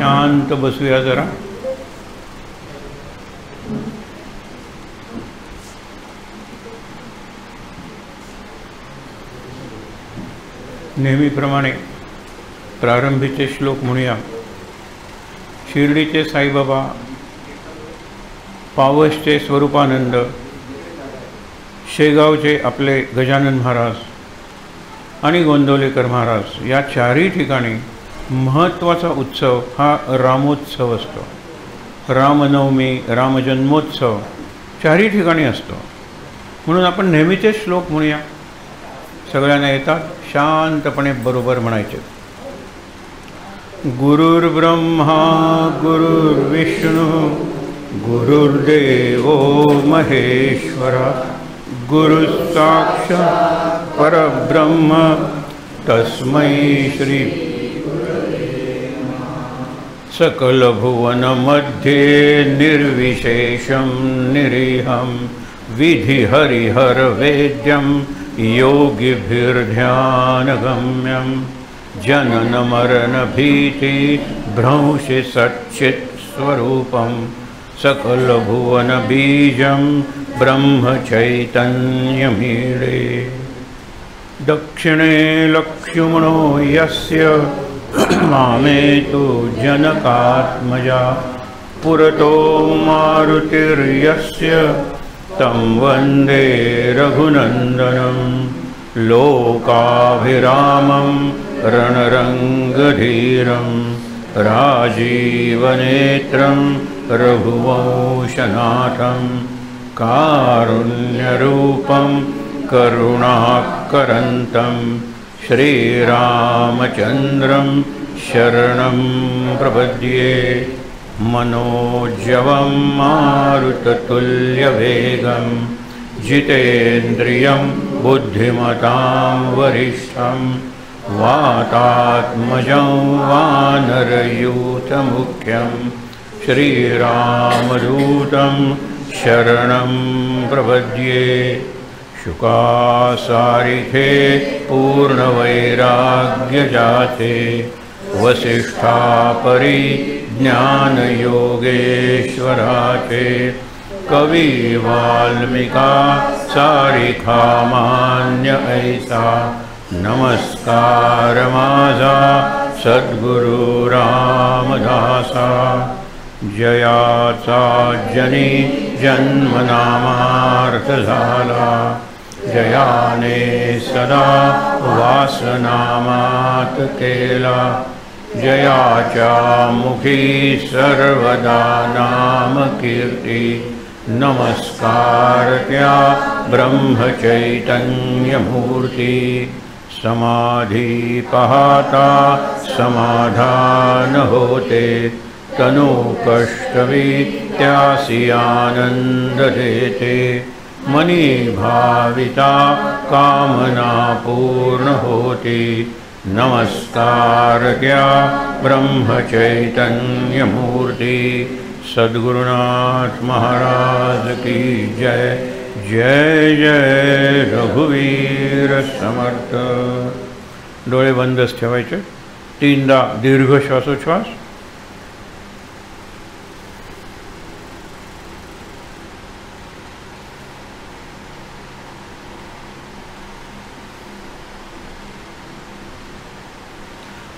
शांत बसूया जरा. नेहमीप्रमाणे प्रारंभीचे श्लोक म्हणूया. शिर्डीचे साईबाबा, पावसचे स्वरूपानंद, शेगावचे आपले गजानन महाराज आणि गोंदवलेकर महाराज या चारही ठिकाणी महत्त्वाचा उत्सव हा रामोत्सव असतो. रामनवमी, रामजन्मोत्सव चारही ठिकाणी असतो. म्हणून आपण नेहमीचे श्लोक म्हणूया. सगळ्यांना येतात, शांतपणे बरोबर म्हणायचे. गुरुर्ब्रह्मा गुरुर्विष्णू गुरुर्देवो महेश्वरा गुरुसाक्षात् परब्रह्म तस्मै श्री. सकलभुवनमध्ये निर्विशेषं निरीहं विधिहरिहरवेद्यं योगिभिर्ध्यानगम्यं जननमरणभीति भ्रंशि सच्चित्स्वरूपं सकलभुवनबीजं ब्रह्मचैतन्यमीडे. दक्षिणे लक्ष्मणो यस्य मामेतु जनकात्मजा पुरतो मारुतिर्यस्य तं वन्दे रघुनन्दनं. लोकाभिरामं रणरङ्गधीरं राजीवनेत्रं रघुवंशनाथं कारुण्यरूपं करुणाकरन्तं श्रीरामचन्द्रं शरणं प्रपद्ये. मनोजवं मारुततुल्यवेगं जितेन्द्रियं बुद्धिमतां वरिष्ठं वातात्मजं वानरयूथमुख्यं श्रीरामदूतं शरणं प्रपद्ये. शुकासारिथे पूर्णवैराग्यजाते वसिष्ठापरि ज्ञानयोगेश्वराचे कवि वाल्मीका सारिखामान्य ऐसा. नमस्कार माझा सद्गुरु रामदासा. जयाचा जनी जन्मनामार्थ झाला जयाने सदा वासनामात केला. जयाच्या मुखी सर्वदा नाम कीर्ती. नमस्कार त्या ब्रह्मचैतन्यमूर्ती. समाधी पाहता समाधान होते तनु कष्टवी त्यासी आनंद देते. मनी भाविता कामना पूर्ण होती. नमस्कार त्या ब्रह्मचैतन्यमूर्ती. सद्गुरुनाथ महाराज की जय. जय जय रघुवीर समर्थ. डोळे बंदच ठेवायचे. तीनदा दीर्घ श्वासोच्छ्वास.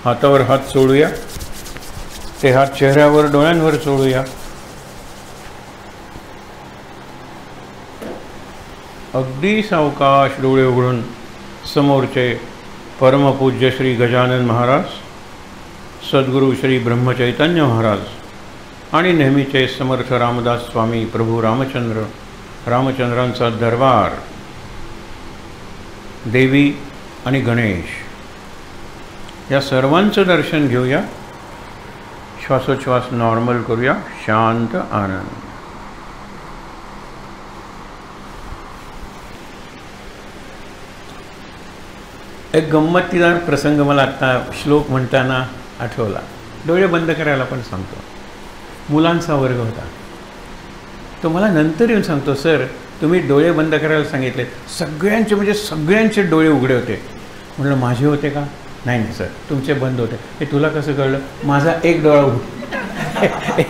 हातावर हात सोडूया. ते हात चेहऱ्यावर डोळ्यांवर सोडूया. अगदी सावकाश डोळे उघडून समोरचे परमपूज्य श्री गजानन महाराज, सद्गुरू श्री ब्रह्मचैतन्य महाराज आणि नेहमीचे समर्थ रामदास स्वामी प्रभू रामचंद्रांचा दरबार, देवी आणि गणेश या सर्वांचं दर्शन घेऊया. श्वासोच्छ्वास नॉर्मल करूया. शांत आनंद. एक गंमतदार प्रसंग मला आत्ता श्लोक म्हणताना आठवला. डोळे बंद करायला पण सांगतो. मुलांचा वर्ग होता. तो मला नंतर येऊन सांगतो, सर तुम्ही डोळे बंद करायला सांगितले. सगळ्यांचे म्हणजे सगळ्यांचे डोळे उघडे होते. म्हटलं माझे होते का? नाही नाही सर तुमचे बंद होते. हे तुला कसं कळलं? माझा एक डोळा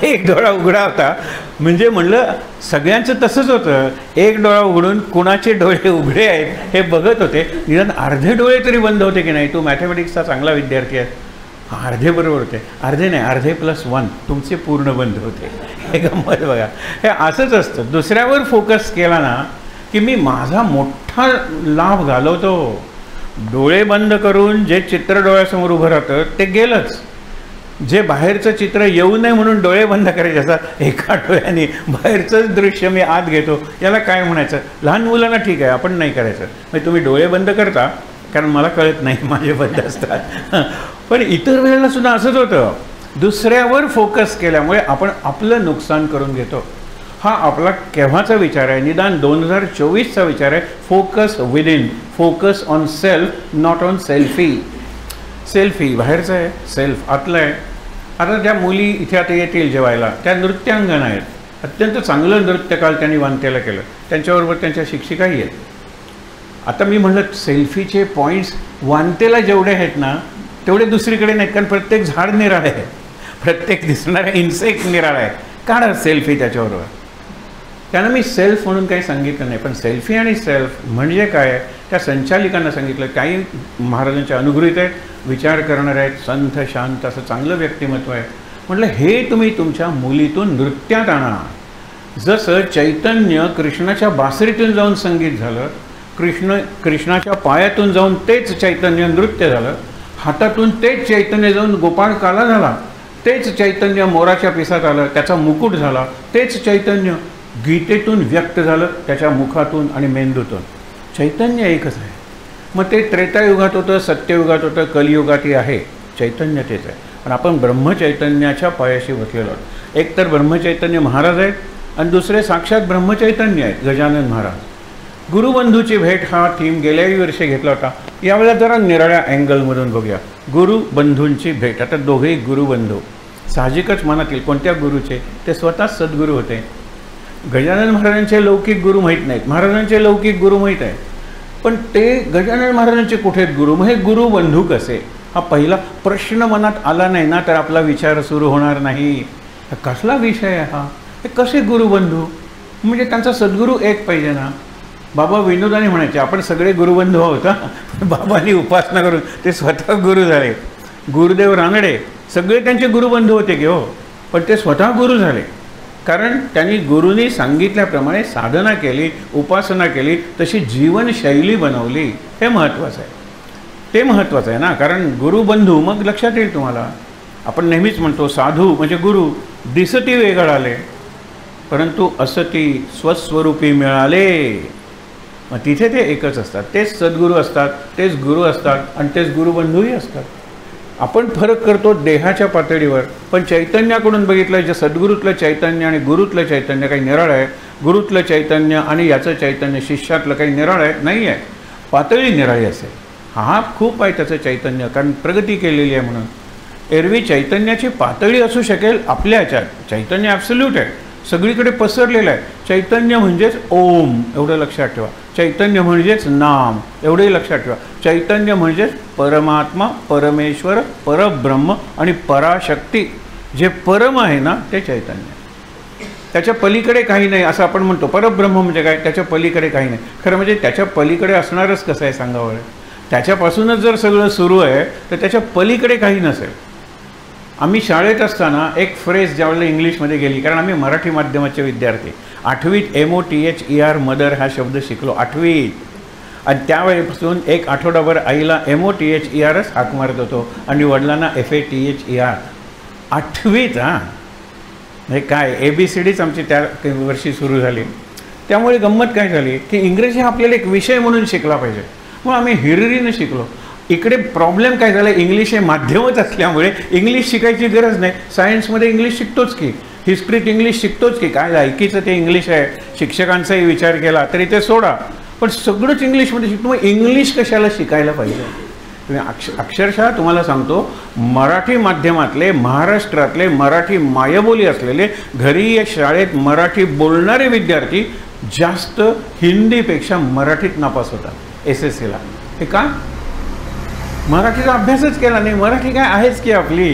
एक डोळा उघडा होता. म्हणजे म्हणलं सगळ्यांचं तसंच होतं. एक डोळा उघडून कुणाचे डोळे उघडे आहेत हे बघत होते. निदान अर्धे डोळे तरी बंद होते की नाही. तू मॅथमॅटिक्सचा चांगला विद्यार्थी आहे. अर्धे बरोबर होते. अर्धे नाही, अर्धे +1 तुमचे पूर्ण बंद होते. हे गंमत बघा. हे असंच असतं. दुसऱ्यावर फोकस केला ना की मी माझा मोठा लाभ घालवतो. डोळे बंद करून जे चित्र डोळ्यासमोर उभं राहतं ते गेलंच. जे बाहेरचं चित्र येऊ नये म्हणून डोळे बंद करायचे असतात, एका डोळ्याने बाहेरचंच दृश्य मी आत घेतो, याला काय म्हणायचं. लहान मुलांना ठीक आहे, आपण नाही करायचं. म्हणजे तुम्ही डोळे बंद करता कारण मला कळत नाही, माझे बंद असतात. पण इतर वेळेला सुद्धा असंच होतं. दुसऱ्यावर फोकस केल्यामुळे आपण आपलं नुकसान करून घेतो. हा आपला केव्हाचा विचार आहे. निदान 2024चा विचार आहे. Focus within, focus on self, not on selfie. Selfie बाहेरचं आहे, सेल्फ आतलं आहे. आता त्या मुली इथे आता येतील जेवायला, त्या नृत्यांगना आहेत. अत्यंत चांगलं नृत्य काल त्यांनी वानतेला केलं. त्यांच्याबरोबर त्यांच्या शिक्षिकाही आहेत. आता मी म्हणलं सेल्फीचे पॉईंट्स वानतेला जेवढे आहेत ना तेवढे दुसरीकडे नाहीत. कारण प्रत्येक झाड निराळ आहे, प्रत्येक दिसणारा इन्सेक्ट निराळा आहे. काढा सेल्फी त्याच्याबरोबर. त्यांना मी सेल्फ म्हणून काही सांगितलं नाही. पण सेल्फी आणि सेल्फ म्हणजे काय त्या संचालिकांना सांगितलं. काही महाराजांच्या अनुगृहीत आहेत, विचार करणारे आहेत, संत शांत असं चांगलं व्यक्तिमत्व आहे. म्हटलं हे तुम्ही तुमच्या मुलीतून नृत्यात आणा. जसं चैतन्य कृष्णाच्या बासरीतून जाऊन संगीत झालं, कृष्णाच्या पायातून जाऊन तेच चैतन्य नृत्य झालं, हातातून तेच चैतन्य जाऊन गोपाळ काला झाला, तेच चैतन्य मोराच्या पिसात आलं, त्याचा मुकुट झाला, तेच चैतन्य गीतेतून व्यक्त झालं, त्याच्या मुखातून आणि मेंदूतून. चैतन्य एकच आहे. मग ते त्रेतायुगात होतं, सत्ययुगात होतं, कलियुगातही आहे. चैतन्य तेच आहे. पण आपण ब्रह्मचैतन्याच्या पायाशी बसलेलो आहोत. एक तर ब्रह्मचैतन्य महाराज आहेत आणि दुसरे साक्षात ब्रह्मचैतन्य आहेत, गजानन महाराज. गुरुबंधूची भेट हा थीम गेल्याही वर्षी घेतला होता. यावेळेला जरा निराळ्या अँगलमधून बघूया. गुरुबंधूंची भेट. आता दोघेही गुरुबंधू साहजिकच मनातील. कोणत्या गुरुचे? ते स्वतःच सद्गुरू होते. गजानन महाराजांचे लौकिक गुरु माहीत नाहीत, महाराजांचे लौकिक गुरु माहीत आहे. पण ते गजानन महाराजांचे कुठे गुरु? मग हे गुरुबंधू कसे? हा पहिला प्रश्न मनात आला नाही ना तर आपला विचार सुरू होणार नाही. कसला विषय आहे हा? हे कसे गुरुबंधू? म्हणजे त्यांचा सद्गुरू एक पाहिजे ना. बाबा विनोदाने म्हणायचे आपण सगळे गुरुबंधू आहोत. बाबांनी उपासना करून ते स्वतः गुरु झाले. गुरुदेव रानडे सगळे त्यांचे गुरुबंधू होते की हो, पण ते स्वतः गुरु झाले. कारण त्यांनी गुरुनी सांगितल्याप्रमाणे साधना केली, उपासना केली, तशी जीवनशैली बनवली. हे महत्त्वाचं आहे. ते महत्त्वाचं आहे ना. कारण गुरुबंधू मग लक्षात येईल तुम्हाला. आपण नेहमीच म्हणतो साधू म्हणजे गुरु. दिसती वेगळाले परंतु असती स्वस्वरूपी मिळाले. मग तिथे ते एकच असतात. तेच सद्गुरू असतात, तेच गुरु असतात आणि तेच गुरुबंधूही असतात. आपण फरक करतो देहाच्या पातळीवर. पण चैतन्याकडून बघितलं जे सद्गुरूतलं चैतन्य आणि गुरुतलं चैतन्य काही निराळ आहे. गुरुतलं चैतन्य आणि याचं चैतन्य शिष्यातलं काही निराळ आहे नाही आहे. पातळी निराळी असेल. हा खूप आहे त्याचं चैतन्य, कारण प्रगती केलेली आहे म्हणून. एरवी चैतन्याची पातळी असू शकेल आपल्या ह्याच्यात. चैतन्य ॲब्सोल्यूट आहे, सगळीकडे पसरलेलं आहे. चैतन्य म्हणजेच ओम एवढं लक्षात ठेवा. चैतन्य म्हणजेच नाम एवढंही लक्षात ठेवा. चैतन्य म्हणजेच परमात्मा, परमेश्वर, परब्रह्म आणि पराशक्ती. जे परम आहे ना ते चैतन्य. त्याच्या पलीकडे काही नाही असं आपण म्हणतो. परब्रह्म म्हणजे काय? त्याच्या पलीकडे काही नाही. खरं म्हणजे त्याच्या पलीकडे असणारच कसं आहे सांगावं. त्याच्यापासूनच जर सगळं सुरू आहे तर त्याच्या पलीकडे काही नसेल. आम्ही शाळेत असताना एक फ्रेज ज्यावेळेला इंग्लिशमध्ये गेली, कारण आम्ही मराठी माध्यमाचे विद्यार्थी. 8वीत MOTHER मदर हा शब्द शिकलो 8वीत. आणि त्यावेळेपासून एक आठवडाभर आईला MOTHERच हाक मारत होतो आणि वडिलांना FATHER. 8वीत. हां म्हणजे काय ABCDच आमची त्या वर्षी सुरू झाली. त्यामुळे गंमत काय झाली की इंग्रजी हा आपल्याला एक विषय म्हणून शिकला पाहिजे. मग आम्ही हिरिरीनं शिकलो. इकडे प्रॉब्लेम काय झाला, इंग्लिश हे माध्यमच असल्यामुळे इंग्लिश शिकायची गरज नाही. सायन्समध्ये इंग्लिश शिकतोच की, हिस्ट्रीत इंग्लिश शिकतोच की, काय लायकीचं ते इंग्लिश आहे. शिक्षकांचाही विचार केला तरी ते सोडा, पण सगळंच इंग्लिशमध्ये शिकतो. मग इंग्लिश कशाला शिकायला पाहिजे? तुम्ही अक्षरशः तुम्हाला सांगतो, मराठी माध्यमातले, महाराष्ट्रातले मराठी मायबोली असलेले, घरी या शाळेत मराठी बोलणारे विद्यार्थी जास्त हिंदीपेक्षा मराठीत नापास होतात SSCला. हे का? मराठीचा अभ्यासच केला नाही. मराठी काय आहेच की आपली.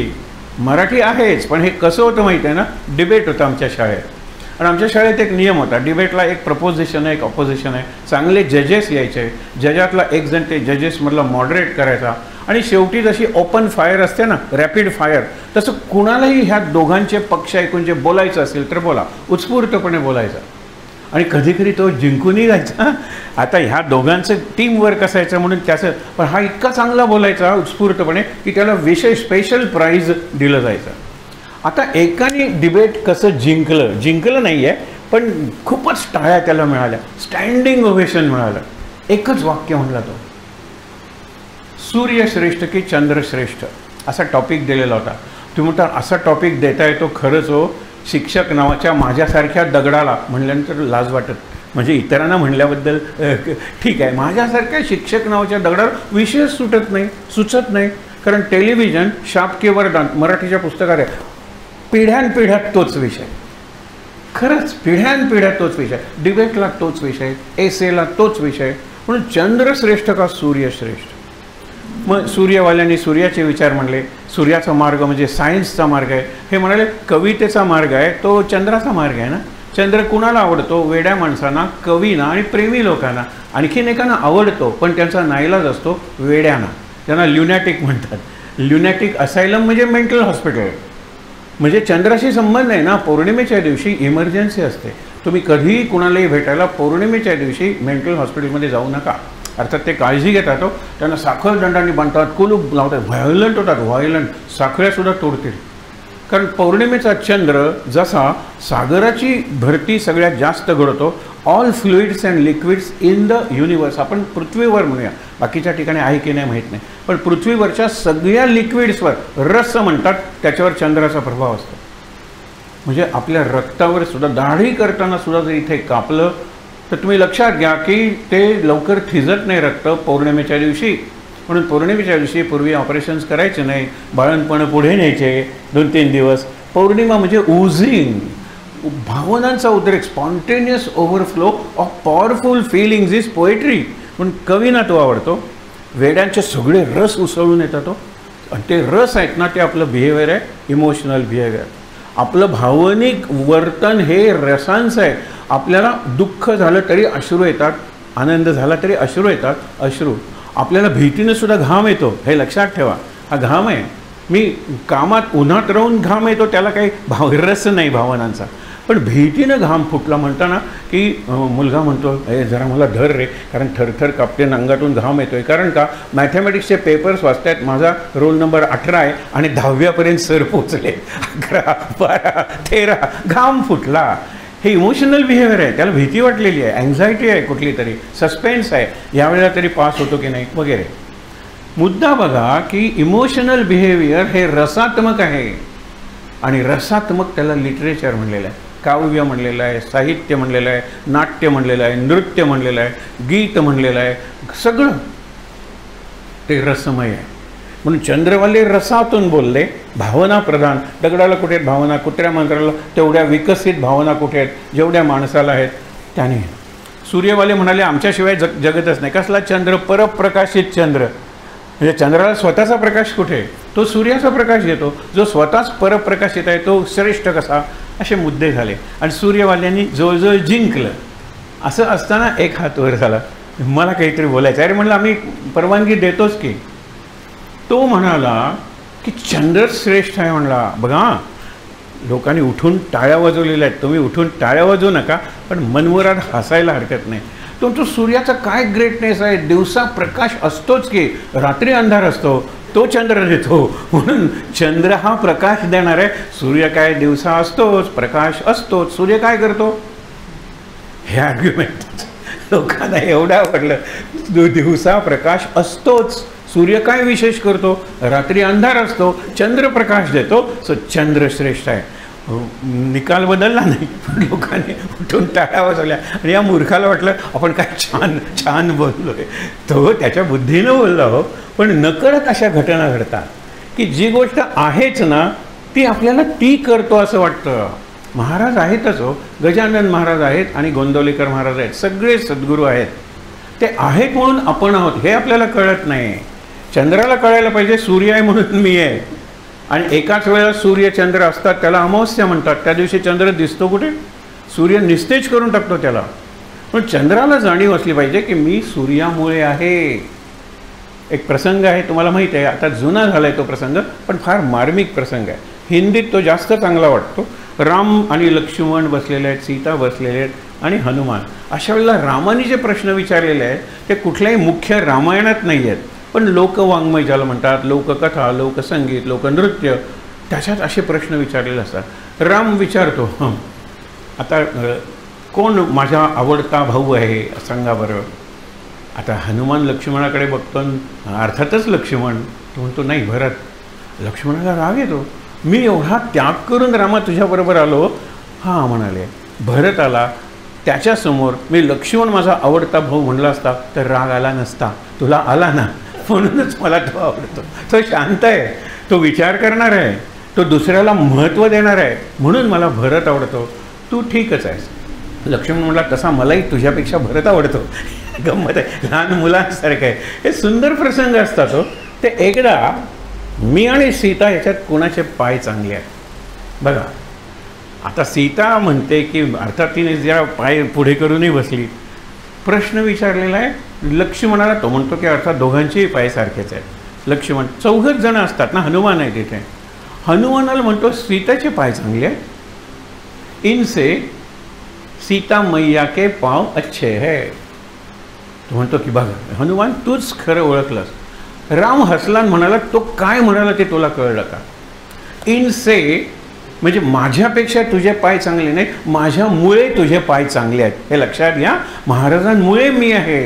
मराठी आहेच, पण हे कसं होतं माहिती आहे ना, डिबेट होतं आमच्या शाळेत. आणि आमच्या शाळेत एक नियम होता, डिबेटला एक प्रपोजिशन आहे, एक ऑपोजिशन आहे, चांगले जजेस यायचे, जजातला एक जण ते जजेसमधला मॉडरेट करायचा, आणि शेवटी जशी ओपन फायर असते ना, रॅपिड फायर, तसं कुणालाही ह्या दोघांचे पक्ष ऐकून जे बोलायचं असेल तर बोला, उत्स्फूर्तपणे बोलायचं. आणि कधी कधी तो जिंकूनही जायचा. आता ह्या दोघांचं टीम वर्क असायचं म्हणून त्याचं, पण हा इतका चांगला बोलायचा उत्स्फूर्तपणे की त्याला विशेष स्पेशल प्राईज दिलं जायचं. आता एकाने डिबेट कसं जिंकलं नाही आहे, पण खूपच टाळ्या त्याला मिळाल्या, स्टँडिंग ओव्हेशन मिळालं. एकच वाक्य म्हणला तो, सूर्य श्रेष्ठ की चंद्र श्रेष्ठ, असा टॉपिक दिलेला होता. तुम्ही म्हणता असा टॉपिक देता येतो खरंच हो, शिक्षक नावाच्या माझ्यासारख्या दगडाला म्हणल्यानंतर लाज वाटत, म्हणजे इतरांना म्हणल्याबद्दल ठीक आहे, माझ्यासारख्या शिक्षक नावाच्या दगडावर विषय सुचत नाही. कारण टेलिव्हिजन शाप के वरदान मराठीच्या पुस्तकात आहे, पिढ्यानपिढ्यात तोच विषय, खरंच पिढ्यानपिढ्यात तोच विषय, डिबेटला तोच विषय, एसेला तोच विषय. म्हणून चंद्रश्रेष्ठ का सूर्यश्रेष्ठ. मग सूर्यवाल्यांनी सूर्याचे विचार म्हणले, सूर्याचा मार्ग म्हणजे सायन्सचा मार्ग आहे, हे म्हणाले कवितेचा मार्ग आहे तो चंद्राचा मार्ग आहे ना. चंद्र कुणाला आवडतो? वेड्या माणसांना, कवींना आणि प्रेमी लोकांना. आणखीन एकांना आवडतो पण त्यांचा नाईलाज असतो, वेड्यांना, त्यांना ल्युनॅटिक म्हणतात. ल्युनॅटिक असायलम म्हणजे मेंटल हॉस्पिटल. म्हणजे चंद्राशी संबंध आहे ना. पौर्णिमेच्या दिवशी इमर्जन्सी असते, तुम्ही कधीही कुणालाही भेटायला पौर्णिमेच्या दिवशी मेंटल हॉस्पिटलमध्ये जाऊ नका. अर्थात ते काळजी घेतात हो, त्यांना साखर दंडाने बांधतात, कुलूप लावतात, व्हायोलंट होतात, व्हायोलंट, साखळ्यासुद्धा तोडतील. कारण पौर्णिमेचा चंद्र जसा सागराची भरती सगळ्यात जास्त घडवतो, all fluids and liquids in the universe, आपण पृथ्वीवर म्हणूया, बाकीच्या ठिकाणी आहे की नाही माहीत नाही, पण पृथ्वीवरच्या सगळ्या लिक्विड्सवर रस म्हणतात, त्याच्यावर चंद्राचा प्रभाव असतो. म्हणजे आपल्या रक्तावर सुद्धा, दाढी करताना सुद्धा जर इथे कापलं तर तुम्ही लक्षात घ्या की ते लवकर थिजत नाही रक्त पौर्णिमेच्या दिवशी. म्हणून पौर्णिमेच्या दिवशी पूर्वी ऑपरेशन्स करायचे नाही, बाळणपण पुढे न्यायचे 2-3 दिवस. पौर्णिमा म्हणजे उझिंग, भावनांचा उद्रेक, spontaneous overflow of powerful feelings is poetry. म्हणून कवींना तो आवडतो. वेड्यांचे सगळे रस उसळून येतात तो, आणि ते रस आहेत ना ते आपलं बिहेवियर आहे, इमोशनल बिहेवियर. आपलं भावनिक वर्तन हे रसांचं आहे. आपल्याला दुःख झालं तरी अश्रू येतात, आनंद झाला तरी अश्रू येतात, अश्रू. आपल्याला भीतीनं सुद्धा घाम येतो, हे लक्षात ठेवा, हा घाम आहे. मी कामात उन्हात राहून घाम येतो, त्याला काही रस नाही भावनांचा. पण भीतीनं घाम फुटला म्हणताना की मुलगा म्हणतो हे जरा मला धर रे, कारण थरथर कापते, अंगातून घाम येतोय. कारण का, मॅथमॅटिक्सचे पेपर्स वाचतायत, माझा रोल नंबर 18 आहे आणि 10व्यापर्यंत सर पोचले, 11, 12, 13, घाम फुटला. हे इमोशनल बिहेवियर आहे, त्याला भीती वाटलेली आहे, अँझायटी आहे, कुठली तरी सस्पेन्स आहे, यावेळेला तरी पास होतो की नाही वगैरे. मुद्दा बघा की इमोशनल बिहेवियर हे रसात्मक आहे, आणि रसात्मक त्याला लिटरेचर म्हणलेलं आहे, काव्य म्हणलेलं आहे, साहित्य म्हणलेलं आहे, नाट्य म्हणलेलं आहे, नृत्य म्हणलेलं आहे, गीत म्हणलेलं आहे, सगळं ते रसमय आहे. म्हणून चंद्रवाले रसातून बोलले, भावना प्रधान. दगडाला कुठे आहेत भावना, कुत्र्या मांजराला तेवढ्या विकसित भावना कुठे आहेत जेवढ्या माणसाला आहेत. त्याने सूर्यवाले म्हणाले आमच्याशिवाय जगतच नाही. कसला चंद्र? परप्रकाशित चंद्र. म्हणजे चंद्राला स्वतःचा प्रकाश कुठे? तो सूर्याचा प्रकाश घेतो. जो स्वतःच परप्रकाशित आहे तो श्रेष्ठ कसा? असे मुद्दे झाले आणि सूर्यवाल्यांनी जवळजवळ जिंकलं. असं असताना एक हात वर झाला, मला काहीतरी बोलायचं. अरे म्हणलं आम्ही परवानगी देतोच की. तो म्हणाला की चंद्र श्रेष्ठ आहे. म्हणला बघा, लोकांनी उठून टाळ्या वाजवलेल्या आहेत, तुम्ही उठून टाळ्या वाजवू नका, पण मनमुराद हसायला हरकत नाही. तो सूर्याचा काय ग्रेटनेस आहे, दिवसा प्रकाश असतोच की, रात्री अंधार असतो, तो चंद्र देतो. म्हणून चंद्र हा प्रकाश देणार आहे. सूर्य काय दिवसा असतोच, प्रकाश असतोच. सूर्य काय करतो? हे आर्ग्युमेंट लोकांना एवढं आवडलं. दिवसा प्रकाश असतोच, सूर्य काय विशेष करतो? रात्री अंधार असतो, चंद्र प्रकाश देतो. सो चंद्र श्रेष्ठ आहे. निकाल बदलला नाही, पण लोकांनी उठून टाळ्या वाजवल्या आणि या मूर्खाला वाटलं आपण काय छान छान बोललोय. तो त्याच्या बुद्धीनं बोलला हो, पण नकळत अशा घटना घडतात की जी गोष्ट आहेच ना ती आपल्याला ती करतो असं वाटतं. महाराज आहेतच हो, गजानन महाराज आहेत आणि गोंदवलेकर महाराज आहेत, सगळे सद्गुरू आहेत. ते आहेत म्हणून आपण आहोत हे आपल्याला कळत नाही. चंद्राला कळायला पाहिजे सूर्य आहे म्हणून मी आहे. आणि एकाच वेळेला सूर्य चंद्र असतात, त्याला अमावस्या म्हणतात. त्या दिवशी चंद्र दिसतो कुठे? सूर्य निस्तेज करून टाकतो त्याला. पण चंद्राला जाणीव असली पाहिजे की मी सूर्यामुळे आहे. एक प्रसंग आहे, तुम्हाला माहीत आहे, आता जुना झाला आहे तो प्रसंग, पण फार मार्मिक प्रसंग आहे. हिंदीत तो जास्त चांगला वाटतो. राम आणि लक्ष्मण बसलेले आहेत, सीता बसलेले आहेत आणि हनुमान. अशा वेळेला रामाने जे प्रश्न विचारलेले आहेत ते कुठल्याही मुख्य रामायणात नाही आहेत, पण लोकवाङ्मय ज्याला म्हणतात, लोककथा, लोकसंगीत, लोकनृत्य, त्याच्यात असे प्रश्न विचारलेले असतात. राम विचारतो, आता कोण माझा आवडता भाऊ आहे सांगा बरं. आता हनुमान लक्ष्मणाकडे बघतो, अर्थातच लक्ष्मण. तो म्हणतो नाही भरत. लक्ष्मणाला राग येतो, मी एवढा त्याग करून रामा तुझ्याबरोबर आलो. हां म्हणाले. भरत आला, त्याच्यासमोर मी लक्ष्मण माझा आवडता भाऊ म्हणला असता तर राग आला नसता. तुला आला ना, म्हणूनच मला तो आवडतो. तो शांत आहे, तो विचार करणार आहे, तो दुसऱ्याला महत्त्व देणार आहे, म्हणून मला भरत आवडतो. तू ठीकच आहेस. लक्ष्मण म्हटला तसा मलाही तुझ्यापेक्षा भरत आवडतो. गंमत आहे, लहान मुलांसारखं आहे. हे सुंदर प्रसंग असतात हो. ते एकदा मी आणि सीता याच्यात कोणाचे पाय चांगले आहेत बघा. आता सीता म्हणते की अर्थात तिने ज्या पाय पुढे करूनही बसली. प्रश्न विचारलेला आहे लक्ष्मणाला. तो म्हणतो की अर्थात दोघांचेही पाय सारखेच आहेत. लक्ष्मण, चौघच जण असतात ना, हनुमान आहे तिथे. हनुमानाला म्हणतो सीताचे पाय चांगले आहेत. इनसे सीता मैया के पाव अच्छे है. तो म्हणतो की बघ हनुमान, तूच खरं ओळखलंस. राम हसला म्हणाला, तो काय म्हणाला ते तुला कळलं का? इनसे म्हणजे माझ्यापेक्षा तुझे पाय चांगले नाही, माझ्यामुळे तुझे पाय चांगले आहेत. हे लक्षात घ्या, महाराजांमुळे मी आहे,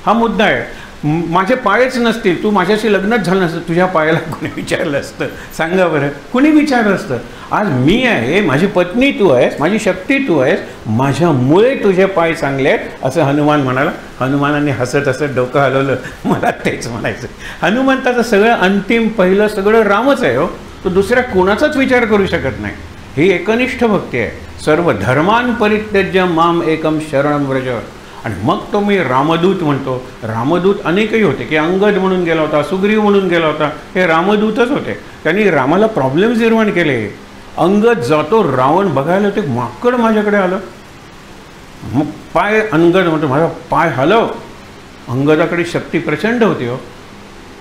हा मुद्दा आहे. माझे पायच नसतील, तू माझ्याशी लग्नच झालं नसतं, तुझ्या पायाला कोणी विचारलं असतं सांगा बरं? कुणी विचारलं असतं? आज मी आहे, माझी पत्नी तू आहेस, माझी शक्ती तू आहेस, माझ्यामुळे तुझे पाय चांगले आहेत असं हनुमान म्हणाला. हनुमानाने हसत हसत डोकं हलवलं. मला तेच म्हणायचं, हनुमंताचं सगळं अंतिम पहिलं सगळं रामच आहे हो. तो दुसऱ्या कोणाचाच विचार करू शकत नाही. ही एकनिष्ठ भक्ती आहे. सर्व धर्मान परित्यज्य माम एकम शरणं व्रज. आणि मग तो मी रामदूत म्हणतो. रामदूत अनेकही होते की अंगद म्हणून गेला होता, सुग्रीव म्हणून गेला होता, हे रामदूतच होते. त्यांनी रामाला प्रॉब्लेम्स निर्माण केले. अंगद जातो, रावण बघायला होते, माकड माझ्याकडे आलं. मग पाय अंगद म्हणतो माझा पाय हलव. अंगदाकडे शक्ती प्रचंड होती हो.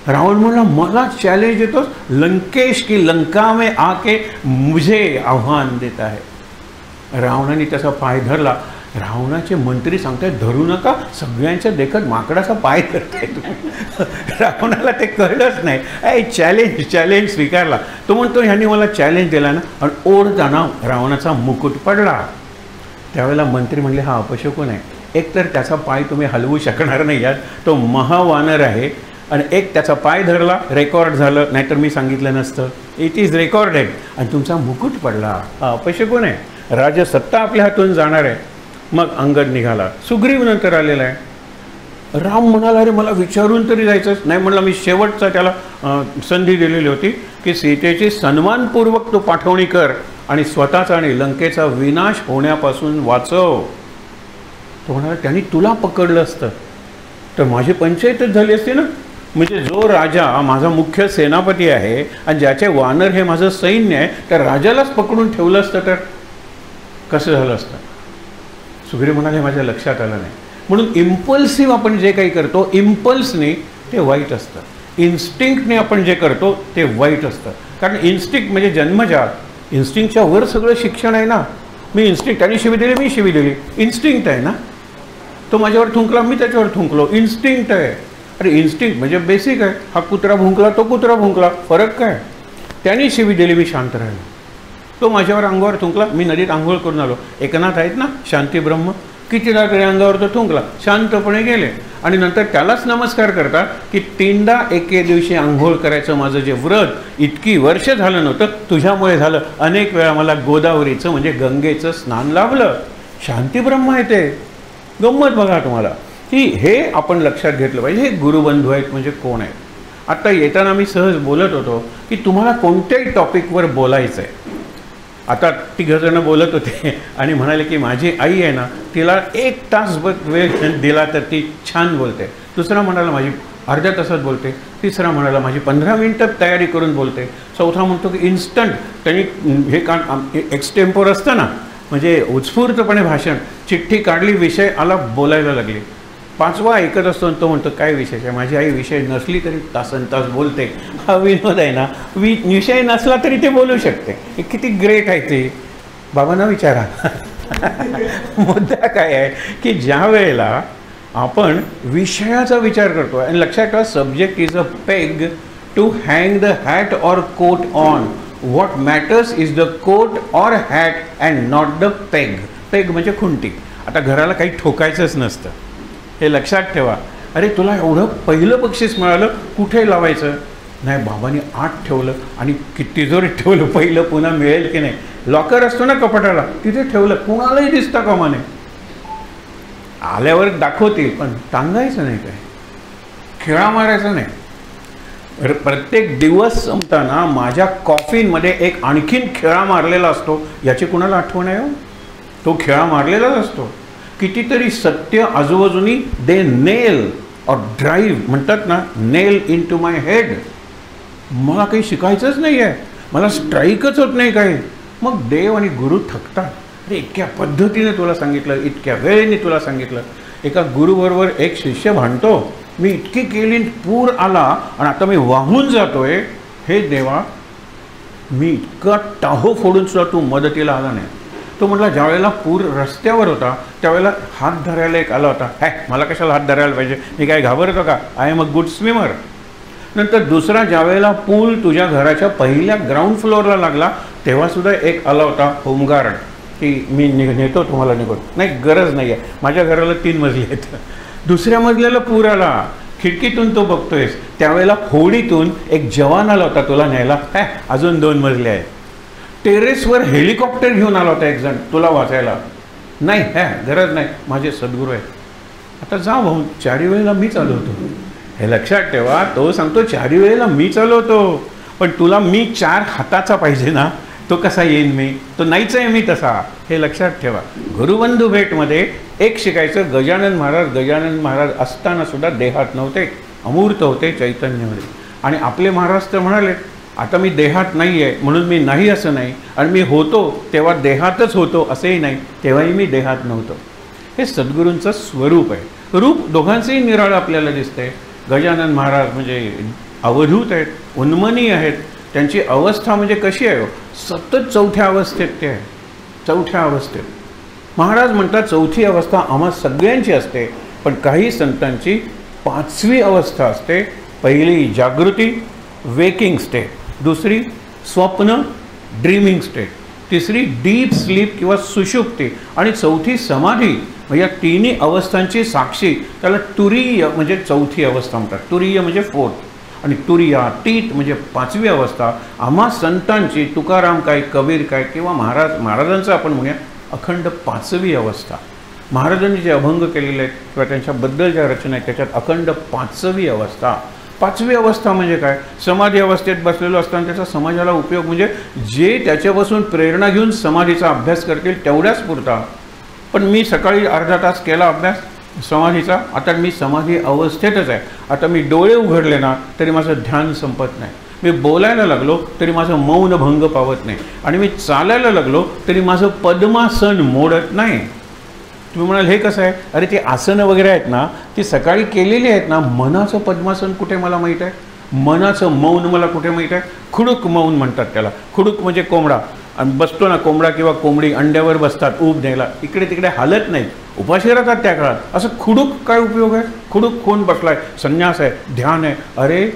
रावण म्हणला मला चॅलेंज देतोस, लंकेश की लंका में आके मुझे आव्हान देता है. रावणाने त्याचा पाय धरला. रावणाचे मंत्री सांगतायत धरू नका, सगळ्यांच्या देखत माकडाचा पाय धरताय तुम्ही. रावणाला ते कळलंच नाही. चॅलेंज स्वीकारला. तो म्हणतो ह्यांनी मला चॅलेंज दिला ना, आणि ओढताना रावणाचा मुकुट पडला. त्यावेळेला मंत्री म्हणले हा अपशकुन आहे. एक तर त्याचा पाय तुम्ही हलवू शकणार नाही यात, तो महावानर आहे, आणि एक त्याचा पाय धरला, रेकॉर्ड झालं, नाहीतर मी सांगितलं नसतं. It is recorded. आणि तुमचा मुकुट पडला, हा अपशकुन आहे. राजसत्ता आपल्या हातून जाणार आहे. मग अंगद निघाला. सुग्रीव नंतर आलेला आहे. राम म्हणाला अरे मला विचारून तरी जायचंच नाही. म्हणला मी शेवटचा त्याला संधी दिलेली होती की सीतेची सन्मानपूर्वक तो पाठवणी कर आणि स्वतःचा आणि लंकेचा विनाश होण्यापासून वाचव. तो म्हणाला त्यांनी तुला पकडलं असतं तर माझी पंचायतच झाली असती ना. म्हणजे जो राजा माझा मुख्य सेनापती आहे आणि ज्याचे वानर हे माझं सैन्य आहे, त्या राजालाच पकडून ठेवलं असतं तर कसं झालं असतं. सुग्रीव म्हणाले माझ्या लक्षात आलं नाही. म्हणून इम्पल्सिव्ह आपण जे काही करतो, इम्पल्सने ते वाईट असतं. इन्स्टिंक्टने आपण जे करतो ते वाईट असतं. कारण इन्स्टिंक्ट म्हणजे जन्मजात. इन्स्टिंक्टच्या वर सगळं शिक्षण आहे ना. मी इन्स्टिंक्ट, त्याने शिवी दिली, मी शिवी दिली, इन्स्टिंक्ट आहे ना. तो माझ्यावर थुंकला, मी त्याच्यावर थुंकलो, इन्स्टिंक्ट आहे. अरे इन्स्टिंक्ट म्हणजे बेसिक आहे. हा कुत्रा भुंकला, तो कुत्रा भुंकला, फरक काय? त्याने शिवी दिली, मी शांत राहिलो. तो माझ्यावर अंगावर थुंकला, मी नदीत आंघोळ करून आलो. एकनाथ आहेत ना शांती ब्रह्म, कितीदा तरी अंगावर तो थुंकला, शांतपणे गेले. आणि नंतर त्यालाच नमस्कार करतात की 3दा एके दिवशी आंघोळ करायचं माझं जे व्रत इतकी वर्ष झालं नव्हतं, तुझ्यामुळे झालं. अनेक वेळा मला गोदावरीचं म्हणजे गंगेचं स्नान लाभलं. शांती ब्रह्म आहे ते. गंमत बघा तुम्हाला की हे आपण लक्षात घेतलं पाहिजे. हे गुरुबंधू आहेत म्हणजे कोण आहेत. आत्ता येताना मी सहज बोलत होतो की तुम्हाला कोणत्याही टॉपिकवर बोलायचं आहे. आता 3 जण बोलत होते आणि म्हणाले की माझी आई आहे ना, तिला 1 तास वेळ दिला तर ती छान बोलते. दुसरा म्हणाला माझी अर्ध्या तासात बोलते. तिसरा म्हणाला माझी 15 मिनिटं तयारी करून बोलते. चौथा म्हणतो की इन्स्टंट त्यांनी हे एक्सटेम्पोर असतं ना, म्हणजे उत्स्फूर्तपणे भाषण, चिठ्ठी काढली, विषय आला, बोलायला लागली. पाचवा ऐकत असतो आणि तो म्हणतो काय विषय आहे, माझी आई विषय नसली तरी तासन तास बोलते. हा विनोद आहे ना, विषय नसला तरी ते बोलू शकते. हे किती ग्रेट आहे ते. बाबांना विचारा. मुद्दा काय आहे की ज्या वेळेला आपण विषयाचा विचार करतो, आणि लक्षात ठेवा subject is a peg to hang the hat or coat on. What matters is the coat or hat and not the peg. Peg म्हणजे खुंटी. आता घराला काही ठोकायचंच नसतं, हे लक्षात ठेवा. अरे तुला एवढं पहिलं बक्षीस मिळालं, कुठे लावायचं? नाही, बाबांनी 8 ठेवलं आणि किती जोरी ठेवलं, पहिलं पुन्हा मिळेल की नाही. लॉकर असतो ना कपाटाला, तिथे ठेवलं, कुणालाही दिसता कामा नये. आल्यावर दाखवतील, पण टांगायचं नाही, काय खेळा मारायचा नाही. प्रत्येक दिवस संपताना माझ्या कॉफीनमध्ये एक आणखीन खेळा मारलेला असतो, याची कुणाला आठवण आहे हो? तो खेळा मारलेलाच असतो. कितीतरी सत्य आजूबाजूनी दे नेल और ड्राईव्ह म्हणतात ना, nail into my head. मला काही शिकायचंच नाही आहे, मला स्ट्राईकच होत नाही काही. मग देव आणि गुरु थकतात. अरे इतक्या पद्धतीने तुला सांगितलं, इतक्या वेळेने तुला सांगितलं. एका गुरुबरोबर एक शिष्य भांडतो, मी इतकी केली, पूर आला आणि आता मी वाहून जातोय. हे देवा, मी इतका टाहो फोडून सुद्धा तू मदतीला आला नाही. तो म्हटला ज्यावेळेला पूर रस्त्यावर होता त्यावेळेला हात धरायला एक आला होता. मला कशाला हात धरायला पाहिजे, मी काय घाबरतो का? I am a good swimmer. नंतर दुसरा ज्यावेळेला पूल तुझ्या घराच्या पहिल्या ग्राउंड फ्लोअरला लागला तेव्हासुद्धा एक आला होता होमगार्ड, की मी नेतो तुम्हाला निघून. नाही, गरज नाही आहे, माझ्या घराला 3 मजले आहेत. दुसऱ्या मजल्याला पूर आला, खिडकीतून तो बघतोयस, त्यावेळेला होडीतून एक जवान आला होता तुला न्यायला. अजून 2 मजले आहेत. टेरेसवर हेलिकॉप्टर घेऊन आला होता एक जण तुला वाचायला. नाही, गरज नाही, माझे सद्गुरू आहेत. आता जा भाऊ, 4 वेळेला मी चालवतो. हे लक्षात ठेवा. तो सांगतो 4 वेळेला मी चालवतो, पण तुला मी 4 हाताचा पाहिजे ना, तो कसा येईन मी? तो नाहीच आहे मी तसा. हे लक्षात ठेवा. गुरुबंधू भेटमध्ये एक शिकायचं, गजानन महाराज असताना सुद्धा देहात नव्हते, अमूर्त होते चैतन्यमध्ये. आणि आपले महाराज तर म्हणाले आता मी देहात नाही आहे म्हणून मी नाही असं नाही, आणि मी होतो तेव्हा देहातच होतो असंही नाही, तेव्हाही मी देहात नव्हतो. हे सद्गुरूंचं स्वरूप आहे. रूप दोघांचंही निराळं आपल्याला दिसतंय. गजानन महाराज म्हणजे अवधूत आहेत, उन्मनी आहेत. त्यांची अवस्था म्हणजे कशी आहे? सतत 4थ्या अवस्थेत ते आहे. 4थ्या अवस्थेत महाराज म्हणतात 4थी अवस्था आम्हा सगळ्यांची असते, पण काही संतांची 5वी अवस्था असते. पहिली जागृती, वेकिंग स्टेट. दुसरी स्वप्न, ड्रीमिंग स्टेट. तिसरी डीप स्लीप किंवा सुषुप्ती. आणि 4थी समाधी. या 3ही अवस्थांची साक्षी, त्याला तुरीय म्हणजे 4थी अवस्था म्हणतात. तुरीय म्हणजे 4th, आणि तुरीयातीत म्हणजे 5वी अवस्था. आम्हा संतांची, तुकाराम काय, कबीर काय, किंवा महाराजांचं आपण म्हणूया अखंड 5वी अवस्था. महाराजांनी जे अभंग केलेले आहेत किंवा त्यांच्याबद्दल ज्या रचना आहेत त्याच्यात अखंड 5वी अवस्था. 5वी अवस्था म्हणजे काय? समाधी अवस्थेत बसलेलो असताना त्याचा समाजाला उपयोग, म्हणजे जे त्याच्यापासून प्रेरणा घेऊन समाधीचा अभ्यास करतील तेवढ्याच पुरता. पण मी सकाळी अर्धा तास केला अभ्यास समाधीचा, आता मी समाधी अवस्थेतच आहे. आता मी डोळे उघडले ना तरी माझं ध्यान संपत नाही. मी बोलायला लागलो तरी माझं मौन भंग पावत नाही, आणि मी चालायला लागलो तरी माझं पद्मासन मोडत नाही. तुम्ही म्हणाल हे कसं आहे? अरे ते आसनं वगैरे आहेत ना, ती सकाळी केलेली आहेत ना. मनाचं पद्मासन कुठे मला माहीत आहे? मनाचं मौन मला कुठे माहीत आहे? खुडूक मौन म्हणतात त्याला. खुडूक म्हणजे कोंबडा, आणि बसतो ना कोंबडा किंवा कोंबडी अंड्यावर बसतात ऊब द्यायला, इकडे तिकडे हालत नाहीत, उपाशी राहतात त्या काळात. असं खुडूक काय उपयोग आहे? खुडूक कोण बसलाय? संन्यास आहे, ध्यान आहे. अरे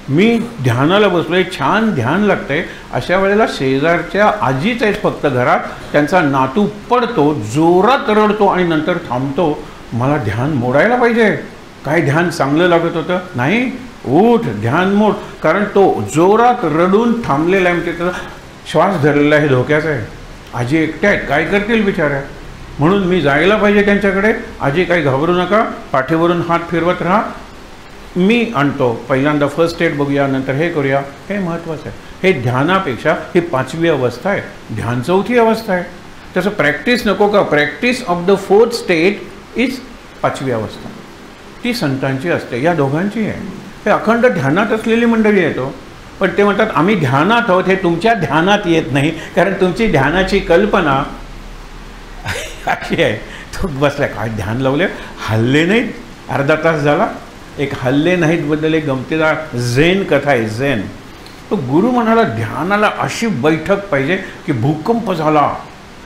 मी ध्यानाला बसलोय, छान ध्यान लागतंय. अशा वेळेला शेजारच्या आजीच आहेत फक्त घरात, त्यांचा नातू पडतो, जोरात रडतो आणि नंतर थांबतो. मला ध्यान मोडायला पाहिजे. काय ध्यान चांगलं लागत होतं? नाही, उठ, ध्यान मोड. कारण तो जोरात रडून थांबलेला आहे, म्हणजे त्याचा श्वास धरलेला आहे, धोक्याचा आहे. आजी एकट्या आहेत, काय करतील बिचाऱ्या? म्हणून मी जायला पाहिजे त्यांच्याकडे. आजी काही घाबरू नका, पाठीवरून हात फिरवत राहा, मी आणतो. पहिल्यांदा फर्स्ट एड बघूया, नंतर हे करूया. हे महत्त्वाचं आहे. हे ध्यानापेक्षा ही 5वी अवस्था आहे. ध्यान 4थी अवस्था आहे. त्याचं प्रॅक्टिस नको का? Practice of the 4th state is 5वी अवस्था. ती संतांची असते, या दोघांची आहे. हे अखंड ध्यानात असलेली मंडळी येतो, पण ते म्हणतात आम्ही ध्यानात आहोत. हे तुमच्या ध्यानात येत नाही, कारण तुमची ध्यानाची कल्पना अशी आहे. तो बसला, काय ध्यान लावले, हल्ले नाहीत. अर्धा तास झाला, एक हल्ले नाहीत बद्दल एक गमतीदार झेन कथा आहे. झेन तो गुरु म्हणाला ध्यानाला अशी बैठक पाहिजे की भूकंप झाला,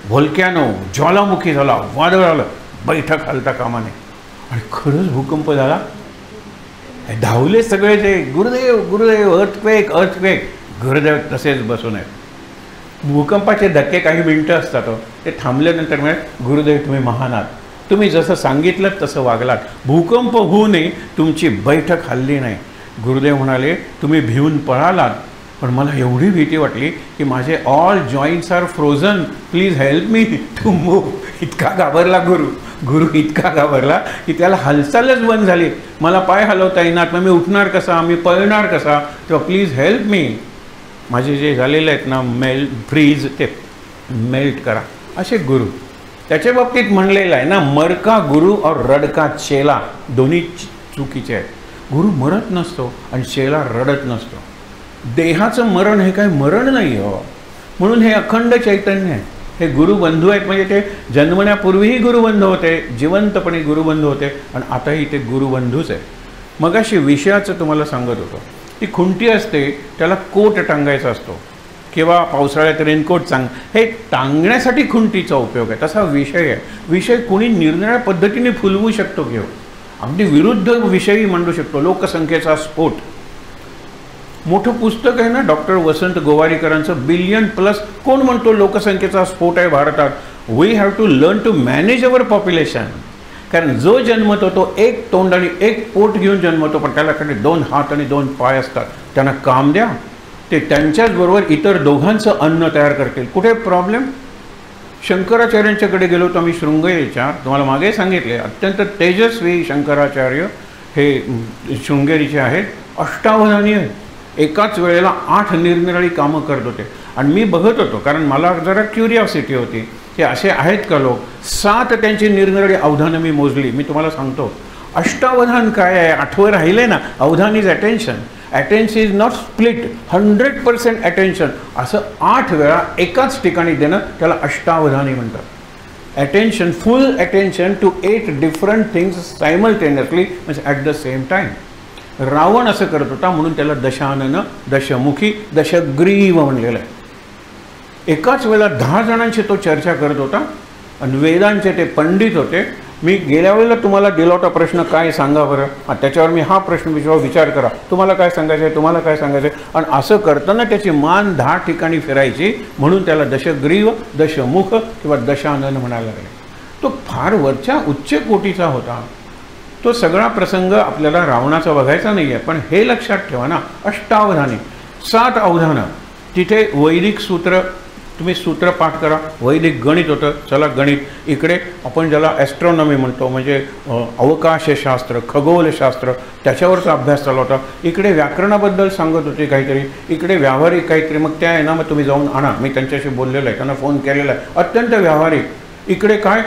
व्होल्कॅनो ज्वालामुखी झाला, वादळ आलं, बैठक हलता कामा नये. आणि खरंच भूकंप झाला. धावले सगळे, जे गुरुदेव गुरुदेव, अर्थक्वेक अर्थक्वेक. गुरुदेव तसेच बसून आहेत. भूकंपाचे धक्के काही मिनटं असतात, ते थांबल्यानंतर म्हणजे गुरुदेव तुम्ही महान आहात, तुम्ही जसं सांगितलं तसं वागलात, भूकंप होऊ नये, तुमची बैठक हल्ली नाही. गुरुदेव म्हणाले तुम्ही भिवून पळालात, पण मला एवढी भीती वाटली की माझे all joints are frozen, please help me to move. इतका घाबरला गुरु इतका घाबरला की त्याला हालचालच बंद झाली. मला पाय हलवता येणार, मग मी उठणार कसा, मी पळणार कसा, तेव्हा प्लीज हेल्प मी. माझे जे झालेले आहेत ना फ्रीज, ते मेल्ट करा. असे गुरु. त्याच्या बाबतीत म्हणलेलं आहे ना, मरका गुरु और रडका चेला, दोन्ही चुकीचे आहेत. गुरु मरत नसतो आणि चेला रडत नसतो. देहाचं मरण हे काही मरण नाही हो. म्हणून हे अखंड चैतन्य आहे. हे गुरुबंधू आहेत, म्हणजे ते जन्मण्यापूर्वीही गुरुबंधू होते, जिवंतपणे गुरुबंधू होते, आणि आताही ते गुरुबंधूच आहे. मगाशी विषयाचं तुम्हाला सांगत होतो. ती खुंटी असते, त्याला कोट टांगायचा असतो, किंवा पावसाळ्यात रेनकोट हे टांगण्यासाठी खुंटीचा उपयोग आहे. तसा विषय आहे. विषय कोणी निरनिराळ्या पद्धतीने फुलवू शकतो, घेऊ अगदी विरुद्ध विषयी मांडू शकतो. लोकसंख्येचा स्फोट, मोठं पुस्तक आहे ना डॉक्टर वसंत गोवारीकरांचं, $1,000,000+. कोण म्हणतो लोकसंख्येचा स्फोट आहे भारतात? We have to learn to manage our population. कारण जो जन्मतो तो एक तोंड आणि एक पोट घेऊन जन्मतो, पण त्याच्याकडे 2 हात आणि 2 पाय असतात. त्यांना काम द्या, ते त्यांच्याचबरोबर इतर दोघांचं अन्न तयार करतील. कुठे प्रॉब्लेम? शंकराचार्यांच्याकडे गेलो तर आम्ही शृंगेरीच्या, तुम्हाला मागे सांगितले, अत्यंत तेजस्वी शंकराचार्य हे शृंगेरीचे आहेत. अष्टावधानी आहेत. एकाच वेळेला 8 निरनिराळी कामं करत होते. आणि मी बघत होतो, कारण मला जरा क्युरिओसिटी होती की असे आहेत का लोक. 7 त्यांची निरनिराळी अवधानं मी मोजली. मी तुम्हाला सांगतो अष्टावधान काय आहे. 8वर राहिले ना, अवधान is attention. Attention is not split, 100% attention. असं 8 वेळा एकाच ठिकाणी देणं, त्याला अष्टावधानी म्हणतात. Attention, full attention to 8 different things simultaneously, म्हणजे at the same time. Ravan असं करत होता, म्हणून त्याला दशानन, दशमुखी, दशग्रीव म्हणलेलं आहे. एकाच वेळेला 10 जणांशी तो चर्चा करत होता, आणि वेदांचे ते पंडित होते. मी गेल्या वेळेला तुम्हाला दिला होता प्रश्न, काय सांगा बरं, त्याच्यावर मी हा प्रश्न विचार करा, तुम्हाला काय सांगायचं आहे, तुम्हाला काय सांगायचं आहे. आणि असं करताना त्याची मान 10 ठिकाणी फिरायची, म्हणून त्याला दशग्रीव, दशमुख किंवा दशानन म्हणायला लागले. तो फार वरच्या उच्च कोटीचा होता. तो सगळा प्रसंग आपल्याला रावणाचा बघायचा नाही आहे, पण हे लक्षात ठेवा ना, अष्टावधानी, 7 अवधानं. तिथे वैदिक सूत्र, तुम्ही सूत्र पाठ करा. वैदिक गणित होतं, चला गणित. इकडे आपण ज्याला ॲस्ट्रॉनॉमी म्हणतो, म्हणजे अवकाशशास्त्र, खगोलशास्त्र, त्याच्यावरचा अभ्यास चालू होता. इकडे व्याकरणाबद्दल सांगत होते काहीतरी, इकडे व्यावहारिक काहीतरी. मग त्या आहे ना, मग तुम्ही जाऊन आणा, मी त्यांच्याशी बोललेलं आहे, त्यांना फोन केलेला आहे, अत्यंत व्यावहारिक. इकडे काय,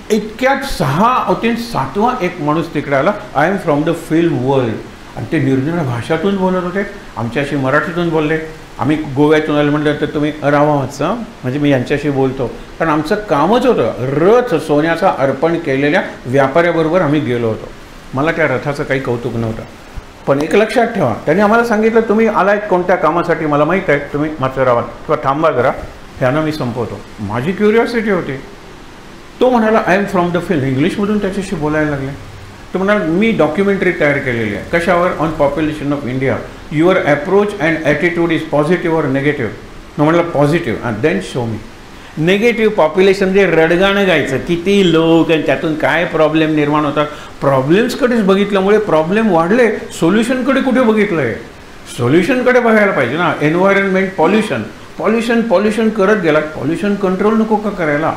इतक्यात 6 होते, 7वा एक माणूस तिकडे आला, I am from the film world. आणि ते निरनिराळ्या भाषातून बोलत होते. आमच्याशी मराठीतून बोलले. आम्ही गोव्यातून आले म्हटलं तर तुम्ही रावाचं, म्हणजे मी यांच्याशी बोलतो, कारण आमचं कामच होतं. रथ सोन्याचा अर्पण केलेल्या व्यापाऱ्याबरोबर आम्ही गेलो होतो. मला त्या रथाचं काही कौतुक नव्हतं, पण एक लक्षात ठेवा, त्यांनी आम्हाला सांगितलं तुम्ही आलायत कोणत्या कामासाठी मला माहीत आहे, तुम्ही मात्र रावा किंवा थांबा जरा, ह्यानं मी संपवतो. माझी क्युरिओसिटी होती. तो म्हणाला I am from the film. इंग्लिशमधून त्याच्याशी बोलायला लागले. तो म्हणाला मी डॉक्युमेंटरी तयार केलेली आहे. कशावर? On population of India. Your approach and attitude is positive or negative. मी म्हटलं positive. And then show me. Negative population म्हणजे रडगाणं गायचं, किती लोक आणि त्यातून काय प्रॉब्लेम निर्माण होतात. प्रॉब्लेम्सकडेच बघितल्यामुळे प्रॉब्लेम वाढले. सोल्युशनकडे कुठे बघितलं आहे? सोल्युशनकडे बघायला पाहिजे ना. एन्व्हायरमेंट पॉल्युशन, पॉल्युशन पॉल्युशन करत गेला. पॉल्युशन कंट्रोल नको का करायला?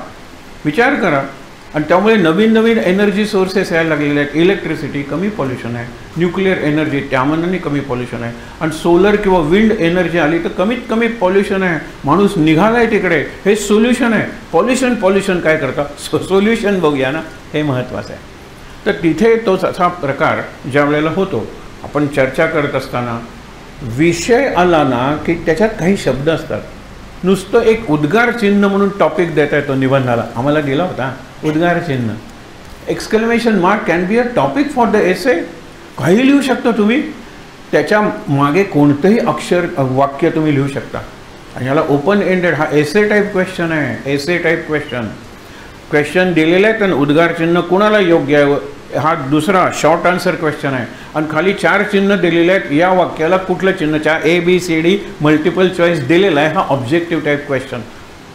विचार करा. आणि त्यामुळे नवीन नवीन एनर्जी सोर्सेस यायला लागलेले आहेत. इलेक्ट्रिसिटी कमी पॉल्युशन आहे, न्यूक्लिअर एनर्जी त्यामानाने कमी पॉल्युशन आहे, आणि सोलर किंवा विंड एनर्जी आली तर कमीत कमी पॉल्युशन आहे. माणूस निघाला आहे तिकडे. हे सोल्युशन आहे. पॉल्युशन काय करता? सोल्युशन बघूया ना, हे महत्त्वाचं आहे. तर तिथे तोच असा प्रकार ज्या वेळेला होतो, आपण चर्चा करत असताना विषय आला ना की त्याच्यात काही शब्द असतात. नुसतं एक उद्गार चिन्ह म्हणून टॉपिक देता येतो निबंधाला. आम्हाला दिला होता उद्गार चिन्ह, exclamation mark can be a topic for the essay. काही लिहू शकता तुम्ही, त्याच्या मागे कोणतंही अक्षर वाक्य तुम्ही लिहू शकता. आणि ह्याला ओपन एंडेड, हा एसे टाईप क्वेश्चन आहे. एसे टाईप क्वेश्चन दिलेले आहेत आणि उद्गार चिन्ह कुणाला योग्य आहे, हा दुसरा शॉर्ट आन्सर क्वेश्चन आहे. आणि खाली 4 चिन्ह दिलेले आहेत, या वाक्याला कुठलं चिन्ह, ABCD मल्टिपल चॉईस दिलेला आहे. हा ऑब्जेक्टिव्ह टाईप क्वेश्चन.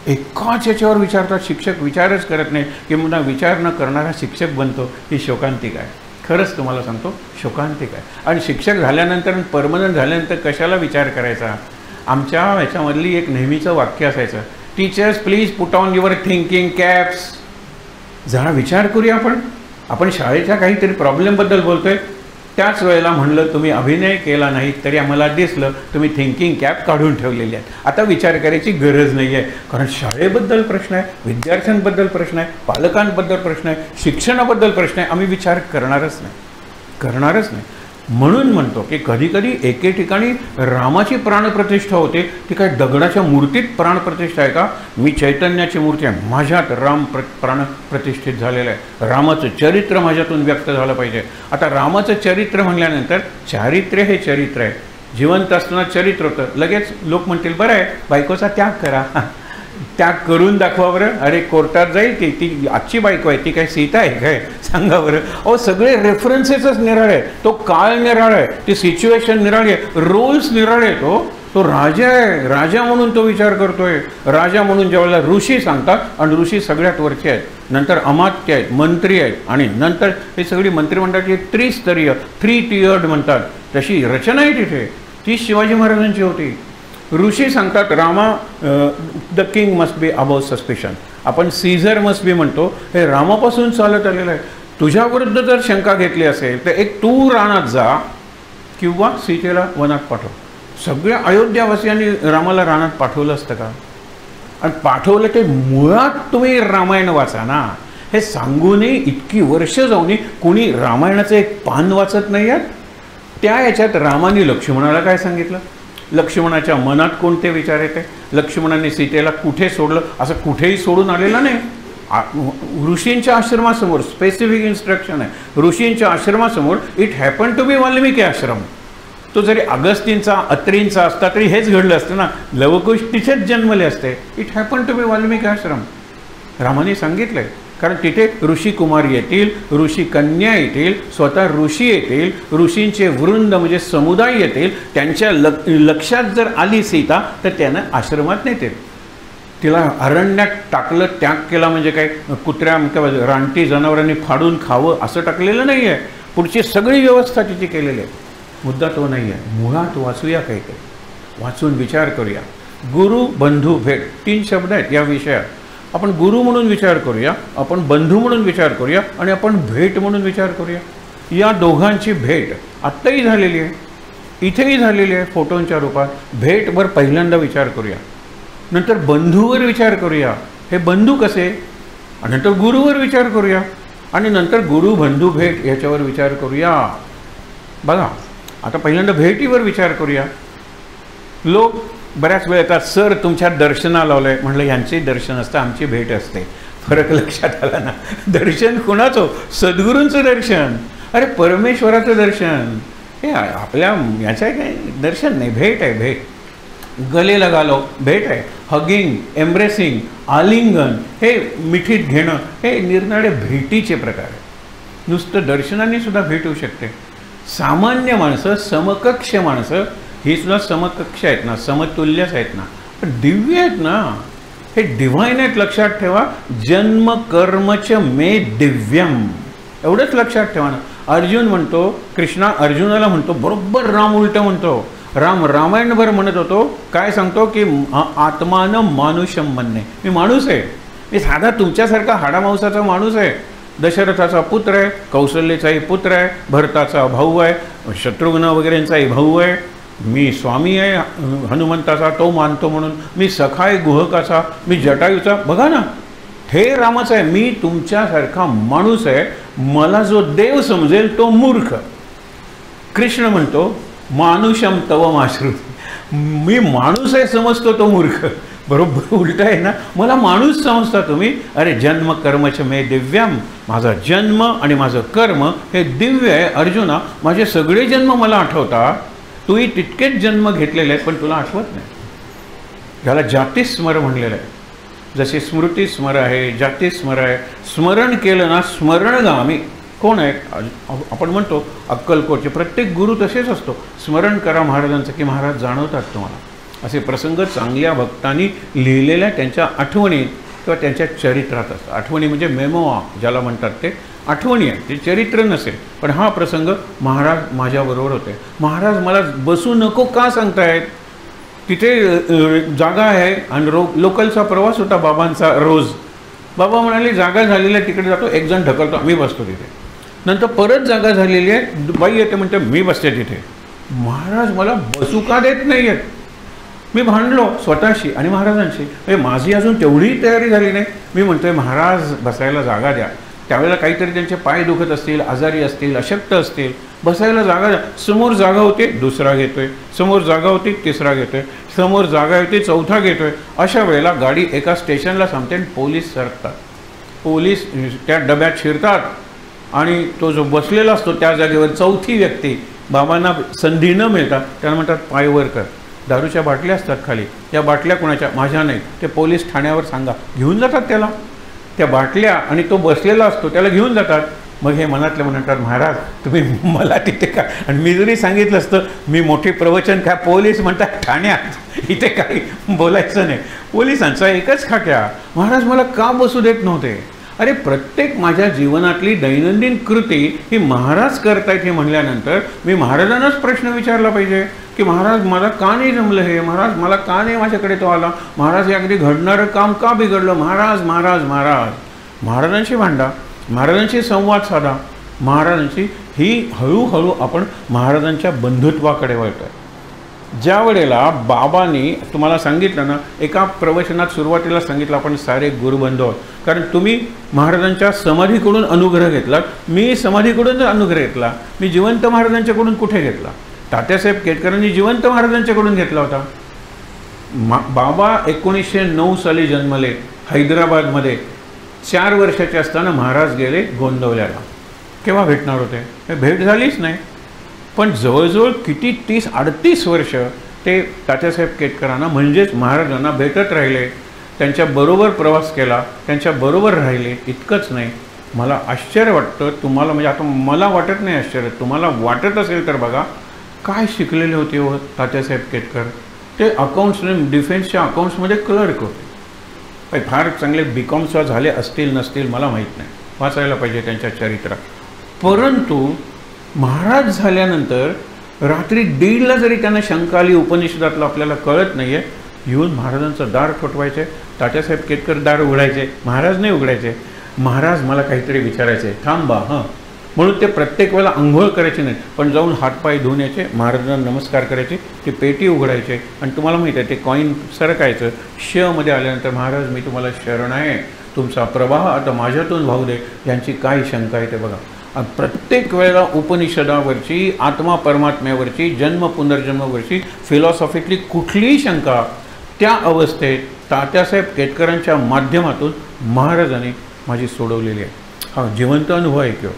एकाच याच्यावर विचारतात शिक्षक, विचारच करत नाही की मुला विचार न करणारा शिक्षक बनतो. ही शोकांतिक आहे. खरंच तुम्हाला सांगतो, शोकांतिक आहे. आणि शिक्षक झाल्यानंतर, परमनंट झाल्यानंतर कशाला विचार करायचा. आमच्या ह्याच्यामधली एक नेहमीचं वाक्य असायचं, teachers please put on your thinking caps. जरा विचार करूया आपण शाळेच्या काहीतरी प्रॉब्लेमबद्दल बोलतोय, त्याच वेळेला म्हणलं तुम्ही अभिनय केला नाही तरी आम्हाला दिसलं तुम्ही थिंकिंग कॅप काढून ठेवलेली आहे. आता विचार करायची गरज नाही आहे, कारण शाळेबद्दल प्रश्न आहे, विद्यार्थ्यांबद्दल प्रश्न आहे, पालकांबद्दल प्रश्न आहे, शिक्षणाबद्दल प्रश्न आहे. आम्ही विचार करणारच नाही. म्हणून म्हणतो की कधीकधी एके ठिकाणी रामाची प्राणप्रतिष्ठा होते, ती काय दगडाच्या मूर्तीत प्राणप्रतिष्ठा आहे का. मी चैतन्याची मूर्ती आहे, माझ्यात राम प्राणप्रतिष्ठित झालेलं आहे. रामाचं चरित्र माझ्यातून व्यक्त झालं पाहिजे. आता रामाचं चरित्र म्हणल्यानंतर चारित्र्य हे चरित्र आहे. जिवंत असताना चरित्र होतं, लगेच लोक म्हणतील बरं आहे बायकोचा त्याग करा, त्याग करून दाखवा बरं. अरे कोर्टात जाईल ती आजची बायको आहे, ती काय सीता आहे काय, सांगा बरं. अहो सगळे रेफरन्सेसच निराळे आहे. तो काळ निराळा आहे, ती सिच्युएशन निराळी आहे, रोल्स निराळे आहे. तो राजा आहे, राजा म्हणून तो विचार करतोय. राजा म्हणून ज्यावेळेला ऋषी सांगतात, आणि ऋषी सगळ्यात वरचे आहेत, नंतर अमात्य आहेत, मंत्री आहेत, आणि नंतर हे सगळी मंत्रिमंडळाची त्रिस्तरीय 3 tiered म्हणतात, तशी रचना आहे तिथे. ती शिवाजी महाराजांची होती. ऋषी सांगतात Rama the king must be above suspicion. आपण सीझर मस्ट बी म्हणतो, हे रामापासून चालत आलेलं आहे. तुझ्याविरुद्ध जर शंका घेतली असेल तर एक तू रानात जा किंवा सीतेला वनात पाठव. सगळ्या अयोध्यावासियांनी रामाला रानात पाठवलं असतं का. आणि पाठवलं ते मुळात तुम्ही रामायण वाचा ना. हे सांगूनही इतकी वर्ष जाऊनही कोणी रामायणाचं एक पान वाचत नाही आहेत. त्या याच्यात रामाने लक्ष्मणाला काय सांगितलं, लक्ष्मणाच्या मनात कोणते विचार येते, लक्ष्मणाने सीतेला कुठे सोडलं, असं कुठेही सोडून आलेलं नाही. ऋषींच्या आश्रमासमोर स्पेसिफिक इन्स्ट्रक्शन आहे. ऋषींच्या आश्रमासमोर it happen to be Valmiki आश्रम. तो जरी अगस्तींचा अत्रींचा असता तरी हेच घडलं असतं ना, लवकुश तिथेच जन्मले असते. It happen to be Valmiki आश्रम. रामाने सांगितलंय, कारण तिथे ऋषी कुमार येतील, ऋषी कन्या येतील, स्वतः ऋषी येतील, ऋषींचे वृंद म्हणजे समुदाय येतील. त्यांच्या लक्षात जर आली सीता तर त्यानं आश्रमात नेतील. तिला अरण्यात टाकलं, त्याग केला म्हणजे काय कुत्र्या किंवा रानटी जनावरांनी फाडून खावं असं टाकलेलं नाही आहे. पुढची सगळी व्यवस्था तिची केलेली आहे. मुद्दा तो नाही आहे. मुळात वाचूया काहीतरी, वाचून विचार करूया. गुरु बंधू भेट 3 शब्द आहेत या विषयात. आपण गुरु म्हणून विचार करूया, आपण बंधू म्हणून विचार करूया, आणि आपण भेट म्हणून विचार करूया. या दोघांची भेट आत्ताही झालेली आहे, इथेही झालेली आहे फोटोंच्या रूपात. भेटवर पहिल्यांदा विचार करूया, नंतर बंधूवर विचार करूया, हे बंधू कसे, आणि नंतर गुरुवर विचार करूया, आणि नंतर गुरु बंधू भेट याच्यावर विचार करूया. बघा आता पहिल्यांदा भेटीवर विचार करूया. लोक बऱ्याच वेळ येतात, सर तुमच्या दर्शनाला लावलं आहे. म्हटलं यांचे दर्शन असतं, आमची भेट असते. फरक लक्षात आला ना. दर्शन कोणाचं, सद्गुरूंचं दर्शन. अरे परमेश्वराचं दर्शन, हे आपल्या याचं काय दर्शन नाही, भेट आहे. भेट गले लगा लो भेट आहे. हगिंग, एम्ब्रेसिंग, आलिंगन, हे मिठीत घेणं, हे निरनिराळे भेटीचे प्रकार आहे. नुसतं दर्शनाने सुद्धा भेट होऊ शकते. सामान्य माणसं, समकक्ष माणसं ही सुद्धा समकक्ष आहेत ना, समतुल्यच आहेत ना, पण दिव्य आहेत ना, हे डिव्हाइन आहेत. लक्षात ठेवा, जन्म कर्मच मे दिव्यम, एवढंच लक्षात ठेवा ना. अर्जुन म्हणतो, कृष्णा अर्जुनाला म्हणतो, बरोबर राम उलटं म्हणतो. राम रामायणभर म्हणत होतो, काय सांगतो की आत्मानं मानुषम म्हणणे, मी माणूस आहे, मी साधा तुमच्यासारखा हाडामांसाचा माणूस आहे. दशरथाचा पुत्र आहे, कौशल्याचाही पुत्र आहे, भरताचा भाऊ आहे, शत्रुघ्न वगैरेंचाही भाऊ आहे. मी स्वामी आहे हनुमंताचा, तो मानतो म्हणून. मी सखा आहे गुहकाचा, मी जटायूचा. बघा ना, हे रामच आहे, मी तुमच्यासारखा माणूस आहे, मला जो देव समजेल तो मूर्ख. कृष्ण म्हणतो मानुषम तव माश्रुती, मी माणूस आहे समजतो तो मूर्ख. बरोबर उलट आहे ना, मला माणूस समजता तुम्ही. अरे जन्म कर्मच मे दिव्यम, माझा जन्म आणि माझं कर्म हे दिव्य आहे. अर्जुना, माझे सगळे जन्म मला आठवता, तूही तितकेच जन्म घेतलेले आहेत पण तुला आठवत नाही. ह्याला जातीस्मर म्हणलेलं आहे. जसे स्मृती स्मर आहे, जाती स्मर आहे. स्मरण केलं ना, स्मरणगामी कोण आहे? आपण म्हणतो अक्कलकोटचे प्रत्येक गुरु तसेच असतो. स्मरण करा महाराजांचं की महाराज जाणवतात तुम्हाला. असे प्रसंग चांगल्या भक्तांनी लिहिलेल्या त्यांच्या आठवणी किंवा त्यांच्या चरित्रात असतात. आठवणी म्हणजे मेमोआ ज्याला म्हणतात, ते आठवणी आहे, ते चरित्र नसेल. पण हा प्रसंग महाराज माझ्याबरोबर होते. महाराज मला बसू नको का सांगतायत? तिथे जागा आहे आणि लोकलचा प्रवास होता बाबांचा रोज. बाबा म्हणाले जागा झालेली आहे, तिकडे जातो, एक जण ढकलतो, मी बसतो तिथे. नंतर परत जागा झालेली आहे, बाई येते म्हणते मी बसते तिथे. महाराज मला बसू का देत नाही आहेत? मी भांडलो स्वतःशी आणि महाराजांशी. म्हणजे माझी अजून तेवढी तयारी झाली नाही. मी म्हणतोय महाराज बसायला जागा द्या. त्यावेळेला काहीतरी त्यांचे पाय दुखत असतील, आजारी असतील, अशक्त असतील, बसायला जागा द्या. समोर जागा होते, दुसरा घेतोय. समोर जागा होती, तिसरा घेतोय. समोर जागा होती, चौथा घेतोय. अशा वेळेला गाडी एका स्टेशनला थांबते आणि पोलीस सरकतात. पोलीस त्या डब्यात शिरतात आणि तो जो बसलेला असतो त्या जागेवर चौथी व्यक्ती, बाबांना संधी न मिळतात, त्यांना म्हणतात पाय वर कर. दारूच्या बाटल्या असतात खाली, त्या बाटल्या कोणाच्या? माझ्या नाहीत. ते पोलीस ठाण्यावर सांगा, घेऊन जातात त्याला. त्या बाटल्या आणि तो बसलेला असतो त्याला घेऊन जातात. मग हे मनातले म्हणतात महाराज तुम्ही मला तिथे का, आणि मी जरी सांगितलं असतं मी मोठे प्रवचन काय, पोलीस म्हणतात ठाण्यात, इथे काही बोलायचं नाही. पोलिसांचा एकच खाक्या, महाराज मला का बसू देत नव्हते? अरे प्रत्येक माझ्या जीवनातली दैनंदिन कृती ही महाराज करतायत हे म्हणल्यानंतर मी महाराजांनाच प्रश्न विचारला पाहिजे की महाराज मला का नाही जमलं हे? महाराज मला का नाही माझ्याकडे तो आला? महाराज हे अगदी घडणारं काम का बिघडलं? महाराज महाराज महाराज महाराजांशी भांडा, महाराजांशी संवाद साधा. महाराजांची ही हळूहळू आपण महाराजांच्या बंधुत्वाकडे वळतोय. ज्या वेळेला बाबांनी तुम्हाला सांगितलं ना, एका प्रवचनात सुरुवातीला सांगितलं आपण सारे गुरुबंधू आहोत, कारण तुम्ही महाराजांच्या समाधीकडून अनुग्रह घेतला, मी समाधीकडून अनुग्रह घेतला. मी जिवंत महाराजांच्याकडून कुठे घेतला? तात्यासाहेब केतकरांनी जिवंत महाराजांच्याकडून घेतला होता. बाबा 1909 साली जन्मले हैदराबादमध्ये. 4 वर्षाचे असताना महाराज गेले गोंदवल्याला. केव्हा भेटणार होते? भेट झालीच नाही. पण जवळजवळ किती 30-38 वर्ष ते तात्यासाहेब केतकरांना म्हणजेच महाराजांना भेटत राहिले, त्यांच्याबरोबर प्रवास केला, त्यांच्याबरोबर राहिले. इतकंच नाही, मला आश्चर्य वाटतं तुम्हाला, म्हणजे आता मला वाटत नाही आश्चर्य, तुम्हाला वाटत असेल तर बघा काय शिकलेले होते हो तात्यासाहेब केतकर. ते अकाउंट्स, डिफेन्सच्या अकाउंट्समध्ये क्लर्क होते. फार चांगले BCom झाले असतील नसतील मला माहीत नाही, वाचायला पाहिजे त्यांच्या चरित्रात. परंतु महाराज झाल्यानंतर रात्री 1:30ला जरी त्यांना शंका आली उपनिषदातलं आपल्याला कळत नाही आहे, येऊन महाराजांचं दार ठोठवायचे. तात्यासाहेब केतकर दार उघडायचे, महाराज नाही उघडायचे. महाराज मला काहीतरी विचारायचे, थांबा हां. म्हणून ते प्रत्येक वेळेला आंघोळ करायचे नाही, पण जाऊन हातपाय धुवून यायचे, महाराजांना नमस्कार करायचे, ती पेटी उघडायचे आणि तुम्हाला माहीत आहे ते कॉईन सरकायचं. मध्ये आल्यानंतर महाराज मी तुम्हाला शरण आहे, तुमचा प्रवाह आता माझ्यातून वाहू दे. यांची काय शंका आहे ते बघा. प्रत्येक वेळेला उपनिषदावरची, आत्मा परमात्म्यावरची, जन्म पुनर्जन्मावरची फिलॉसॉफीतली कुठलीही शंका त्या अवस्थेत तात्यासाहेब केतकरांच्या माध्यमातून महाराजांनी माझी सोडवलेली आहे. हा जिवंत अनुभव आहे किंवा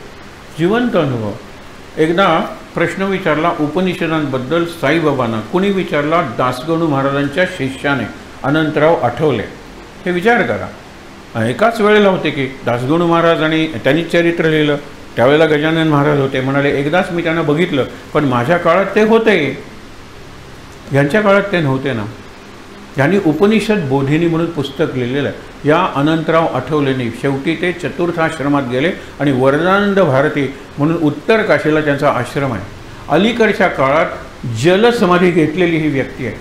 जिवंत अनुभव. एकदा प्रश्न विचारला उपनिषदांबद्दल साईबाबांना. कुणी विचारला? दासगणू महाराजांच्या शिष्याने अनंतराव आठवले. हे विचार करा, एकाच वेळेला होते की दासगणू महाराज आणि त्यांनी चरित्र लिहिलं. त्यावेळेला गजानन महाराज होते. म्हणाले एकदाच मी त्यांना बघितलं, पण माझ्या काळात ते होते, यांच्या काळात ते नव्हते ना. यांनी उपनिषद बोधिनी म्हणून पुस्तक लिहिलेलं आहे. या अनंतराव आठवलेंनी शेवटी ते चतुर्थाश्रमात गेले आणि वरदानंद भारती म्हणून उत्तर काशीला त्यांचा आश्रम आहे. अलीकडच्या काळात जलसमाधी घेतलेली ही व्यक्ती आहे.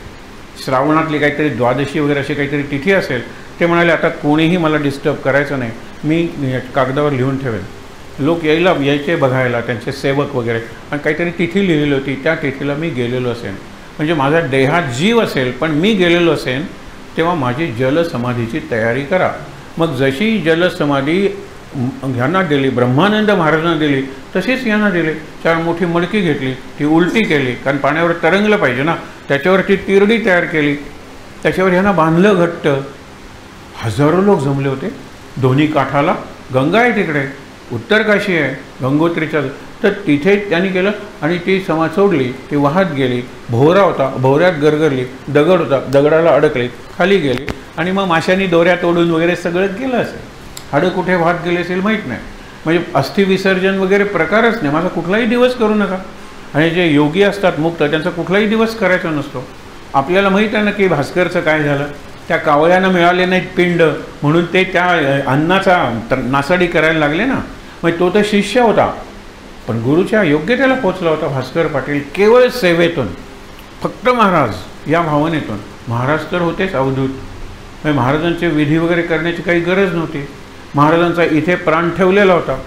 श्रावणातली काहीतरी द्वादशी वगैरे अशी काहीतरी तिथी असेल. ते म्हणाले आता कोणीही मला डिस्टर्ब करायचं नाही, मी कागदावर लिहून ठेवेल. लोक यायचे बघायला, त्यांचे सेवक वगैरे, आणि काहीतरी तिथी लिहिलेली होती, त्या तिथीला मी गेलेलो असेन. म्हणजे माझा देहात जीव असेल पण मी गेलेलो असेन, तेव्हा माझी जलसमाधीची तयारी करा. मग जशी जलसमाधी ह्यांना दिली, ब्रह्मानंद महाराजांना दिली, तशीच यांना दिली. 4 मोठी मडकी घेतली, ती उलटी केली, कारण पाण्यावर तरंगलं पाहिजे ना, त्याच्यावर ती तिरडी तयार केली, त्याच्यावर ह्यांना बांधलं घट्ट. हजारो लोक जमले होते. दोन्ही काठाला गंगा आहे, तिकडे उत्तर काशी आहे गंगोत्रीच्या, तर तिथे त्यांनी केलं आणि ती समाज सोडली, ती वाहत गेली. भोवरा होता, भोवऱ्यात गरगरली, दगड होता, दगडाला अडकली, खाली गेली आणि मग माशांनी दोऱ्या तोडून वगैरे सगळं केलं असेल. हाडं कुठे वाहत गेले असेल माहीत नाही. म्हणजे अस्थि विसर्जन वगैरे प्रकारच नाही. माझा कुठलाही दिवस करू नका. आणि जे योगी असतात मुक्त, त्यांचा कुठलाही दिवस करायचा नसतो. आपल्याला माहीत आहे ना की भास्करचं काय झालं, त्या कावळ्यांना मिळाले नाहीत पिंड म्हणून ते त्या अन्नाचा नासाडी करायला लागले ना. मग तो तर शिष्य होता, पण गुरुच्या योग्यतेला पोचला होता भास्कर पाटील, केवळ सेवेतून, फक्त महाराज या भावनेतून. महाराज तर होतेच अवधूत. म्हणजे महाराजांचे विधी वगैरे करण्याची काही गरज नव्हती. महाराजांचा इथे प्राण ठेवलेला होता,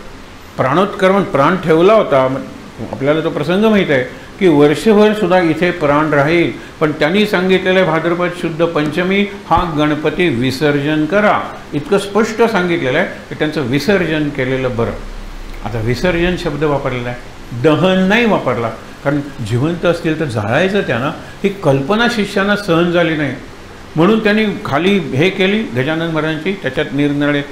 प्राणोत्क्रमण प्राण ठेवला होता. आपल्याला तो प्रसंग माहीत आहे की वर्षभर सुद्धा इथे प्राण राहील, पण त्यांनी सांगितलेलं भाद्रपद शुद्ध पंचमी हा गणपती विसर्जन करा, इतकं स्पष्ट सांगितलेलं आहे की त्यांचं विसर्जन केलेलं बरं. आता विसर्जन शब्द वापरलेला आहे, दहन नाही वापरला, कारण जिवंत असतील तर जाळायचं त्यांना, ही कल्पना शिष्यांना सहन झाली नाही. म्हणून त्यांनी खाली हे केली गजानन महाराजांची, त्याच्यात निरनिराळे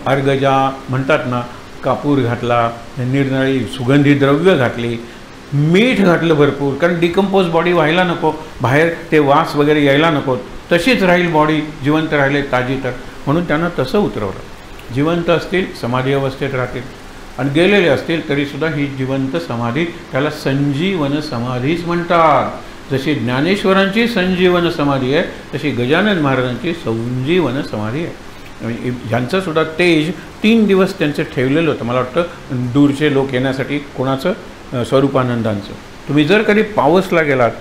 अर्गजा म्हणतात ना, कापूर घातला, निरनिराळी सुगंधी द्रव्य घातली, मीठ घातलं भरपूर, कारण डिकम्पोज बॉडी व्हायला नको, बाहेर ते वास वगैरे यायला नको, तशीच राहील बॉडी, जिवंत राहिले ताजी तर, म्हणून त्यांना तसं उतरवलं. जिवंत असतील समाधी अवस्थेत राहतील आणि गेलेले असतील तरीसुद्धा ही जिवंत समाधी, त्याला संजीवन समाधीच म्हणतात. जशी ज्ञानेश्वरांची संजीवन समाधी आहे तशी गजानन महाराजांची संजीवन समाधी आहे. ज्यांचंसुद्धा तेज 3 दिवस त्यांचं ठेवलेलं होतं. मला वाटतं दूरचे लोक येण्यासाठी, कोणाचं, स्वरूपानंदांचं. तुम्ही जर कधी पावसला गेलात,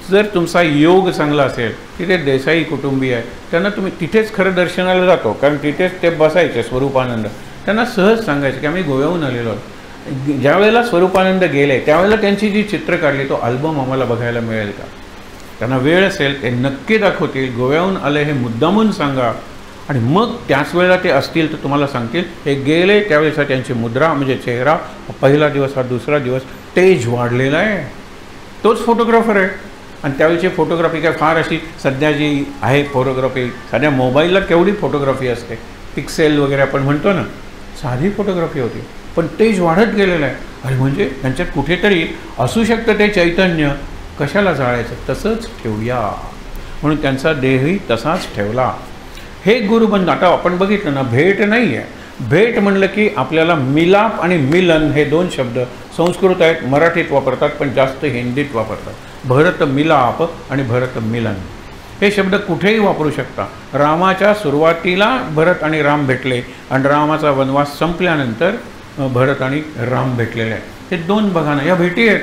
जर तुमचा योग चांगला असेल, तिथे देसाई कुटुंबीय आहे, त्यांना तुम्ही तिथेच खरं दर्शनाला जातो, कारण तिथेच ते बसायचे स्वरूपानंद. त्यांना सहज सांगायचं की आम्ही गोव्याहून आलेलो आहोत. ज्या वेळेला स्वरूपानंद गेले त्यावेळेला त्यांची जी चित्र काढली तो अल्बम आम्हाला बघायला मिळेल का? त्यांना वेळ असेल ते नक्की दाखवतील. गोव्याहून आले हे मुद्दामून सांगा आणि मग त्याच वेळेला ते असतील तर तुम्हाला सांगतील. हे गेले त्यावेळेचा त्यांची मुद्रा म्हणजे चेहरा, पहिला दिवस हा दुसरा दिवस, तेज वाढलेला आहे. तोच फोटोग्राफर आहे. आणि त्यावेळेची फोटोग्राफी काय फार अशी सध्या जी आहे फोटोग्राफी, सध्या मोबाईलला केवढी फोटोग्राफी असते, पिक्सेल वगैरे आपण म्हणतो ना, साधी फोटोग्राफी होती, पण तेज वाढत गेलेलं आहे. आणि म्हणजे त्यांच्यात कुठेतरी असू शकतं ते चैतन्य, कशाला जाळायचं, तसंच ठेवूया म्हणून त्यांचा देहही तसाच ठेवला. हे गुरुबंध. आता आपण बघितलं ना, भेट नाही आहे. भेट म्हणलं की आपल्याला मिलाप आणि मिलन हे 2 शब्द संस्कृत आहेत, मराठीत वापरतात, पण जास्त हिंदीत वापरतात. भरत मिलाप आणि भरत मिलन हे शब्द कुठेही वापरू शकता. रामाच्या सुरुवातीला भरत आणि राम भेटले आणि रामाचा वनवास संपल्यानंतर भरत आणि राम भेटलेले आहेत. हे 2 बघा ना, या भेटी आहेत.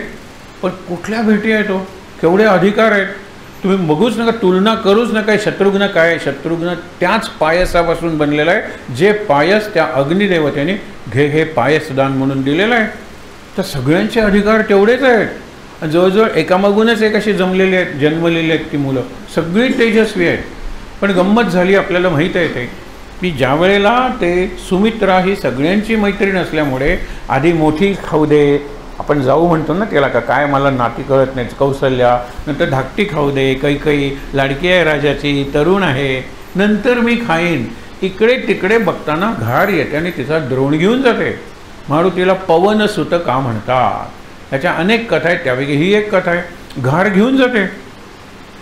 पण कुठल्या भेटी आहेत? केवढे अधिकार आहेत तुम्ही बघूच नका, तुलना करूच नका. शत्रुघ्न काय? शत्रुघ्न त्याच पायसापासून बनलेला आहे जे पायस त्या अग्निदेवतेने घे हे पायसदान म्हणून दिलेलं आहे. तर सगळ्यांचे अधिकार तेवढेच आहेत. जवळजवळ एकामागूनच एक अशी जमलेली आहेत, जन्मलेली आहेत ती मुलं, सगळी तेजस्वी आहेत. पण गंमत झाली, आपल्याला माहीत आहे ते की ज्या वेळेला ते सुमित्रा ही सगळ्यांची मैत्रीण असल्यामुळे आधी मोठी खाऊ दे, आपण जाऊ म्हणतो ना त्याला, का काय मला नाती कळत नाही, कौशल्या, नंतर धाकटी खाऊ दे, कैकई लाडकी आहे राजाची, तरुण आहे, नंतर मी खाईन. इकडे तिकडे बघताना घार येते आणि तिचा द्रोण घेऊन जाते. मारुतीला पवनसुत का म्हणतात? त्याच्या अनेक कथा आहेत, त्यापैकी ही एक कथा आहे. घार घेऊन जाते.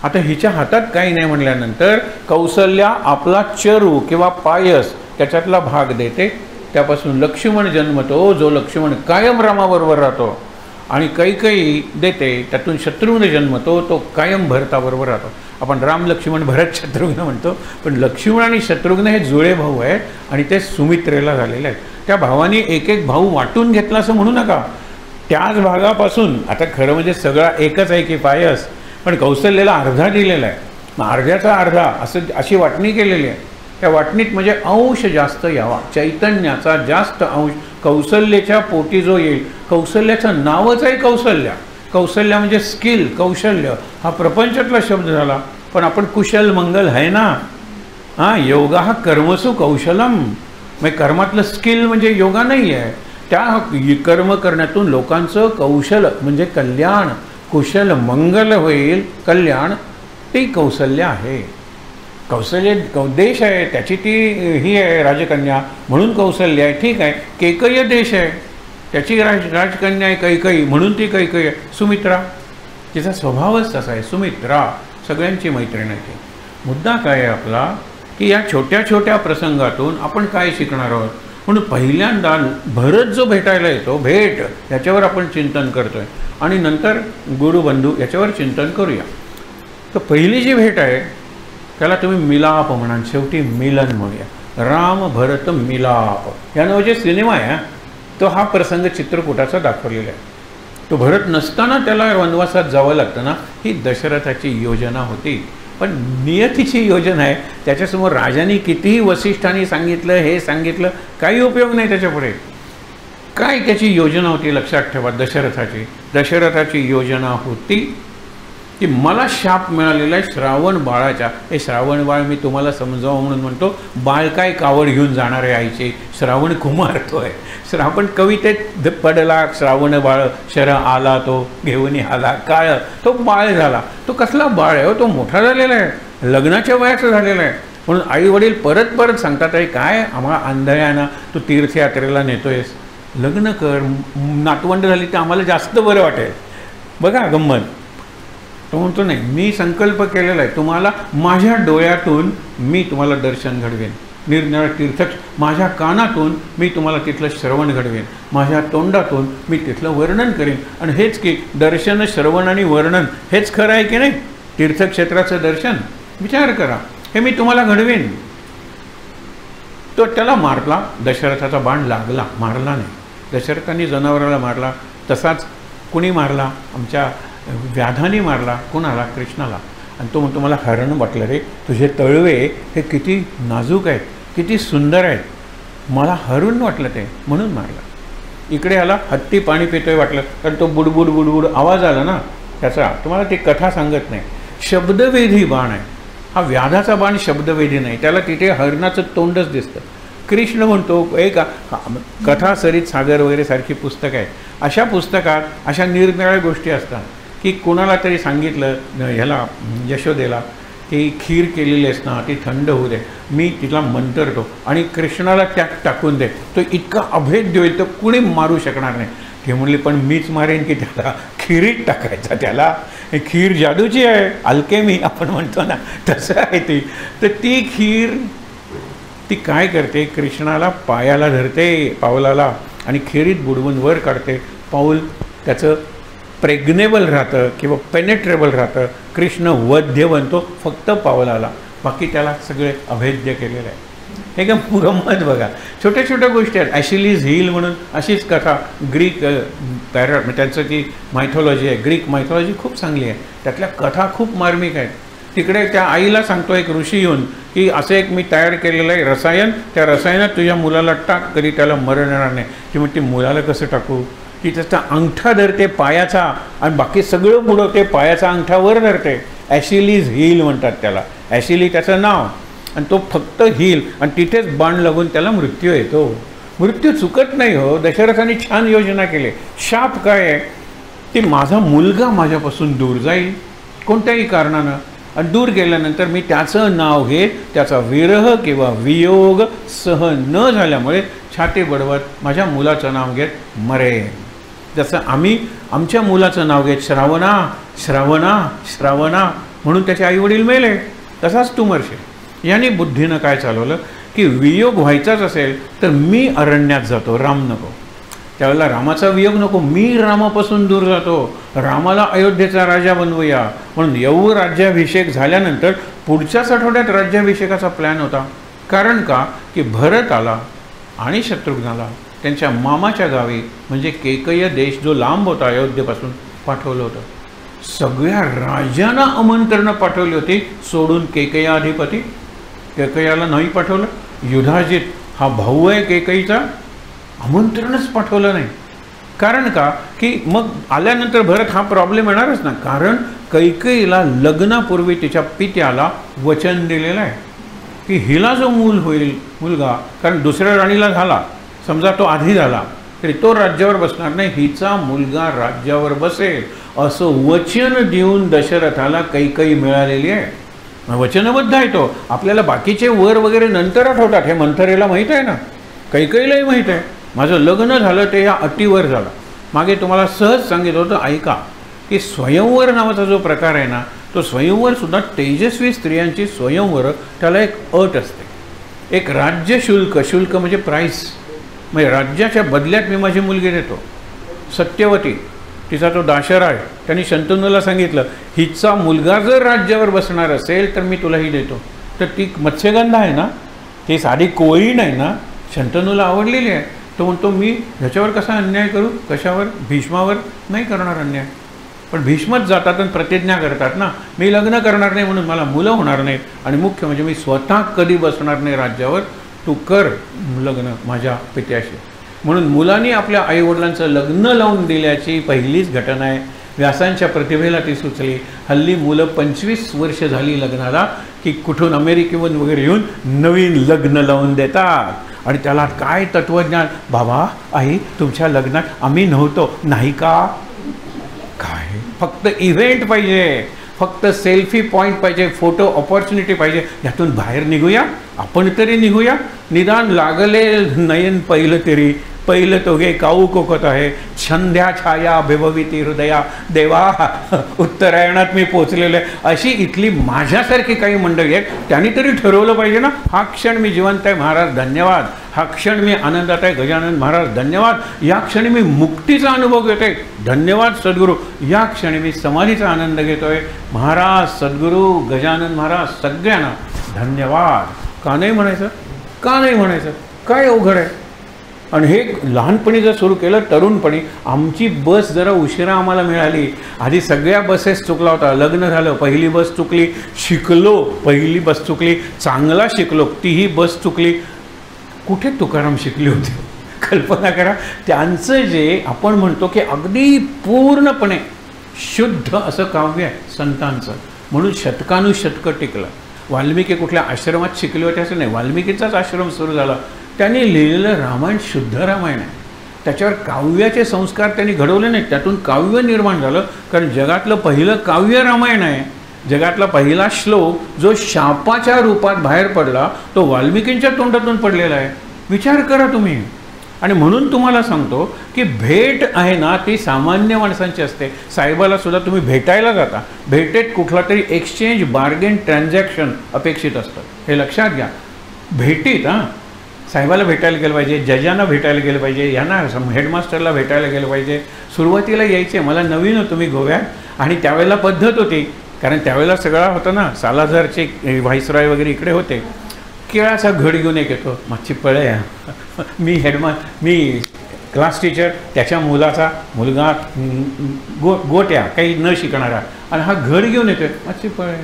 आता हिच्या हातात काही नाही म्हणल्यानंतर कौशल्या आपला चरू किंवा पायस त्याच्यातला भाग देते. त्यापासून लक्ष्मण जन्मतो, जो लक्ष्मण कायम रामाबरोबर राहतो, आणि कैकई देते, त्यातून शत्रुघ्न जन्मतो, तो कायम भरताबरोबर राहतो. आपण राम लक्ष्मण भरत शत्रुघ्न म्हणतो, पण लक्ष्मण आणि शत्रुघ्न हे जुळे भाऊ आहेत आणि ते सुमित्रेला झालेले आहेत. त्या भावाने एक एक भाऊ वाटून घेतला असं म्हणू नका. त्याच भागापासून, आता खरं म्हणजे सगळा एकच आहे की पायस, पण कौशल्याला अर्धा दिलेला आहे. मग अर्ध्याचा अर्धा अशी वाटणी केलेली आहे. त्या वाटणीत म्हणजे अंश जास्त यावा, चैतन्याचा जास्त अंश कौशल्याच्या पोटी जो येईल. कौशल्याचं नावच आहे कौशल्या. कौशल्या म्हणजे स्किल, कौशल्य हा प्रपंचातला शब्द झाला. पण आपण कुशल मंगल आहे ना, हां, योगा हा कर्मसु कौशलम, म्हणजे कर्मातलं स्किल म्हणजे योगा नाही आहे. त्या कर्म करण्यातून लोकांचं कौशल म्हणजे कल्याण, कुशल मंगल होईल, कल्याण, ते कौशल्य आहे. कौशल्य देश आहे, त्याची ती ही आहे राजकन्या, म्हणून कौशल्य आहे. ठीक आहे, कैकेयी देश आहे, त्याची राजकन्या आहे कैकेयी, म्हणून ती कैकेयी आहे. सुमित्रा, तिचा स्वभावच तसा आहे, सुमित्रा सगळ्यांची मैत्रीण आहे ती. मुद्दा काय आहे आपला, की या छोट्या छोट्या प्रसंगातून आपण काय शिकणार आहोत. म्हणून पहिल्यांदा भरत जो भेटायला येतो, भेट याच्यावर आपण चिंतन करतोय, आणि नंतर गुरुबंधू याच्यावर चिंतन करूया. तर पहिली जी भेट आहे त्याला तुम्ही मिलाप म्हणा, शेवटी मिलन म्हणूया. राम भरत मिलाप या नावाचे सिनेमा आहे, तो हा प्रसंग चित्रकूटाचा दाखवलेला आहे. तो भरत नसताना त्याला वनवासात जावं लागतं ना, ही दशरथाची योजना होती. पण नियतीची योजना आहे, त्याच्यासमोर राजाने कितीही वसिष्ठांनी सांगितलं, हे सांगितलं, काही उपयोग नाही त्याच्यापुढे. काय त्याची योजना होती लक्षात ठेवा. दशरथाची योजना होती की मला शाप मिळालेला आहे श्रावण बाळाच्या. हे श्रावण बाळ मी तुम्हाला समजावं म्हणून म्हणतो, बाळ काय कावड घेऊन जाणार आहे आईचे, श्रावण कुमार तो आहे. श्रावण कवितेत पडला श्रावण बाळ, शर आला तो घेऊन आला काळ, तो बाळ झाला. तो कसला बाळ आहे, तो मोठा झालेला आहे, लग्नाच्या वयाचं झालेला आहे. म्हणून आई वडील परत परत सांगतात, आहे काय आम्हाला आंधळ्याना तू तीर्थयात्रेला नेतोयस, लग्न कर, नातवंड झाली तर आम्हाला जास्त बरं वाटेल. बघा गंमत. तो म्हणतो नाही, मी संकल्प केलेला आहे, तुम्हाला माझ्या डोळ्यातून मी तुम्हाला दर्शन घडवेन, निरनिराळे तीर्थ, माझ्या कानातून मी तुम्हाला तिथलं श्रवण घडवेन, माझ्या तोंडातून मी तिथलं वर्णन करेन. आणि हेच की दर्शन, श्रवण आणि वर्णन हेच खरं आहे की नाही. तीर्थक्षेत्राचं दर्शन, विचार करा, हे मी तुम्हाला घडवेन. तो त्याला मारला, दशरथाचा बाण लागला, मारला नाही. दशरथाने जनावराला मारला, तसाच कुणी मारला, आमच्या व्याधाने मारला. कोणाला? कृष्णाला. आणि तो म्हणतो मला हरण वाटलं रे, तुझे तळवे हे किती नाजूक आहेत, किती सुंदर आहेत, मला हरण वाटलं ते, म्हणून मारला. इकडे आला, हत्ती पाणी पितोय वाटलं, कारण तो बुडबुड बुडबुड आवाज आला ना त्याचा. तुम्हाला ती कथा सांगत नाही, शब्दवेधी बाण आहे हा. व्याधाचा बाण शब्दवेधी नाही, त्याला तिथे हरणाचं तोंडच दिसतं. कृष्ण म्हणतो, एक कथा सरित सागर वगैरे सारखी पुस्तकं आहेत, अशा पुस्तकात अशा निरनिराळ्या गोष्टी असतात की कोणाला तरी सांगितलं, ह्याला यशोदेला, की खीर केलेली आहेस ना, ती थंड होऊ दे, मी तिला मंतरतो आणि कृष्णाला त्यात टाकून दे, तो इतका अभेद्य होईल तर कुणी मारू शकणार नाही. ते म्हणले पण मीच मारेन की त्याला खिरीत टाकायचा, त्याला खीर जादूची आहे, अल्केमी आपण म्हणतो ना, तसं आहे ती. तर ती खीर ती काय करते, कृष्णाला पायाला धरते, पावलाला, आणि खिरीत बुडवून वर काढते. पाऊल त्याचं प्रेग्नेबल राहतं किंवा पेनेट्रेबल राहतं. कृष्ण वध्य बनतो फक्त पावलाला, बाकी त्याला सगळे अभेद्य केलेलं आहे. हे का गंमत बघा, छोट्या छोट्या गोष्टी आहेत. ॲशिलीज हिल म्हणून अशीच कथा ग्रीक त्यांचं ती मायथॉलॉजी आहे, ग्रीक मायथॉलॉजी खूप चांगली आहे, त्यातल्या कथा खूप मार्मिक आहेत. तिकडे त्या आईला सांगतो एक ऋषी येऊन की असं एक मी तयार केलेलं आहे रसायन, त्या रसायनात तुझ्या मुलाला टाक, कधी त्याला मरण येणार नाही. ती म्हणते मुलाला कसं टाकू, की त्याचा अंगठा धरते पायाचा आणि बाकी सगळं बुडवते, पायाचा अंगठा वर धरते. ॲशिलीज हिल म्हणतात त्याला, ॲशिली त्याचं नाव, आणि तो फक्त हिल, आणि तिथेच बाण लागून त्याला मृत्यू येतो. मृत्यू चुकत नाही हो. दशरथाने छान योजना केली. शाप काय आहे, की माझा मुलगा माझ्यापासून दूर जाईल कोणत्याही कारणानं, आणि दूर गेल्यानंतर मी त्याचं नाव घेत, त्याचा विरह किंवा वियोग सहन न झाल्यामुळे छाती बडवत माझ्या मुलाचं नाव घेत मरेन. जसं आम्ही आमच्या मुलाचं नाव घेत श्रावणा श्रावणा श्रावणा म्हणून त्याचे आईवडील मेले, तसाच तू मरशील. याने बुद्धीनं काय चालवलं की वियोग व्हायचाच असेल तर मी अरण्यात जातो, राम नको. त्यावेळेला रामाचा वियोग नको, मी रामापासून दूर जातो, रामाला अयोध्येचा राजा बनवूया. म्हणून येऊ राज्याभिषेक झाल्यानंतर पुढच्याच आठवड्यात राज्याभिषेकाचा प्लॅन होता. कारण का, की भरत आला आणि शत्रुघ्नाला त्यांच्या मामाच्या गावी म्हणजे कैकेयी देश जो लांब होता अयोध्येपासून पाठवलं होतं. सगळ्या राजांना आमंत्रणं पाठवली होती, सोडून कैकेयाधिपती कैकेयाला नाही पाठवलं. युधाजित हा भाऊ आहे कैकेयीचा, आमंत्रणच पाठवलं नाही. कारण का, की मग आल्यानंतर भरत हा प्रॉब्लेम येणारच ना. कारण कैकेयीला लग्नापूर्वी तिच्या पित्याला वचन दिलेलं आहे की हिला जो मूल होईल मुलगा, कारण दुसऱ्या राणीला झाला, समजा तो आधी झाला तरी तो राज्यावर बसणार नाही, हिचा मुलगा राज्यावर बसेल असं वचन देऊन दशरथाला कैकई मिळालेली आहे. वचनबद्ध आहे तो. आपल्याला बाकीचे वर वगैरे नंतर आठवतात, हे मंथरेला माहीत आहे ना, कैकईलाही माहीत आहे. माझं लग्न झालं ते या अटीवर झालं. मागे तुम्हाला सहज सांगितलं होतं, ऐका, की स्वयंवर नावाचा जो प्रकार आहे ना, तो स्वयंवरसुद्धा तेजस्वी स्त्रियांची स्वयंवर, त्याला एक अट असते, एक राज्य शुल्क. शुल्क म्हणजे प्राईस, म्हणजे राज्याच्या बदल्यात मी माझी मुलगी देतो. सत्यवती, तिचा तो दाशरा आहे, त्यांनी शंतनूला सांगितलं, हिचा मुलगा जर राज्यावर बसणार असेल तर मी तुलाही देतो. तर ती मत्स्यगंधा आहे ना, ती साधी कोळी नाही ना, शंतनूला आवडलेली आहे. तो म्हणतो, मी ह्याच्यावर कसा अन्याय करू? कशावर? भीष्मावर नाही करणार अन्याय. पण भीष्मच जातात आणि प्रतिज्ञा करतात ना, मी लग्न करणार नाही म्हणून मला मुलं होणार नाहीत, आणि मुख्य म्हणजे मी स्वतः कधी बसणार नाही राज्यावर, तू कर लग्न माझ्या पित्याशी. म्हणून मुलांनी आपल्या आईवडिलांचं लग्न लावून दिल्याची पहिलीच घटना आहे. व्यासांच्या प्रतिभेला ती सुचली. हल्ली मुलं 25 वर्ष झाली लग्नाला की कुठून अमेरिकेहून वगैरे येऊन नवीन लग्न लावून देतात. आणि त्याला काय तत्त्वज्ञान, बाबा आई तुमच्या लग्नात आम्ही नव्हतो, नाही का? काय फक्त इव्हेंट पाहिजे, फक्त सेल्फी पॉईंट पाहिजे, फोटो ऑपॉर्च्युनिटी पाहिजे. यातून बाहेर निघूया, आपण तरी निघूया. निदान लागले नयन पहिलं तो गे काऊ कोकत आहे, छंद्या छाया बिभविती हृदया देवा. उत्तरायणात मी पोचलेलो आहे. अशी इथली माझ्यासारखी काही मंडळी आहेत, त्यांनी तरी ठरवलं पाहिजे ना, हा क्षण मी जिवंत आहे महाराज धन्यवाद, हा क्षण मी आनंदात आहे गजानन महाराज धन्यवाद, या क्षणी मी मुक्तीचा अनुभव घेतोय धन्यवाद सद्गुरू, या क्षणी मी समाधीचा आनंद घेतोय महाराज सद्गुरू गजानन महाराज, सगळ्यांना धन्यवाद. का नाही म्हणायचं? का नाही म्हणायचं? काय अवघड आहे? आणि हे लहानपणी जर सुरू केलं, तरुणपणी. आमची बस जरा उशिरा आम्हाला मिळाली. आधी सगळ्या बसेस चुकला होता. लग्न झालं, पहिली बस चुकली, शिकलो, पहिली बस चुकली, चांगला शिकलो, तीही बस चुकली. कुठे तुकाराम शिकले होते? कल्पना करा. त्यांचं जे आपण म्हणतो की अगदी पूर्णपणे शुद्ध असं काव्य आहे संतांचं, म्हणून शतकानुशतकं टिकलं. वाल्मिकी कुठल्या आश्रमात शिकले होते असं नाही, वाल्मिकीचाच आश्रम सुरू झाला. त्यांनी लिहिलेलं रामायण शुद्ध रामायण आहे. त्याच्यावर काव्याचे संस्कार त्यांनी घडवले नाहीत, त्यातून काव्य निर्माण झालं. कारण जगातलं पहिलं काव्य रामायण आहे. जगातला पहिला श्लोक जो शापाच्या रूपात बाहेर पडला तो वाल्मिकींच्या तोंडातून पडलेला आहे. विचार करा तुम्ही. आणि म्हणून तुम्हाला सांगतो की भेट आहे ना ती सामान्य माणसांची असते. साहेबाला सुद्धा तुम्ही भेटायला जाता, भेटेत कुठला तरी एक्सचेंज, बार्गेन, ट्रान्झॅक्शन अपेक्षित असतं, हे लक्षात घ्या. भेटीत साहेबाला भेटायला गेलं पाहिजे, जजांना भेटायला गेलं पाहिजे, यांना हेडमास्टरला भेटायला गेलं पाहिजे. सुरुवातीला यायचे, मला नवीन होतो मी गोव्यात, आणि त्यावेळेला पद्धत होती, कारण त्यावेळेला सगळा होतं ना, सालाझारचे व्हाईसरॉय वगैरे इकडे होते. केळाचा घड घेऊन एक येतो, मागची पळे मी क्लास टीचर, त्याच्या मुलगा गोट्या काही न शिकणारा, आणि हा घड घेऊन येतो, मागची पळे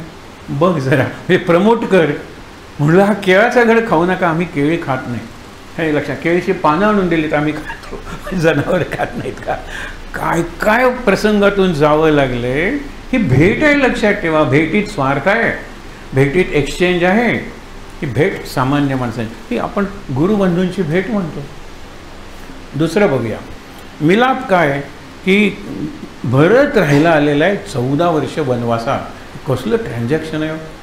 बघ जरा, हे प्रमोट कर. म्हणलं हा केळाचा घड खाऊ नका, आम्ही केळी खात नाही, हे लक्षात. केळीची पानं आणून दिली तर आम्ही खातो, जनावर खात नाहीत का? काय काय प्रसंगातून जावं लागले. ही भेट आहे, लक्षात ठेवा. भेटीत स्वार्थ आहे, भेटीत एक्सचेंज आहे. ही भेट सामान्य माणसांची, ही आपण गुरुबंधूंची भेट म्हणतो. दुसरं बघूया, मिलाप काय की भरत राहायला आलेला आहे 14 वर्ष वनवासात. कसलं ट्रान्झॅक्शन आहे.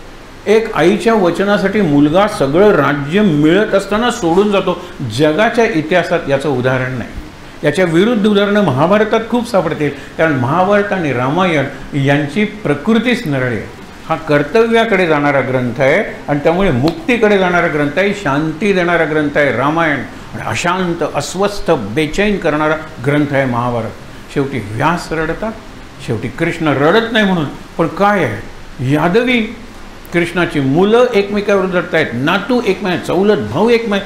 एक आईच्या वचनासाठी मुलगा सगळं राज्य मिळत असताना सोडून जातो. जगाच्या इतिहासात याचं उदाहरण नाही. याच्या विरुद्ध उदाहरणं महाभारतात खूप सापडतील, कारण महाभारत आणि रामायण यांची प्रकृतीच नरळी आहे. हा कर्तव्याकडे जाणारा ग्रंथ आहे, आणि त्यामुळे मुक्तीकडे जाणारा ग्रंथ आहे, शांती देणारा ग्रंथ आहे रामायण, आणि अशांत अस्वस्थ बेचैन करणारा ग्रंथ आहे महाभारत. शेवटी व्यास रडतात, शेवटी कृष्ण रडत नाही म्हणून. पण काय आहे, यादवी कृष्णाची मुलं एकमेकावर रडत आहेत, नातू एकमेक, चौलत भाऊ एकमेक,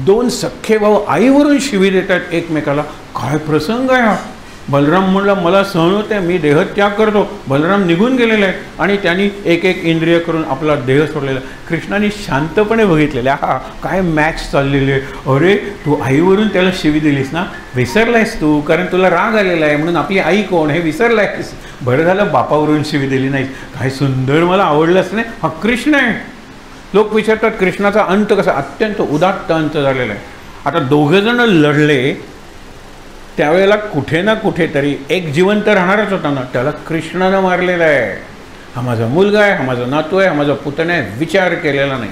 2 सख्खे भाऊ आईवरून शिवी देतात एकमेकाला. काय प्रसंग आहे हा. बलराम म्हणला मला सहन होते, मी देहत्याग करतो. बलराम निघून गेलेले आहेत, आणि त्यांनी एक एक इंद्रिय करून आपला देह सोडलेला. कृष्णाने शांतपणे बघितलेले, हा काय मॅच चाललेली आहे. अरे तू आईवरून त्याला शिवी दिलीस ना, विसरलायस तू, कारण तुला राग आलेला आहे म्हणून आपली आई कोण हे विसरलायस. बरं झालं बापावरून शिवी दिली नाही. काय सुंदर, मला आवडलंच नाही. हा कृष्ण आहे. लोक विचारतात कृष्णाचा अंत कसा, अत्यंत उदात्त अंत झालेला आहे. आता दोघंजण लढले त्यावेळेला कुठे ना कुठेतरी एक जिवंत राहणारच होता ना, त्याला कृष्णानं मारलेला आहे. हा माझा मुलगा आहे, हा माझा नातू आहे, हा माझा पुतण्या आहे, विचार केलेला नाही.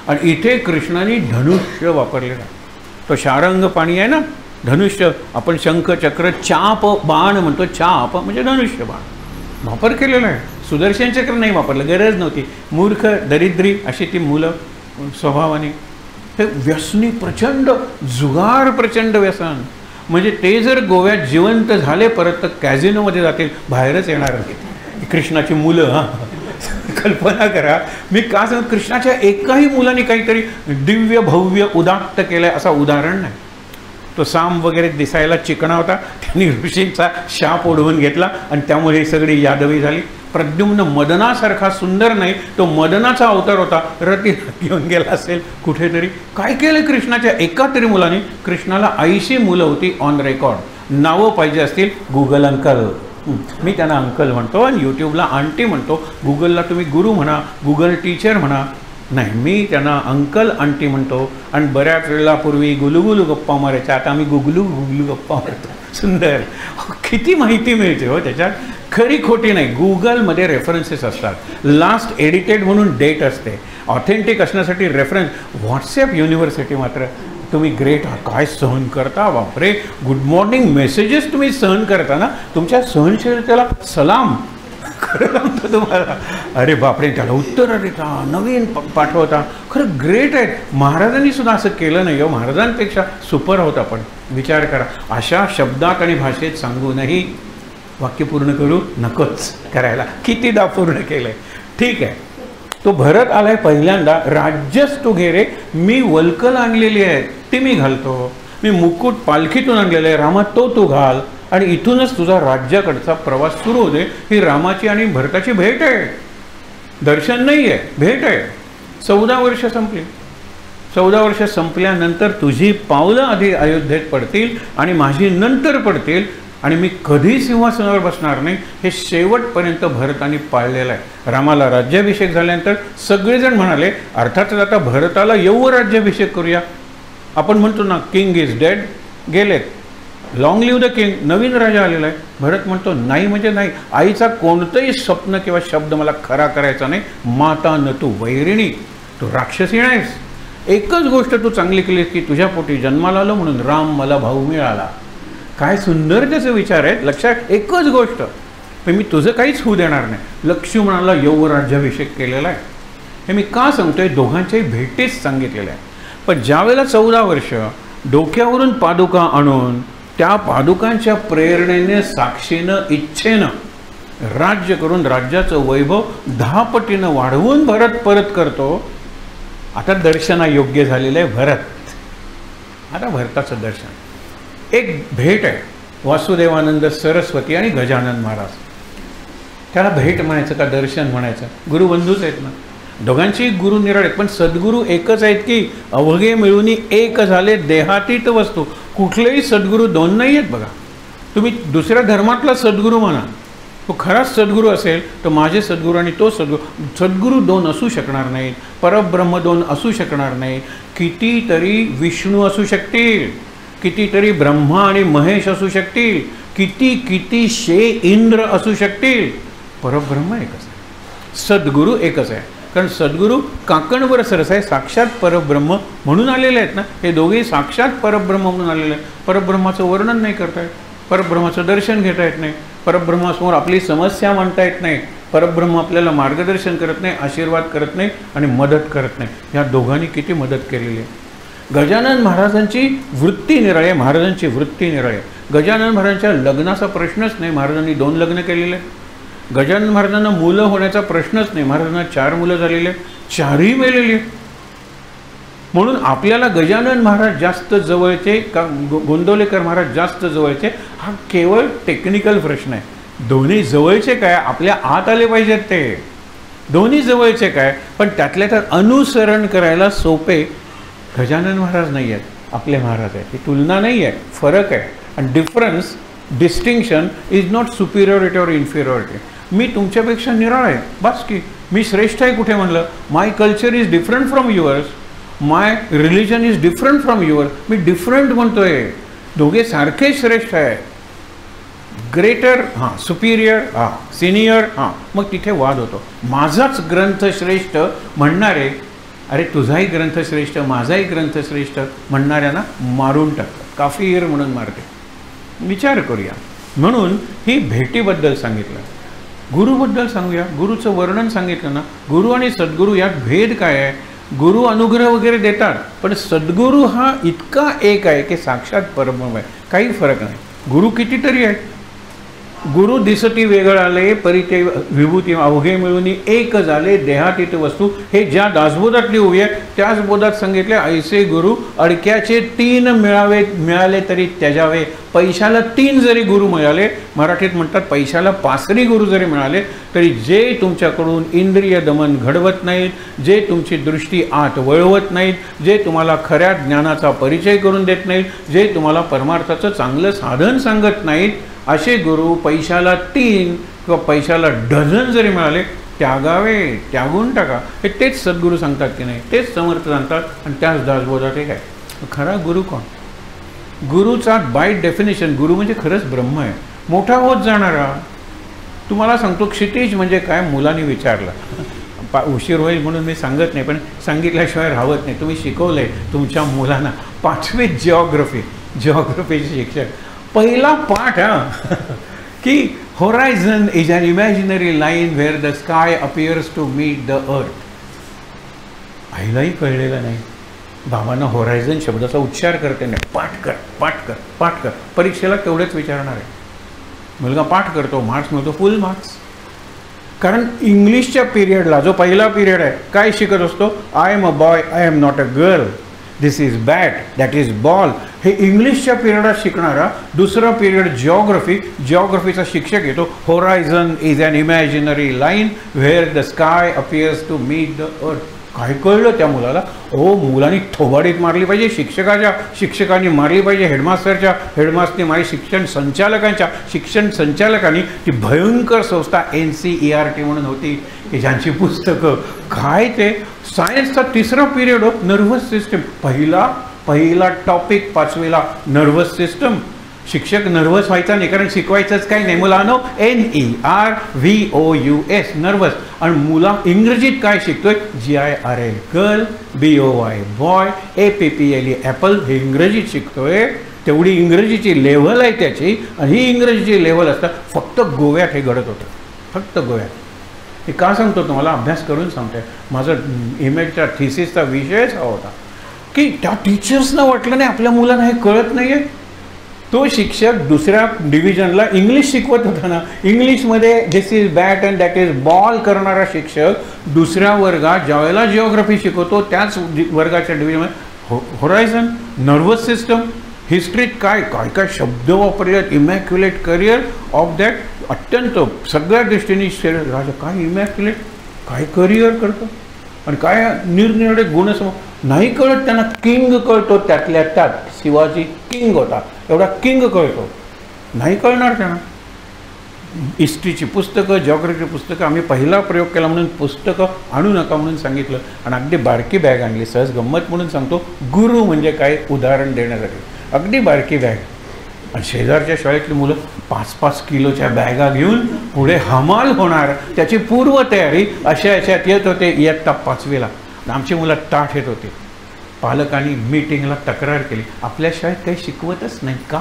आणि इथे कृष्णाने धनुष्य वापरलेला आहे. तो शारंग पाणी आहे ना, धनुष्य, आपण शंख चक्र चाप बाण म्हणतो, चाप म्हणजे धनुष्य बाण वापर केलेला आहे. सुदर्शन चक्र नाही वापरलं, गरज नव्हती. मूर्ख दरिद्री अशी ती मुलं स्वभावाने. हे व्यसनी प्रचंड, जुगार प्रचंड व्यसन. म्हणजे ते जर गोव्यात जिवंत झाले परत तर कॅझिनोमध्ये जातील, बाहेरच येणार नाहीत. कृष्णाची मुलं, हां कल्पना करा. मी का सांगतो, कृष्णाच्या एकाही मुलाने काहीतरी दिव्य भव्य उदात्त केलं आहे असं उदाहरण नाही. तो साम वगैरे दिसायला चिकणा होता, त्यांनी ऋषींचा शाप ओढवून घेतला आणि त्यामुळे ही सगळी यादवी झाली. प्रद्युम्न मदनासारखा सुंदर नाही, तो मदनाचा अवतार होता, रती घेऊन गेला असेल कुठेतरी. काय केलं कृष्णाच्या एका तरी मुलाने? कृष्णाला 80 मुलं होती ऑन रेकॉर्ड. नावं पाहिजे असतील, गुगल अंकल, मी त्यांना अंकल म्हणतो, आणि यूट्यूबला आंटी म्हणतो, गुगलला तुम्ही गुरु म्हणा, गुगल टीचर म्हणा. नाही, मी त्यांना अंकल आंटी म्हणतो. आणि बऱ्याच वेळेला पूर्वी गुलुगुलू गप्पा मारायच्या, आता आम्ही गुगलू गुगलू गप्पा मारतो. सुंदर, किती माहिती मिळते हो त्याच्यात, खरी खोटी नाही. गुगलमध्ये रेफरन्सेस असतात, लास्ट एडिटेड म्हणून डेट असते, ऑथेंटिक असण्यासाठी रेफरन्स. व्हॉट्सॲप युनिव्हर्सिटी मात्र तुम्ही ग्रेट आहात, काय सहन करता, बापरे. गुड मॉर्निंग मेसेजेस तुम्ही सहन करता ना, तुमच्या सहनशीलतेला सलाम. खरं सांगतो तुम्हाला, अरे बापरे, त्याला उत्तरं देता, नवीन पाठवता, खरं ग्रेट आहेत. महाराजांनी सुद्धा असं केलं नाही हो, महाराजांपेक्षा सुपर होता. पण विचार करा, अशा शब्दात आणि भाषेत सांगूनही वाक्य पूर्ण करू नकोच करायला, कितीदा पूर्ण केलंय. ठीक आहे, तो भरत आलाय पहिल्यांदा, राज्यच तू घे रे, मी वल्कल आणलेली आहे ती मी घालतो, मी मुकुट पालखीतून आणलेलं आहे, रामा तो तू घाल, आणि इथूनच तुझा राज्याकडचा प्रवास सुरू होते. ही रामाची आणि भरताची भेट आहे, दर्शन नाही आहे, भेट आहे. 14 वर्ष संपली. 14 वर्ष संपल्यानंतर तुझी पावलं आधी अयोध्येत पडतील आणि माझी नंतर पडतील, आणि मी कधी सिंहासनावर बसणार नाही, हे शेवटपर्यंत भरताने पाळलेलं आहे. रामाला राज्याभिषेक झाल्यानंतर सगळेजण म्हणाले, अर्थातच आता भरताला येऊ राज्याभिषेक करूया. आपण म्हणतो ना, किंग इज डेड, गेलेत, लॉंग लिव्ह द किंग, नवीन राजा आलेला आहे. भरत म्हणतो नाही म्हणजे नाही, आईचा कोणतंही स्वप्न किंवा शब्द मला खरा करायचा नाही. माता न तू वैरिणी, तू राक्षसी नाहीस. एकच गोष्ट तू चांगली केलीस की तुझ्या पोटी जन्माला आलो म्हणून राम मला भाऊ मिळाला. काय सुंदर त्याचे विचार आहेत. लक्षात, एकच गोष्ट, पण मी तुझं काहीच होऊ देणार नाही. लक्ष्मणाला यौ राज्याभिषेक केलेला आहे. हे मी का सांगतोय, दोघांच्याही भेटीच सांगितलेलं आहे. पण ज्यावेळेला 14 वर्ष डोक्यावरून पादुका आणून त्या पादुकांच्या प्रेरणेने, साक्षीनं, इच्छेनं राज्य करून राज्याचं वैभव 10 पटीनं वाढवून भरत परत करतो. आता दर्शनायोग्य झालेलं आहे भरत. आता भरताचं दर्शन, एक भेट आहे, वासुदेवानंद सरस्वती आणि गजानन महाराज. त्याला भेट म्हणायचं का दर्शन म्हणायचं? गुरुबंधूच आहेत ना, दोघांची गुरु निराळे, पण सद्गुरू एकच आहेत की अवघे मिळून एक झाले देहातीत वस्तू. कुठलेही सद्गुरू दोन नाही आहेत बघा. तुम्ही दुसऱ्या धर्मातला सद्गुरू म्हणा, तो खराच सद्गुरू असेल तर माझे सद्गुरू आणि तो सद्गुरू दोन असू शकणार नाहीत. परब्रह्म दोन असू शकणार नाही. कितीतरी विष्णू असू शकतील, कितीतरी ब्रह्मा आणि महेश असू शकतील, किती शे इंद्र असू शकतील, परब्रह्म एकच आहे, सद्गुरू एकच आहे. कारण सद्गुरू काकणवर सरस आहे, साक्षात परब्रह्म म्हणून आलेले आहेत ना. हे दोघेही साक्षात परब्रह्म म्हणून आलेले आहेत. परब्रह्माचं वर्णन नाही करता येत, परब्रह्माचं दर्शन घेता येत नाही, परब्रह्मासमोर आपली समस्या मांडता येत नाही, परब्रह्म आपल्याला मार्गदर्शन करत नाही, आशीर्वाद करत नाही आणि मदत करत नाही. ह्या दोघांनी किती मदत केलेली आहे. गजानन महाराजांची वृत्ती निराळे, महाराजांची वृत्ती निराळे. गजानन महाराजांच्या लग्नाचा प्रश्नच नाही, महाराजांनी 2 लग्न केलेले. गजानन महाराजांना मुलं होण्याचा प्रश्नच नाही, महाराजांना 4 मुलं झालेले, 4ही मेलेली. म्हणून आपल्याला गजानन महाराज जास्त जवळचे का गोंदवलेकर महाराज जास्त जवळचे, हा केवळ टेक्निकल प्रश्न आहे. दोन्ही जवळचे काय, आपल्या आत आले पाहिजेत ते. दोन्ही जवळचे काय, पण त्यातल्या त्यात अनुसरण करायला सोपे गजानन महाराज नाही आहेत, आपले महाराज आहेत. ही तुलना नाही आहे, फरक आहे. आणि difference, distinction is not superiority और इन्फिरियरिटी. मी तुमच्यापेक्षा निराळ आहे, बस की मी श्रेष्ठ आहे कुठे म्हणलं? My culture is different from yours, my religion is different from your. मी डिफरंट म्हणतोय, दोघे सारखे श्रेष्ठ आहे. ग्रेटर हां, सुपिरियर हां, सिनियर हां, मग तिथे वाद होतो. माझाच ग्रंथ श्रेष्ठ म्हणणारे, अरे तुझाही ग्रंथ श्रेष्ठ, माझाही ग्रंथ श्रेष्ठ म्हणणाऱ्यांना मारून टाकतात, काफीर म्हणून मारते. विचार करूया. म्हणून ही भेटीबद्दल सांगितलं. गुरुबद्दल सांगूया. गुरुचं वर्णन सांगितलं ना. गुरु आणि सद्गुरू यात भेद काय आहे? गुरु अनुग्रह वगैरे देतात, पण सद्गुरू हा इतका एक आहे की साक्षात परब्रह्म आहे, काही फरक नाही. गुरु कितीतरी आहे. गुरु दिसती वेगळाले परिते विभूती अवघे मिळून एक झाले देहातीत वस्तू. हे ज्या दासबोधातली उभी आहे त्याच बोधात सांगितले, ऐसे गुरु अडक्याचे 3 मिळाले तरी त्याजावे. पैशाला 3 जरी गुरु मिळाले, मराठीत म्हणतात पैशाला 5 गुरु जरी मिळाले तरी जे तुमच्याकडून इंद्रिय दमन घडवत नाहीत, जे तुमची दृष्टी आत वळवत नाहीत, जे तुम्हाला खऱ्या ज्ञानाचा परिचय करून देत नाहीत, जे तुम्हाला परमार्थाचं चांगलं साधन सांगत नाहीत, असे गुरु पैशाला 3 किंवा पैशाला डझन जरी मिळाले त्यागावे, त्यागून टाका. हे तेच सद्गुरू सांगतात की नाही? तेच समर्थ सांगतात आणि त्याच दासबोधात एक आहे. खरा गुरु कोण? गुरुचा बाय डेफिनेशन गुरु म्हणजे खरंच ब्रह्म आहे, मोठा होत जाणारा. तुम्हाला सांगतो क्षितिज म्हणजे काय, मुलांनी विचारलं. उशीर होईल म्हणून मी सांगत नाही, पण सांगितल्याशिवाय राहत नाही. तुम्ही शिकवलं आहे तुमच्या मुलांना 5वी जिओग्राफीचे शिक्षक, पहिला पाठ की horizon is an imaginary line where the sky appears to meet the earth. आईलाही कळलेलं नाही. बाबांना होरायझन शब्दाचा उच्चार करते नाही. पाठ कर, पाठ कर, पाठ कर. परीक्षेला तेवढेच विचारणार आहे. मुलगा पाठ करतो, मार्क्स मिळतो, फुल मार्क्स. कारण इंग्लिशच्या पिरियडला जो पहिला पिरियड आहे काय शिकत असतो? I am a boy, I am not a girl, this is bat, that is ball. हे इंग्लिशच्या पिरियडात शिकणारा. दुसरा पिरियड जिओग्राफीचा शिक्षक येतो. Horizon is an imaginary line where the sky appears to meet the earth. काय कळलं त्या मुलाला? ओ, मुलांनी थोबाडीत मारली पाहिजे, शिक्षकांनी मारली पाहिजे, हेडमास्टरने मारली, शिक्षण संचालकांनी ती भयंकर संस्था NCERT म्हणून होती की ज्यांची पुस्तकं काय ते सायन्सचा 3रा पिरियड हो, नर्व्हस सिस्टम. पहिला टॉपिक 5वीला नर्व्हस सिस्टम. शिक्षक नर्व्हस व्हायचा नाही, कारण शिकवायचंच काही नाही. मुलांनो NERVOUS नर्व्हस. आणि मुला इंग्रजीत काय शिकतोय? GIRL girl, BOY boy, APPLE Apple. हे इंग्रजीत शिकतोय. तेवढी इंग्रजीची लेव्हल आहे त्याची. आणि ही इंग्रजीची लेव्हल असतात. फक्त गोव्यात हे घडत होतं, फक्त गोव्यात. हे का सांगतो तुम्हाला? अभ्यास करून सांगतोय. माझं इमेजच्या थिसिसचा विषयच हा होता की त्या टीचर्सना वाटलं नाही आपल्या मुलांना हे कळत नाही आहे. तो शिक्षक दुसऱ्या डिव्हिजनला इंग्लिश शिकवत होता ना, इंग्लिशमध्ये this is bat and that is ball करणारा शिक्षक दुसऱ्या वर्गात ज्यावेळेला जिओग्राफी शिकवतो त्याच वर्गाच्या डिव्हिजनमध्ये होरायझन, नर्व्हस सिस्टम, हिस्ट्रीत काय काय काय शब्द वापरलेत. Immaculate career of that. अत्यंत सगळ्या दृष्टीने राजा काय इमॅक्युलेट, काय करिअर करतो आणि काय निरनिराळे गुणसम नाही कळत त्यांना. किंग कळतो, त्यातल्या त्यात शिवाजी किंग होता, एवढा किंग कळतो. नाही कळणार त्यांना. हिस्ट्रीची पुस्तकं, जिओग्राफीची पुस्तकं. आम्ही पहिला प्रयोग केला म्हणून पुस्तकं आणू नका म्हणून सांगितलं आणि अगदी बारकी बॅग आणली. सहज गंमत म्हणून सांगतो, गुरु म्हणजे काय उदाहरण देण्यासाठी. अगदी बारकी बॅग. आणि शेजारच्या शाळेतली मुलं 5-5 किलोच्या बॅगा घेऊन पुढे हमाल होणार त्याची पूर्वतयारी अशा याच्यात येत होते. इयत्ता 5वीला आमची मुलं ताठ येत होते. पालकांनी मीटिंगला तक्रार केली, आपल्या शाळेत काही शिकवतच नाही का?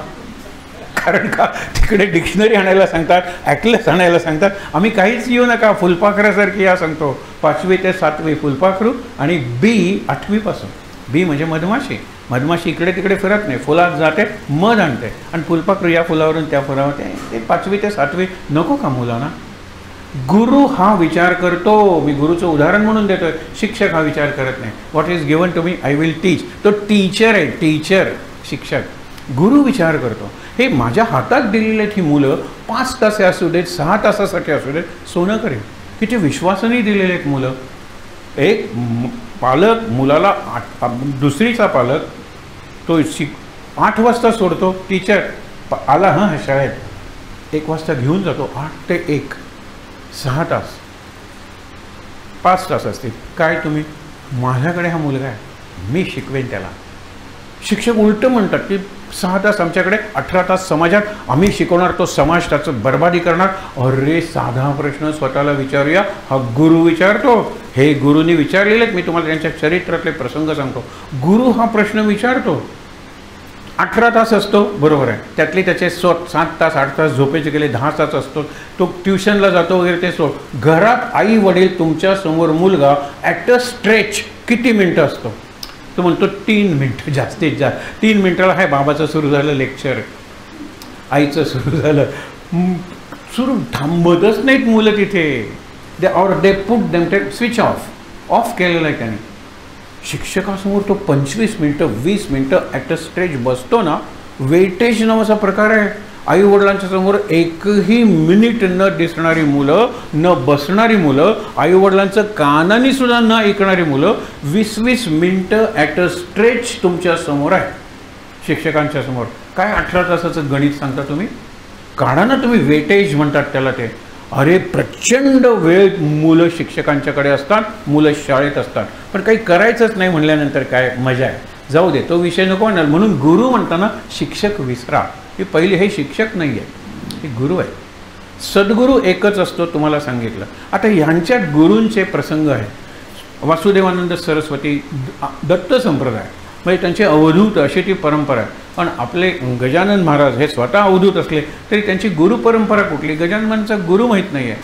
कारण का तिकडे डिक्शनरी आणायला सांगतात, ॲटलस आणायला सांगतात. आम्ही काहीच येऊ नका, फुलपाखरासारखी या सांगतो. 5वी ते 7वी फुलपाखरू आणि B 8वीपासून. B म्हणजे मधमाशी. मधमाशी इकडे तिकडे फिरत नाही, फुलात जाते, मध आणते आणि फुलपाखरू या फुलावरून त्या फुलावर. ते 5वी ते 7वी नको का मुलांना? गुरु हा विचार करतो. मी गुरुचं उदाहरण म्हणून देतोय. शिक्षक हा विचार करत नाही. What is given to me I will teach. तो टीचर आहे, टीचर शिक्षक. गुरु विचार करतो. हे माझ्या हातात दिलेली आहेत ही मुलं, 5 तास असू देत, 6 तासासाठी असू देत, सोनं करेल. किती विश्वासाने दिलेले आहेत मुलं. एक पालक मुलाला दुसरीचा पालक तो 8 वाजता सोडतो. टीचर आला हां शाळेत 1 वाजता घेऊन जातो. 8 ते 1 6 तास. 5 तास असतील. काय तुम्ही, माझ्याकडे हा मुलगा आहे, मी शिकवेन त्याला. शिक्षक उलटं म्हणतात की 6 तास आमच्याकडे, 18 तास समाजात, आम्ही शिकवणार, तो समाज त्याचं बर्बादी करणार. अरे साधा प्रश्न स्वतःला विचारूया, हा गुरु विचारतो. हे गुरुनी विचारलेले, मी तुम्हाला त्यांच्या चरित्रातले प्रसंग सांगतो. गुरु हा प्रश्न विचारतो. 18 तास असतो, बरोबर आहे, त्यातले त्याचे 7 तास 8 तास झोपेचे गेले, 10 तास असतो, तो ट्युशनला जातो वगैरे, ते सोड. घरात आई वडील, तुमच्या समोर मुलगा, ॲट अ स्ट्रेच किती मिनटं असतो? तो म्हणतो 3 मिनटं, जास्तीत जास्त 3 मिनटाला. आहे बाबाचं सुरू झालं लेक्चर, आईचं सुरू झालं, सुरू थांबतच नाहीत मुलं तिथे. दे पुट देम, ते स्विच ऑफ केलेलं आहे त्याने. शिक्षकासमोर तो 25 मिनटं 20 मिनटं ॲट अ स्ट्रेच बसतो ना. वेटेज नावाचा प्रकार आहे. आई वडिलांच्या समोर एकही मिनिट न दिसणारी मुलं, न बसणारी मुलं, आई वडिलांचं कानाने सुद्धा न ऐकणारी मुलं 20-20 मिनटं ॲट अ स्ट्रेच तुमच्या समोर आहे, शिक्षकांच्या समोर. काय 18 तासाचं गणित सांगता तुम्ही? काढा ना तुम्ही, वेटेज म्हणतात त्याला ते. अरे प्रचंड वेळ मुलं शिक्षकांच्याकडे असतात, मुलं शाळेत असतात, पण काही करायचंच नाही म्हणल्यानंतर काय मजा आहे? जाऊ दे, तो विषय नको म्हणणार. म्हणून गुरु म्हणताना शिक्षक विसरा. ही पहिली, हे शिक्षक नाही आहे, हे गुरु आहे. सद्गुरू एकच असतो, तुम्हाला सांगितलं. आता ह्यांच्यात गुरूंचे प्रसंग आहेत. वासुदेवानंद सरस्वती दत्त संप्रदाय, म्हणजे त्यांची अवधूत अशी ती परंपरा आहे. पण आपले गजानन महाराज हे स्वतः अवधूत असले तरी त्यांची गुरु परंपरा कुठली? गजाननचा गुरु माहीत नाही आहे.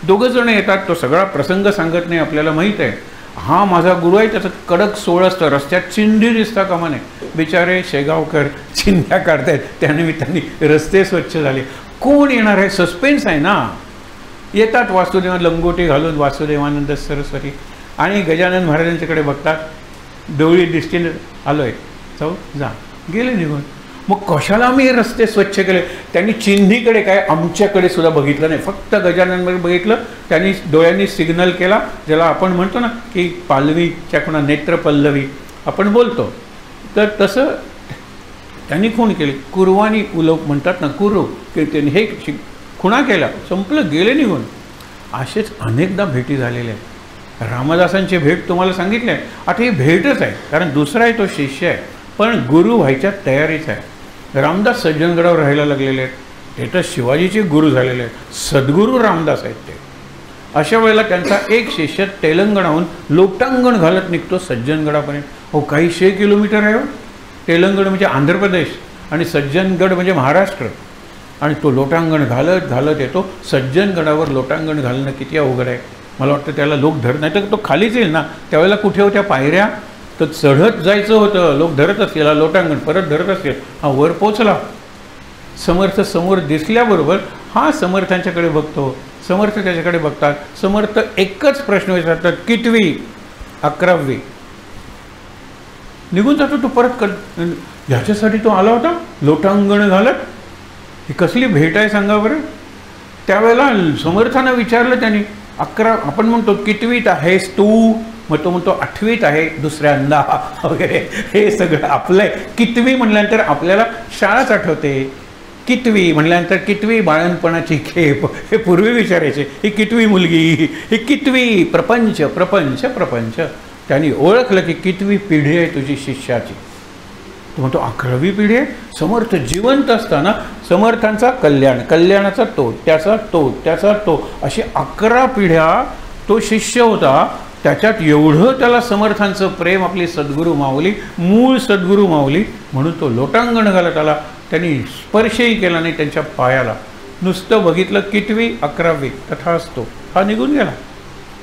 दोघं जण येतात, तो सगळा प्रसंग सांगत नाही, आपल्याला माहीत आहे. हा माझा गुरु आहे, त्याचं कडक सोळ असतं, रस्त्यात चिंधी दिसता कामा नये. बिचारे शेगावकर चिंध्या काढतायत, त्यानिमित्ताने रस्ते स्वच्छ झाले. कोण येणार आहे? सस्पेन्स आहे ना. येतात वासुदेव, लंगोटी घालून वासुदेवानंद सरस्वती, आणि गजानन महाराजांच्याकडे बघतात, डोळी दृष्टीने आलोय, जाऊ जा, गेले निघून. मग कशाला आम्ही हे रस्ते स्वच्छ केले? त्यांनी चिंधीकडे काय आमच्याकडे सुद्धा बघितलं नाही, फक्त गजाननकडे बघितलं. त्यांनी डोळ्यांनी सिग्नल केला, ज्याला आपण म्हणतो ना की पालवीच्या खुणा, नेत्र पल्लवी आपण बोलतो, तर तसं त्यांनी खूण केली. कुरवानी उलव म्हणतात ना, कुरू, की त्यांनी हे खुणा केला, संपलं, गेले निघून. असेच अनेकदा भेटी झालेल्या आहेत. रामदासांची भेट तुम्हाला सांगितली आहे. आता ही भेटच आहे, कारण दुसरा आहे तो शिष्य आहे, पण गुरु व्हायच्या तयारीच आहे. रामदास सज्जनगडावर राहायला लागलेले आहेत, ते तर शिवाजीचे गुरु झालेले आहेत, सद्गुरू रामदास आहेत ते. अशा वेळेला त्यांचा एक शिष्य तेलंगणाहून लोटांगण घालत निघतो सज्जनगडापर्यंत. हो, काही 100 किलोमीटर आहे. तेलंगण म्हणजे आंध्र प्रदेश आणि सज्जनगड म्हणजे महाराष्ट्र. आणि तो लोटांगण घालत घालत येतो. सज्जनगडावर लोटांगण घालणं किती अवघड आहे. मला वाटतं त्याला लोक धरत नाही, तर तो खालीच येईल ना. त्यावेळेला कुठे होत्या पायऱ्या? तर चढत जायचं होतं, लोक धरत असतील, लोटांगण परत धरत असतील. हा वर पोचला, समर्थ समोर दिसल्याबरोबर हा समर्थांच्याकडे बघतो, समर्थ त्याच्याकडे बघतात. समर्थ एकच प्रश्न विचारतात, कितवी? 11वी. निघून जातो तो परत. ह्याच्यासाठी तो आला होता लोटांगण घालत? ही कसली भेट आहे सांगा बरं. त्यावेळेला समर्थानं विचारलं त्यांनी, 11, आपण म्हणतो कितवीत आहेस तू? मग तो म्हणतो 8वीत आहे दुसऱ्यांदा वगैरे. हे सगळं आपलं आहे. कितवी म्हणल्यानंतर आपल्याला शाळाच आठवते. कितवी म्हणल्यानंतर कितवी बाळणपणाची खेप, हे पूर्वी विचारायचे. ही कितवी मुलगी, ही कितवी प्रपंच प्रपंच प्रपंच. त्यांनी ओळखलं की कितवी पिढी आहे तुझी शिष्याची. तो म्हणतो 11वी पिढी आहे. समर्थ जिवंत असताना समर्थांचा कल्याण, कल्याणाचा तो, त्याचा तो, त्याचा तो, अशी 11 पिढ्या तो शिष्य होता. त्याच्यात एवढं त्याला समर्थांचं प्रेम, आपली सद्गुरू माऊली, मूळ सद्गुरू माऊली, म्हणून तो लोटांगण घालत आला. त्यांनी स्पर्शही केला नाही त्यांच्या पायाला. नुसतं बघितलं, कितवी? 11वी. तथास्तु. हा निघून गेला.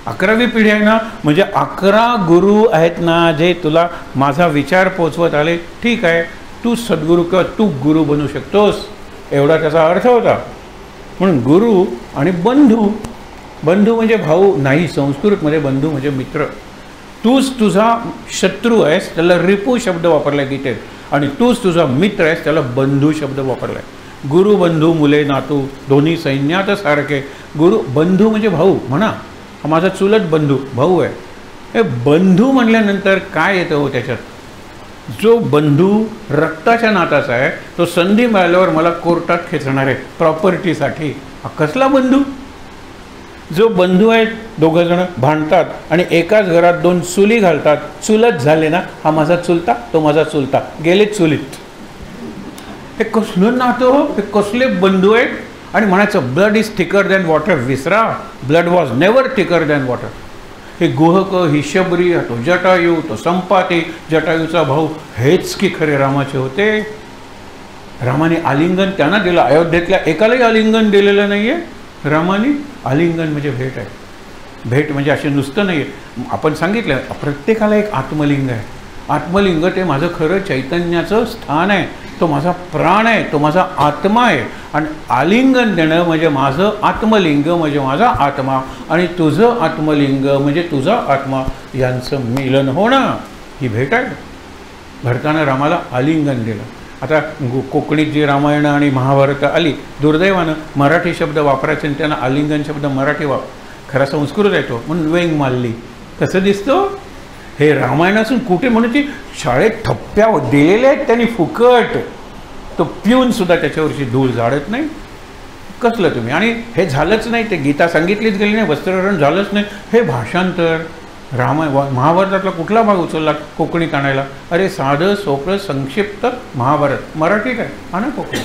11वी पिढी आहे ना, म्हणजे 11 गुरु आहेत ना, जे तुला माझा विचार पोचवत आले. ठीक आहे, तू सद्गुरू किंवा तू गुरु बनू शकतोस, एवढा त्याचा अर्थ होता. म्हणून गुरु आणि बंधू. बंधू म्हणजे भाऊ नाही, संस्कृतमध्ये बंधू म्हणजे मित्र. तूच तुझा शत्रू आहेस, त्याला रिपू शब्द वापरला आहे गीतेत, आणि तूच तुझा मित्र आहेस, त्याला बंधू शब्द वापरला आहे. गुरु बंधू मुले नातू, दोन्ही सैन्यात सारखे. गुरु बंधू म्हणजे भाऊ म्हणा, हा माझा चुलत बंधू भाऊ आहे. हे बंधू म्हणल्यानंतर काय येतं हो त्याच्यात? जो बंधू रक्ताच्या नाताचा आहे, तो संधी मिळाल्यावर मला कोर्टात खेचणार आहे प्रॉपर्टीसाठी. हा कसला बंधू? जो बंधू आहेत दोघं जण भांडतात आणि एकाच घरात दोन चुली घालतात, चुलत झाले ना, हा माझा चुलता तो माझा चुलता, गेले चुलीत. हे कसलं नातं हो, हे कसले बंधू आहेत. आणि म्हणायचं blood is thicker than water. विसरा, blood was never thicker than water. हे गुहक, ही शबरी, तो जटायू, तो संपाती, जटायूचा भाऊ, हेच की खरे रामाचे होते. रामाने आलिंगन त्यांना दिलं, अयोध्येतल्या एकालाही आलिंगन दिलेलं नाही आहे रामाने. आलिंगन म्हणजे भेट आहे. भेट म्हणजे असे नुसतं नाही आहे. आपण सांगितलं प्रत्येकाला एक आत्मलिंग आहे. आत्मलिंग ते माझं खरं चैतन्याचं स्थान आहे, तो माझा प्राण आहे, तो माझा आत्मा आहे. आणि आलिंगन देणं म्हणजे माझं आत्मलिंग म्हणजे माझा आत्मा, आणि तुझं आत्मलिंग म्हणजे तुझा आत्मा यांचं मिलन होणं, ही भेट आहे. भरतानं रामाला आलिंगन दिलं. आता कोकणीत जी रामायण आणि महाभारत आली, दुर्दैवानं मराठी शब्द वापरायचे आणि त्यांना आलिंगन शब्द मराठी खरा संस्कृत येतो म्हणून वेंग मारली. कसं दिसतो हे रामायणातून कुठे, म्हणून ती शाळेत ठप्प्या दिलेल्या आहेत त्यांनी फुकट, तो पिऊन सुद्धा त्याच्यावरची धूळ झाडत नाही. कसलं तुम्ही. आणि हे झालंच नाही, ते गीता सांगितलीच गेली नाही, वस्त्रहरण झालंच नाही. हे भाषांतर महाभारतातला कुठला भाग उचलला कोकणीत आणायला? अरे साधं सोपं संक्षिप्त महाभारत मराठीत आहे, आणा कोकणी.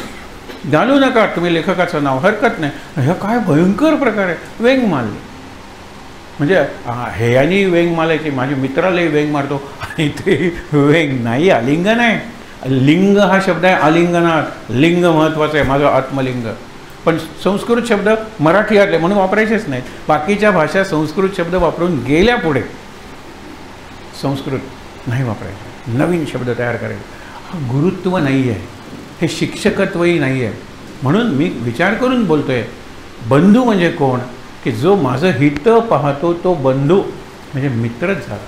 घालू नका तुम्ही लेखकाचं नाव, हरकत नाही. हे काय भयंकर प्रकार आहे. वेंग मारली म्हणजे हे आणि वेंग मारायची. माझ्या मित्रालाही वेंग मारतो आणि ते वेंग नाही, आलिंगन आहे. लिंग हा शब्द आहे आलिंगनात. लिंग महत्त्वाचं आहे, माझं आत्मलिंग. पण संस्कृत शब्द मराठी आले म्हणून वापरायचेच नाहीत. बाकीच्या भाषा संस्कृत शब्द वापरून गेल्या पुढे संस्कृत नाही वापरायचे, नवीन शब्द तयार करायचे. हा गुरुत्व नाही आहे, हे शिक्षकत्वही नाही आहे. म्हणून मी विचार करून बोलतो आहे. बंधू म्हणजे कोण? की जो माझं हित पाहतो तो बंधू म्हणजे मित्रच झाला.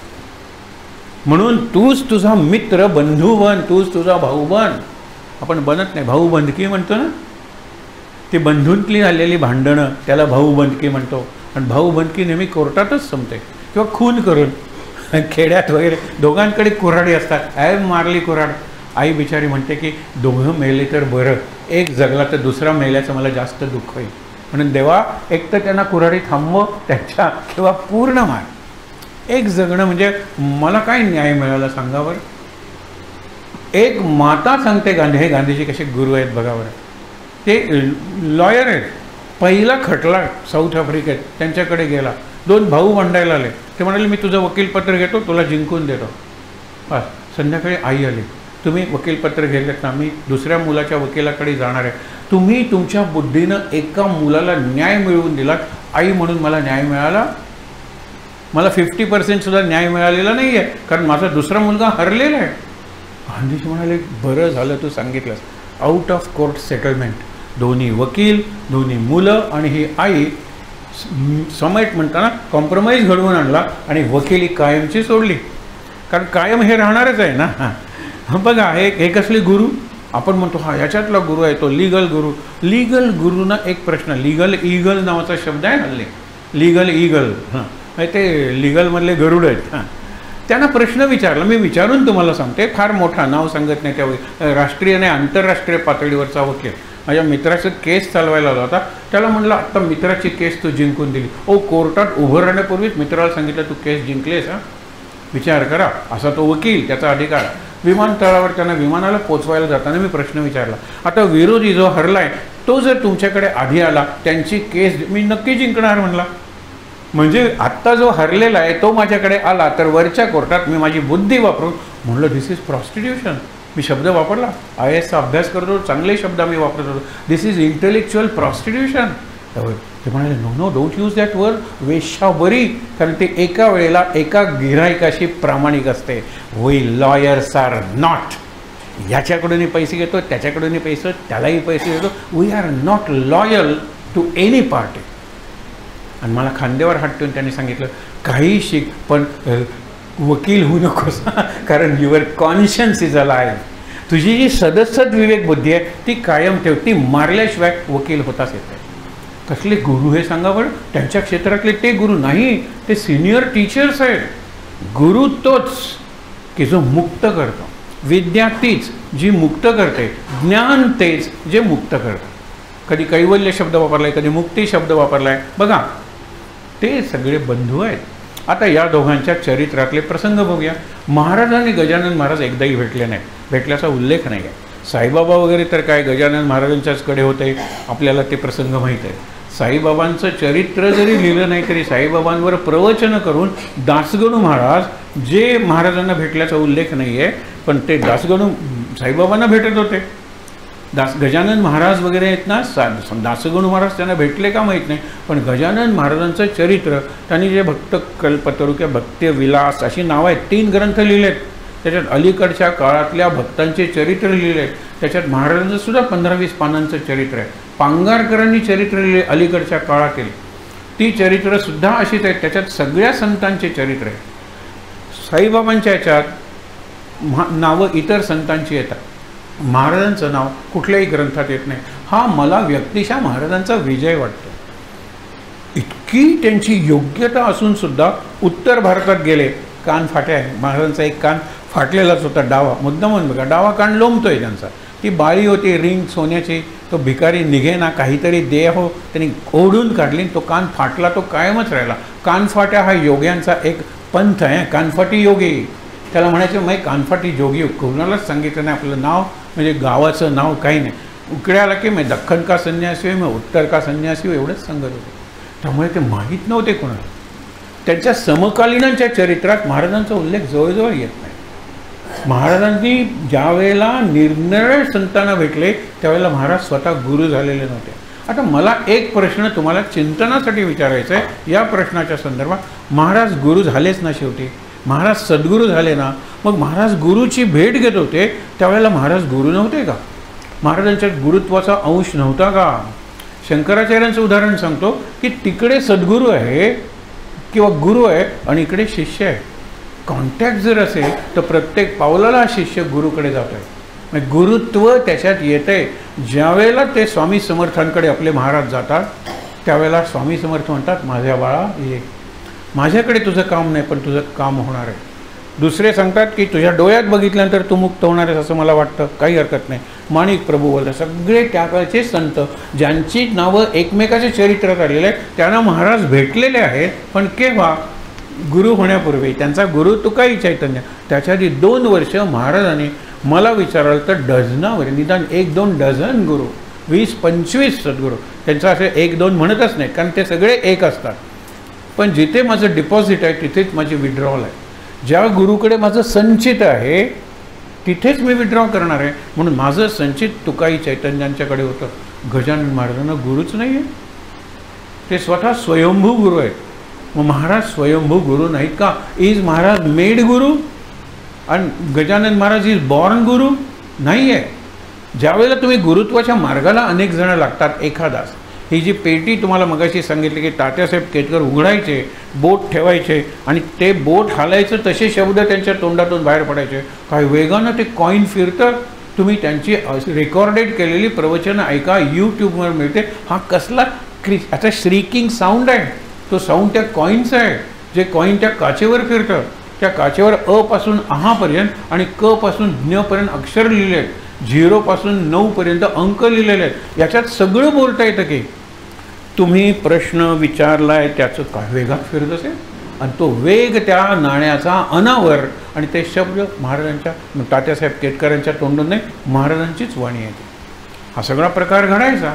म्हणून तूच तुझा मित्र बंधू बन, तूच तुझा भाऊ बन. आपण बनत नाही, भाऊ बंधकी म्हणतो ना, ती बंधूंतली झालेली भांडणं त्याला भाऊ बंधकी म्हणतो. आणि भाऊ बंधकी नेहमी कोर्टातच संपते किंवा खून करून. खेड्यात वगैरे दोघांकडे कुऱ्हाडी असतात. ऐ मारली कुऱ्हाड, आई बिचारी म्हणते की दोघं मेले तर बरं, एक जगला तर दुसरा मेल्याचं मला जास्त दुःख होईल. म्हणून देवा एक तर त्यांना कुऱ्हाडी थांबव त्याच्या, किंवा पूर्ण मार. एक जगणं म्हणजे मला काय न्याय मिळाला सांगावर. एक माता सांगते, गांधी, हे गांधीजी कसे गुरु आहेत बघावर. ते लॉयर आहेत. पहिला खटला साऊथ आफ्रिकेत त्यांच्याकडे गेला, दोन भाऊ भांडायला आले. ते म्हणाले मी तुझं वकीलपत्र घेतो, तुला जिंकून देतो. बस संध्याकाळी आई आली, तुम्ही वकीलपत्र घेतलेत ना, मी दुसऱ्या मुलाच्या वकिलाकडे जाणार आहे. तुम्ही तुमच्या बुद्धीनं एका मुलाला न्याय मिळवून दिलात, आई म्हणून मला न्याय मिळाला? मला 50% सुद्धा न्याय मिळालेला नाही आहे, कारण माझा दुसरा मुलगा हरलेला आहे. गांधीजी म्हणाले बरं झालं तू सांगितलंस. Out of court settlement. दोन्ही वकील, दोन्ही मुलं आणि ही आई समेट म्हणताना कॉम्प्रोमाइज घडवून आणला आणि वकिली कायमची सोडली. कारण कायम हे राहणारच आहे ना. हां बघा, हे कसले गुरु. आपण म्हणतो हा याच्यातला गुरु आहे तो लीगल गुरु. लीगल गुरुना एक प्रश्न, लीगल ईगल नावाचा शब्द आहे हल्ली, लीगल ईगल. हां ते लीगलमधले गरुड आहेत. हां त्यांना प्रश्न विचारला, मी विचारून तुम्हाला सांगते, फार मोठा नाव सांगत नाही त्यावेळी, राष्ट्रीय आणि आंतरराष्ट्रीय पातळीवरचा वकील. माझ्या मित्राचं केस चालवायला आला होता. त्याला म्हटलं आत्ता मित्राची केस तू जिंकून दिली. कोर्टात उभं राहण्यापूर्वीच मित्राला सांगितलं तू केस जिंकलेस. हां विचार करा. असा तो वकील, त्याचा अधिकार. विमानतळावर त्यांना विमानाला पोचवायला जाताना मी प्रश्न विचारला, आता विरोधी जो हरलाय तो जर तुमच्याकडे आधी आला, त्यांची केस मी नक्की जिंकणार म्हणला. म्हणजे आत्ता जो हरलेला आहे तो माझ्याकडे आला तर वरच्या कोर्टात मी माझी बुद्धी वापरून म्हणलं दिस इज प्रॉस्टिट्यूशन. मी शब्द वापरला, IASचा अभ्यास करतो, चांगले शब्द मी वापरत होतो. This is intellectual prostitution. ते म्हणाले no no don't use that word, वेश्यावरी. कारण ते एका वेळेला एका गिऱ्हाईकाशी प्रामाणिक असते. We lawyers are not. याच्याकडूनही पैसे घेतो, त्याच्याकडूनही पैसे, त्यालाही पैसे देतो. We are not loyal to any party. आणि मला खांद्यावर हात ठेवून त्यांनी सांगितलं काही शिक पण वकील होऊ नकोस, कारण युअर कॉन्शियन्स इज अलाइव्ह. तुझी जी सदसद विवेक बुद्धी आहे ती कायम ठेव, ती मारल्याशिवाय वकील होताच येत नाही. कसले गुरु हे सांगा बरं. त्यांच्या क्षेत्रातले ते गुरु नाही, ते सिनियर टीचर्स आहेत. गुरु तोच की जो मुक्त करतो, विद्या तीच जी मुक्त करते, ज्ञान तेच जे मुक्त करतं. कधी कैवल्य शब्द वापरलाय, कधी मुक्ती शब्द वापरलाय. बघा ते सगळे बंधू आहेत। आता या दोघांच्या चरित्रातले प्रसंग बघूया। महाराज आणि गजानन महाराज एकदाही भेटले नाही, भेटल्याचा उल्लेख नाही आहे। साईबाबा वगैरे तर काय गजानन महाराजांच्याच कडे होते, आपल्याला ते प्रसंग माहीत आहे। साईबाबांचं चरित्र जरी लिहिलं नाही तरी साईबाबांवर प्रवचन करून दासगणू महाराज जे महाराजांना भेटल्याचा उल्लेख नाही आहे, पण ते दासगणू साईबाबांना भेटत होते। गजानन महाराज वगैरे आहेत ना, दासगणू महाराज त्यांना भेटले का माहीत नाही, पण गजानन महाराजांचं चरित्र त्यांनी जे भक्त कल्पतरू किंवा भक्तविलास अशी नावं आहेत, 3 ग्रंथ लिहिलेत। त्याच्यात अलीकडच्या काळातल्या भक्तांचे चरित्र लिहिले, त्याच्यात महाराजांचं सुद्धा 15-20 पानांचं चरित्र आहे। पांगारकरांनी चरित्र लिहिले अलीकडच्या काळातील, ती चरित्रसुद्धा अशीच आहेत, त्याच्यात सगळ्या संतांचे चरित्र आहे। साईबाबांच्या याच्यात नावं इतर संतांची येतात, महाराजांचं नाव कुठल्याही ग्रंथात येत नाही। हा मला व्यक्तिशः महाराजांचा विजय वाटतो। इतकी त्यांची योग्यता असूनसुद्धा उत्तर भारतात गेले, कान फाटे आहे, महाराजांचा एक कान फाटलेलाच होता, डावा, मुद्दामून बघा डावा कान लोंबतोय त्यांचा, ती बाळी होती रिंग सोन्याची, तो भिकारी निघेना, काहीतरी दे हो, त्यांनी ओढून काढली, तो कान फाटला, तो कायमच राहिला। कानफाट्या हा योग्यांचा एक पंथ आहे, कानफाटी योगी, त्याला म्हणायचं मी कानफाटी जोगी, कोणालाच सांगितलं नाही आपलं नाव, म्हणजे गावाचं नाव काही नाही। उकडे आला की मी दख्खन का संन्यासी आहे, मी उत्तर का संन्यासी आहे, एवढंच सांगत होते। त्यामुळे ते माहीत नव्हते कोणाला। त्यांच्या समकालीनांच्या चरित्रात महाराजांचा उल्लेख जवळजवळ येत नाही। महाराजांनी ज्या वेळेला निरनिराळ्या संतांना भेटले त्यावेळेला महाराज स्वतः गुरु झालेले नव्हते। आता मला एक प्रश्न तुम्हाला चिंतनासाठी विचारायचा आहे या प्रश्नाच्या संदर्भात। महाराज गुरु झालेच ना शेवटी, महाराज सद्गुरू झाले ना, मग महाराज गुरुची भेट घेत होते त्यावेळेला महाराज गुरु नव्हते का? महाराजांच्या गुरुत्वाचा अंश नव्हता का? शंकराचार्यांचं उदाहरण सांगतो की तिकडे सद्गुरू आहे किंवा गुरु आहे आणि इकडे शिष्य आहे। कॉन्टॅक्ट जर असेल तर प्रत्येक पावलाला शिष्य गुरुकडे जातो आहे, म्हणजे गुरुत्व त्याच्यात येतं आहे। ज्यावेळेला ते स्वामी समर्थांकडे आपले महाराज जातात त्यावेळेला स्वामी समर्थ म्हणतात माझ्या बाळा ये, माझ्याकडे तुझं काम नाही पण तुझं काम होणार आहे। दुसरे सांगतात की तुझ्या डोळ्यात बघितल्यानंतर तू मुक्त होणार आहेस असं मला वाटतं, काही हरकत नाही। माणिक प्रभू बोलतात, सगळे त्या काळचे संत ज्यांची नावं एकमेकाच्या चरित्रात आलेले आहेत त्यांना महाराज भेटलेले आहेत, पण केव्हा? गुरु होण्यापूर्वी। त्यांचा गुरु तुकाई चैतन्य, त्याच्या आधी 2 वर्ष महाराजांनी मला विचाराल तर डझनावर, निदान 1-2 डझन गुरु, 20-25 सद्गुरू, त्यांचं असे 1-2 म्हणतच नाही, कारण ते सगळे एक असतात। पण जिथे माझं डिपॉझिट आहे तिथेच माझी विड्रॉल आहे, ज्या गुरुकडे माझं संचित आहे तिथेच मी विड्रॉ करणार आहे। म्हणून माझं संचित तुकाई चैतन्यांच्याकडे होतं। गजानन महाराजांना गुरुच नाही आहे, ते स्वतः स्वयंभू गुरु आहेत। मग महाराज स्वयंभू गुरु नाहीत का? इज महाराज मेड गुरु आणि गजानन महाराज इज बॉर्न गुरु? नाही आहे। ज्यावेळेला तुम्ही गुरुत्वाच्या मार्गाला अनेक जण लागतात, एखादाच, ही जी पेटी तुम्हाला मगाशी सांगितली की तात्यासाहेब केतकर उघडायचे, बोट ठेवायचे आणि ते बोट हालायचं, तसे शब्द त्यांच्या तोंडातून बाहेर पडायचे, काय वेगानं ते कॉईन फिरतं। तुम्ही त्यांची रेकॉर्डेड केलेली प्रवचनं ऐका, यूट्यूबवर मिळते। हा कसला आता श्रीकिंग साऊंड आहे, तो साऊंड त्या कॉईनचा आहे, जे कॉईन त्या काचेवर फिरतं, त्या काचेवर अ पासून अहापर्यंत आणि क पासून ज्ञ पर्यंत अक्षर लिहिले आहेत, 0 पासून 9 पर्यंत अंक लिहिलेले आहेत। याच्यात सगळं बोलता येतं की तुम्ही प्रश्न विचारलाय त्याचं काय वेगात फिरत असेल, आणि तो वेग त्या नाण्याचा अनावर, आणि ते शब्द महाराजांच्या तात्यासाहेब केतकरांच्या तोंडून नाही, महाराजांचीच वाणी आहे। हा सगळा प्रकार घडायचा।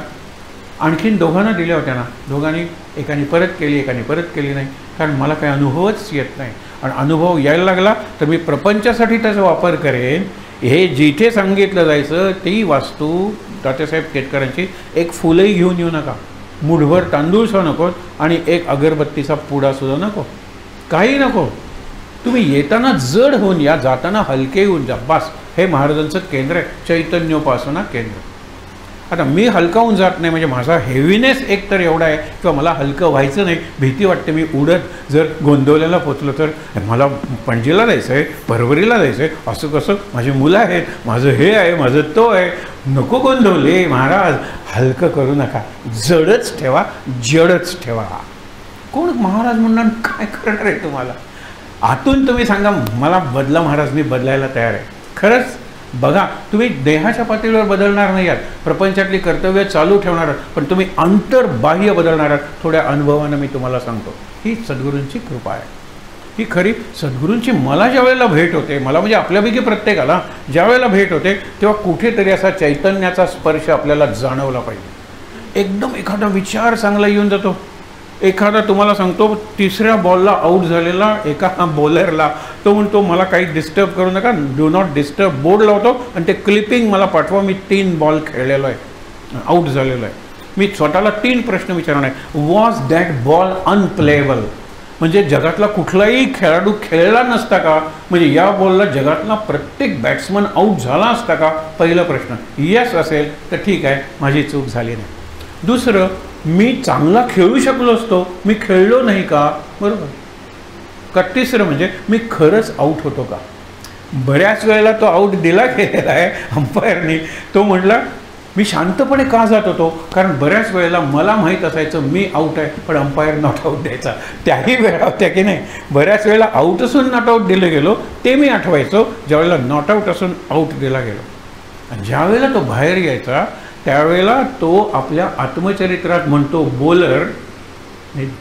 आणखीन दोघांना दिल्या होत्या ना, दोघांनी एकाने परत केली, एकाने परत केली नाही, कारण मला काही अनुभवच येत नाही, आणि अनुभव यायला लागला तर मी प्रपंचासाठी त्याचा वापर करेन। हे जिथे सांगितलं जायचं ती वास्तू तात्यासाहेब केतकरांची, एक फुलंही घेऊन येऊ नका, मुठभर तांदूळसुद्धा नको आणि एक अगरबत्तीचा पुडासुद्धा नको, काही नको। तुम्ही येताना जड होऊन या, जाताना हलके होऊन जा, बस। हे महाराजांचं केंद्र आहे, चैतन्योपासना केंद्र। आता मी हलका होऊन जात नाही म्हणजे माझा हेवीनेस एक तर एवढा आहे किंवा मला हलकं व्हायचं नाही, भीती वाटते मी उडत जर गोंदवल्याला पोचलो तर मला पणजीला जायचं आहे, परभणीला जायचं आहे, असं कसं, माझी मुलं आहेत, माझं हे आहे, माझं तो आहे, नको गोंदवले महाराज, हलकं करू नका, जडच ठेवा, जडच ठेवा। कोण महाराज म्हणणार, काय करणार आहे तुम्हाला? आतून तुम्ही सांगा मला बदला महाराज, मी बदलायला तयार आहे। खरंच बघा, तुम्ही देहाच्या पातळीवर बदलणार नाही आहात, प्रपंचातली कर्तव्य चालू ठेवणार आहात, पण तुम्ही अंतर्बाह्य बदलणार आहात. थोड्या अनुभवानं मी तुम्हाला सांगतो, ही सद्गुरूंची कृपा आहे. ही खरी सद्गुरूंची मला ज्या वेळेला भेट होते, मला म्हणजे आपल्यापैकी प्रत्येकाला ज्या वेळेला भेट होते, तेव्हा कुठेतरी असा चैतन्याचा स्पर्श आपल्याला जाणवला पाहिजे. एकदम एखादा विचार चांगला येऊन जातो. एखादा तुम्हाला सांगतो, तिसऱ्या बॉलला आऊट झालेला एका बॉलरला तो म्हणतो मला काही डिस्टर्ब करू नका, डू नॉट डिस्टर्ब बोर्ड लावतो आणि ते क्लिपिंग मला पाठवा, मी 3 बॉल खेळलेलो आहे, आऊट झालेलो आहे. मी स्वतःला 3 प्रश्न विचारणार आहे. Was that ball unplayable? म्हणजे जगातला कुठलाही खेळाडू खेळला नसता का? म्हणजे या बॉलला जगातला प्रत्येक बॅट्समन आऊट झाला असता का? पहिला प्रश्न. येस असेल तर ठीक आहे, माझी चूक झाली नाही. दुसरं, मी चांगला खेळू शकलो असतो, मी खेळलो नाही का? बरोबर का? तिसरं म्हणजे मी खरंच आऊट होतो का? बऱ्याच वेळेला तो आऊट दिला गेलेला आहे अंपायरनी. तो म्हटला मी शांतपणे का जात होतो? कारण बऱ्याच वेळेला मला माहीत असायचं मी आऊट आहे, पण अंपायर नॉट आऊट द्यायचा. त्याही वेळा होत्या की नाही? बऱ्याच वेळेला आऊट असून नॉट आऊट दिलं गेलो ते मी आठवायचो, ज्यावेळेला नॉट आऊट असून आऊट दिला गेलो. आणि ज्यावेळेला तो बाहेर यायचा त्यावेळेला तो आपल्या आत्मचरित्रात म्हणतो, बॉलर,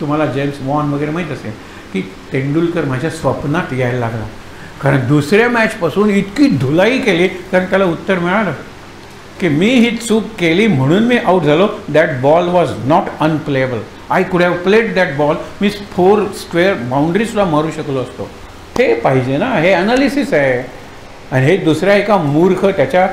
तुम्हाला जेम्स वॉन वगैरे माहीत असेल की तेंडुलकर माझ्या स्वप्नात यायला लागला, कारण दुसऱ्या मॅचपासून इतकी धुलाई केली, कारण त्याला उत्तर मिळालं की मी ही चूक केली म्हणून मी आऊट झालो. That ball was not unplayable, I could have played that ball. मी 4 स्क्वेअर बाउंड्रीजला मारू शकलो असतो. हे पाहिजे ना, हे ॲनालिसिस आहे. आणि हे दुसऱ्या एका मूर्ख त्याच्या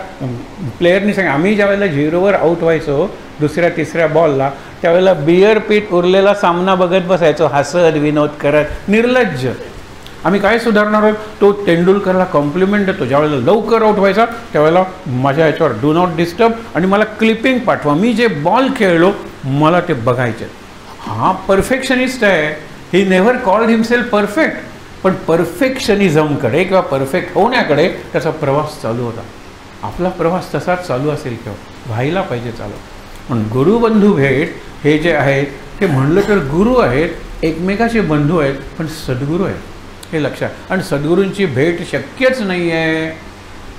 प्लेयरनी सांग, आम्ही ज्या वेळेला 0वर आऊट व्हायचो दुसऱ्या तिसऱ्या बॉलला, त्यावेळेला बियर पीट उरलेला सामना बघत बसायचो, हसत विनोद करत, निर्लज्ज. आम्ही काय सुधारणार आहोत? तो तेंडुलकरला कॉम्प्लिमेंट देतो, ज्यावेळेला लवकर आऊट व्हायचा त्यावेळेला माझ्या याच्यावर डू नॉट डिस्टर्ब आणि मला क्लिपिंग पाठवा, मी जे बॉल खेळलो मला ते बघायचे. हा परफेक्शनिस्ट आहे. ही नेव्हर कॉल्ड हिमसेल्फ परफेक्ट, पण परफेक्शनिझमकडे किंवा परफेक्ट होण्याकडे त्याचा प्रवास चालू होता. आपला प्रवास तसाच चालू असेल किंवा व्हायला पाहिजे चालू. पण गुरुबंधू भेट हे जे आहेत ते म्हणलं तर गुरु आहेत, एकमेकाचे बंधू आहेत, पण सद्गुरू आहेत हे लक्षात. आणि सद्गुरूंची भेट शक्यच नाही आहे,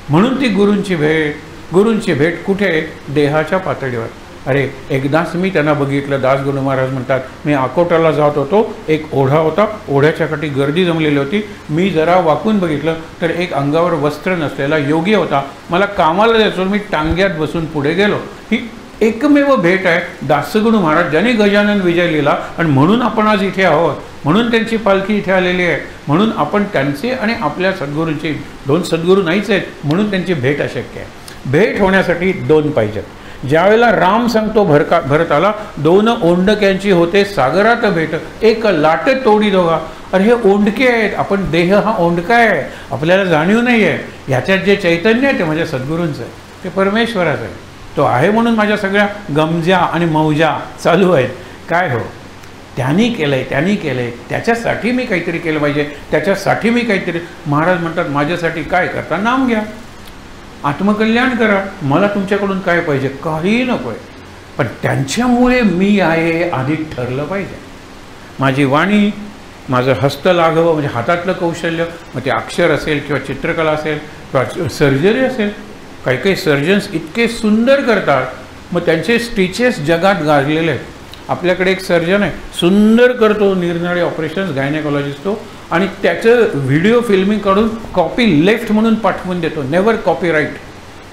म्हणून ती गुरूंची भेट. गुरूंची भेट कुठे? देहाच्या पातळीवर. अरे एकदाच मी त्यांना बघितलं, दासगुरू महाराज म्हणतात, मी अकोटाला जात होतो, एक ओढा होता, ओढ्याच्या काठी गर्दी जमलेली होती, मी जरा वाकून बघितलं तर एक अंगावर वस्त्र नसलेला योगी होता, मला कामाला द्यायचो, मी टांग्यात बसून पुढे गेलो. ही एकमेव भेट आहे दासगुरू महाराज ज्यांनी गजानन विजय लिहिला, आणि म्हणून आपण आज इथे आहोत, म्हणून त्यांची पालखी इथे आलेली आहे, म्हणून आपण त्यांचे आणि आपल्या सद्गुरूंची, 2 सद्गुरू नाहीच आहेत म्हणून त्यांची भेट अशक्य आहे. भेट होण्यासाठी 2 पाहिजेत. ज्यावेळेला राम सांगतो भरताला, 2 ओंडक्यांची होते सागरात भेट, एक लाट तोडी दोघा. अरे हे ओंडके आहेत, आपण देह हा ओंडका आहे, आपल्याला जाणीव नाही आहे. ह्याच्यात जे चैतन्य आहे ते माझ्या सद्गुरूंचं आहे, ते परमेश्वराचं आहे. तो आहे म्हणून माझ्या सगळ्या गमजा आणि मौजा चालू आहेत. काय हो, त्यांनी केलं आहे, त्याच्यासाठी मी काहीतरी केलं पाहिजे, त्याच्यासाठी मी काहीतरी. महाराज म्हणतात माझ्यासाठी काय करता? नाम घ्या, आत्मकल्याण करा. मला तुमच्याकडून काय पाहिजे? काही नको आहे, पण त्यांच्यामुळे मी आहे आधी ठरलं पाहिजे. माझी वाणी, माझं हस्तलाघव म्हणजे हातातलं कौशल्य, मग ते अक्षर असेल किंवा चित्रकला असेल किंवा सर्जरी असेल. काही सर्जन्स इतके सुंदर करतात, मग त्यांचे स्टिचेस जगात गाजलेले आहेत. आपल्याकडे एक सर्जन आहे, सुंदर करतो निरनिराळे ऑपरेशन्स, गायनेकॉलॉजिस्ट तो, आणि त्याचं व्हिडिओ फिल्मिंग काढून कॉपी लेफ्ट म्हणून पाठवून देतो, नेव्हर कॉपीराईट.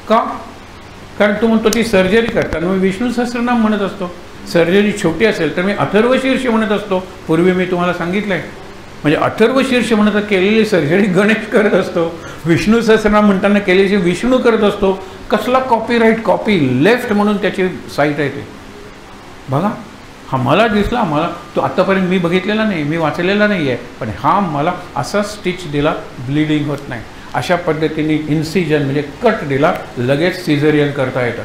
का? कारण तो म्हणतो ती सर्जरी करताना मी विष्णू सहस्त्रनाम म्हणत असतो. सर्जरी छोटी असेल तर मी अथर्वशीर्ष म्हणत असतो. पूर्वी मी तुम्हाला सांगितलं आहे, म्हणजे अथर्वशीर्ष म्हणत केलेली सर्जरी गणेश करत असतो, विष्णू सहस्त्रनाम म्हणताना केलेली विष्णू करत असतो. कसला कॉपीराईट? कॉपी लेफ्ट म्हणून त्याची साईट आहे ते. बघा, हा मला दिसला, मला तो आत्तापर्यंत मी बघितलेला नाही, मी वाचलेला नाही आहे, पण हा मला असा स्टिच दिला, ब्लिडिंग होत नाही, अशा पद्धतीने इन्सिजन म्हणजे कट दिला, लगेच सिझरियन करता येतं.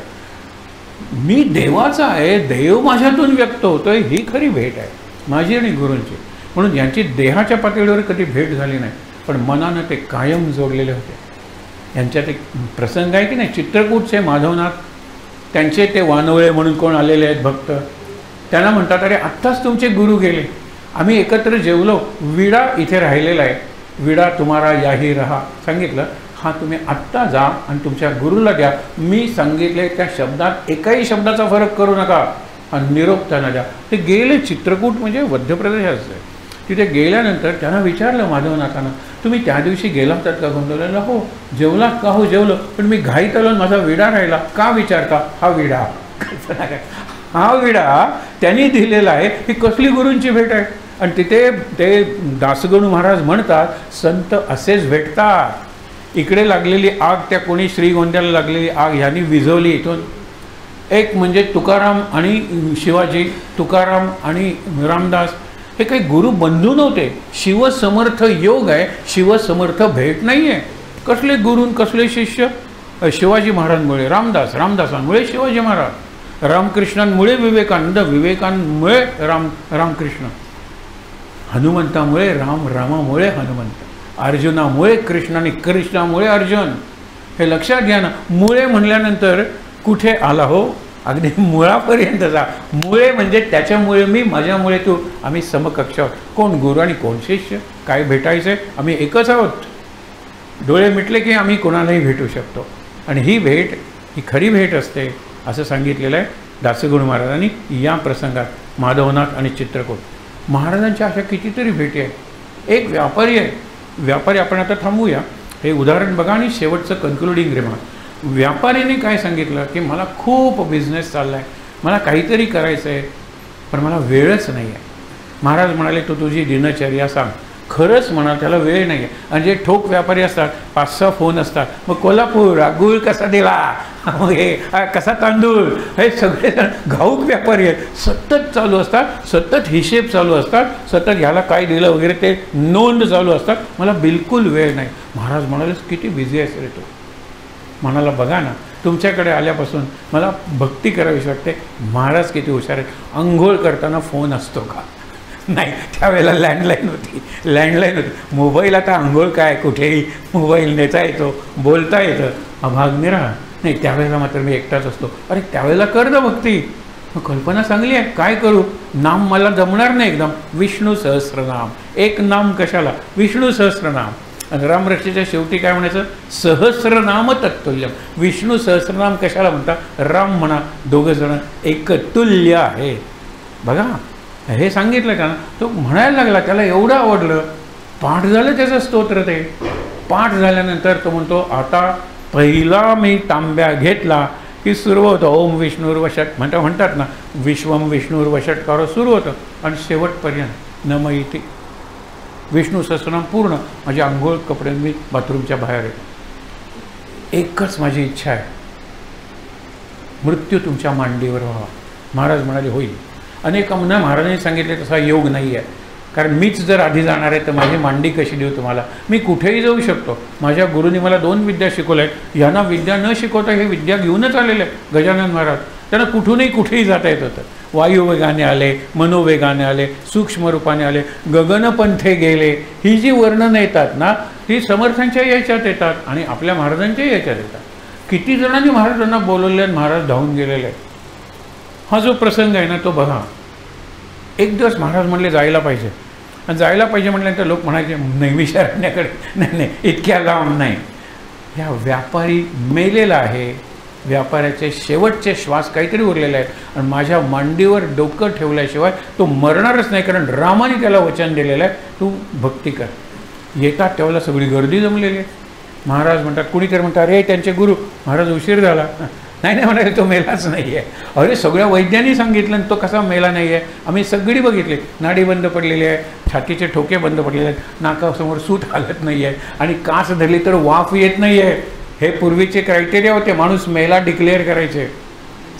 मी देवाचा आहे, देव माझ्यातून व्यक्त होतोय, ही खरी भेट आहे माझी आणि गुरूंची. म्हणून यांची देहाच्या पातळीवर कधी भेट झाली नाही, पण मनानं ते कायम जोडलेले होते. यांच्यात एक प्रसंग आहे की नाही, चित्रकूटचे माधवनाथ, त्यांचे ते वानवळे म्हणून कोण आलेले आहेत भक्त, त्यांना म्हणतात अरे आत्ताच तुमचे गुरु गेले, आम्ही एकत्र जेवलो, विडा इथे राहिलेला आहे, विडा तुम्हारा याही रहा. सांगितलं हा तुम्ही आत्ता जा आणि तुमच्या गुरुला द्या, मी सांगितले त्या शब्दात एकही शब्दाचा फरक करू नका, हा निरोप त्यांना द्या. ते गेले. चित्रकूट म्हणजे मध्य प्रदेशाचं आहे. तिथे गेल्यानंतर त्यांना विचारलं माधवनाथांना, तुम्ही त्या दिवशी गेला होतात का गोंदवलेला? हो. जेवलात का? हो जेवलं, पण मी घाईत आलो, माझा विडा राहिला. का विचारता? हा विडा. कल्पना काय, हा विडा त्यांनी दिलेला आहे. ही कसली गुरूंची भेट आहे? आणि तिथे ते दासगणू महाराज म्हणतात, संत असेच भेटतात. इकडे लागलेली आग त्या कोणी श्रीगोंद्याला लागलेली आग ह्यांनी विझवली इथून. एक म्हणजे तुकाराम आणि शिवाजी, तुकाराम आणि रामदास, हे काही गुरु बंधू नव्हते. शिवसमर्थ योग आहे, शिवसमर्थ भेट नाही आहे. कसले गुरु कसले शिष्य? शिवाजी महाराजांमुळे रामदास, रामदासांमुळे शिवाजी महाराज, रामकृष्णांमुळे विवेकानंद, विवेकानंदमुळे रामकृष्ण, हनुमंतामुळे राम, रामामुळे हनुमंत, अर्जुनामुळे कृष्ण आणि कृष्णामुळे अर्जुन. हे लक्षात घ्या ना. मुळे म्हणल्यानंतर कुठे आला हो? अगदी मुळापर्यंत जा. मुळे म्हणजे त्याच्यामुळे मी, माझ्यामुळे तू, आम्ही समकक्ष आहोत. कोण गुरु आणि कोण शिष्य? काय भेटायचं? आम्ही एकच आहोत. डोळे मिटले की आम्ही कोणालाही भेटू शकतो. आणि ही भेट ही खरी भेट असते असं सांगितलेलं आहे दासगणू महाराजांनी या प्रसंगात. माधवनाथ आणि चित्रकूट महाराजांच्या अशा कितीतरी भेटी आहेत. एक व्यापारी आहे. व्यापारी आपण आता थांबूया, हे उदाहरण बघा आणि शेवटचं कन्क्लुडिंग रिमार्क. व्यापारीने काय सांगितलं की मला खूप बिझनेस चालला आहे, मला काहीतरी करायचं आहे, पण मला वेळच नाही आहे. महाराज म्हणाले, तू तुझी दिनचर्या सांग. खरंच म्हणाल त्याला वेळ नाही आहे. आणि जे ठोक व्यापारी असतात, 5-6 फोन असतात. मग कोल्हापूर गुळ कसा दिला, मग हे कसा तांदूळ, हे सगळे घाऊक व्यापारी आहेत. सतत चालू असतात, सतत हिशेब चालू असतात, सतत ह्याला काय दिलं वगैरे ते नोंद चालू असतात. मला बिलकुल वेळ नाही. महाराज म्हणाले, किती बिझी असेल तो. म्हणाला, बघा ना, तुमच्याकडे आल्यापासून मला भक्ती करावीशी वाटते. महाराज किती हुशार आहेत. अंघोळ करताना फोन असतो का? नाही. त्यावेळेला लँडलाईन होती. मोबाईल आता अंघोळ काय, कुठेही मोबाईल नेता येतो, बोलता येतं, अभाग्य राहा. नाही, त्यावेळेला मात्र मी एकटाच असतो. अरे त्यावेळेला कर ना भक्ती. कल्पना चांगली आहे. काय करू? नाम मला जमणार नाही एकदम. विष्णू सहस्रनाम. एक नाम कशाला? विष्णू सहस्रनाम. आणि रामरक्षेच्या शेवटी काय म्हणायचं? सहस्रनाम तत्तुल्यम. विष्णू सहस्रनाम कशाला म्हणतात? राम म्हणा, दोघं जण एक तुल्य आहे. बघा, हे सांगितलं का? तो म्हणायला लागला, त्याला एवढं आवडलं. पाठ झालं त्याचं स्तोत्र. ते पाठ झाल्यानंतर तो म्हणतो, आता पहिला मी तांब्या घेतला की सुरू होतं ओम विष्णुर्वषट म्हणतात ना, विश्वम विष्णुर्वषटकार सुरू होतं. आणि शेवटपर्यंत नम इति विष्णू सहस्रनाम पूर्ण. माझी आंघोळ कपडे मी बाथरूमच्या बाहेर येतो. एकच माझी इच्छा आहे, मृत्यू तुमच्या मांडीवर व्हावा. महाराज म्हणाले, होईल. अनेकांना महाराजांनी सांगितले तसा योग नाही आहे. कारण मीच जर आधी जाणार आहे तर माझी मांडी कशी देऊ तुम्हाला? मी कुठेही जाऊ शकतो. माझ्या गुरुनी मला 2 विद्या शिकवल्या आहेत. यांना विद्या न शिकवता हे विद्या घेऊनच आलेले आहेत गजानन महाराज. त्यांना कुठूनही कुठेही जाता येत होतं. वायुवेगाने आले, मनोवेगाने आले, सूक्ष्म रूपाने आले, गगनपंथे गेले. ही जी वर्णनं येतात ना, ही समर्थांच्या याच्यात येतात आणि आपल्या महाराजांच्या याच्यात येतात. किती जणांनी महाराजांना बोलवले आणि महाराज धावून गेलेले आहेत. हा जो प्रसंग आहे ना, तो बघा. एक दिवस महाराज म्हणले जायला पाहिजे. आणि जायला पाहिजे म्हटल्यानंतर लोक म्हणायचे, नैमिषारण्याकडे. नाही, इतक्या लांब नाही. ह्या व्यापारी मेलेला आहे. व्यापाऱ्याचे शेवटचे श्वास काहीतरी उरलेले आहेत आणि माझ्या मांडीवर डोकं ठेवल्याशिवाय तो मरणारच नाही. कारण रामाने त्याला वचन दिलेलं आहे, तू भक्ती कर. येतात त्यावेळेला सगळी गर्दी जमलेली आहे. महाराज म्हणतात, कुणीतरी म्हणतात, अरे त्यांचे गुरु. महाराज उशीर झाला. नाही म्हणाले, तो मेलाच नाही आहे. अरे सगळ्या वैद्यांनी सांगितलं तो कसा मेला नाही आहे? आम्ही सगळी बघितली. नाडी बंद पडलेली आहे, छातीचे ठोके बंद पडलेले आहेत, नाकासमोर सूट हालत नाही आहे आणि कास धरली तर वाफ येत नाही आहे. हे पूर्वीचे क्रायटेरिया होते. माणूस मेला डिक्लेअर करायचे.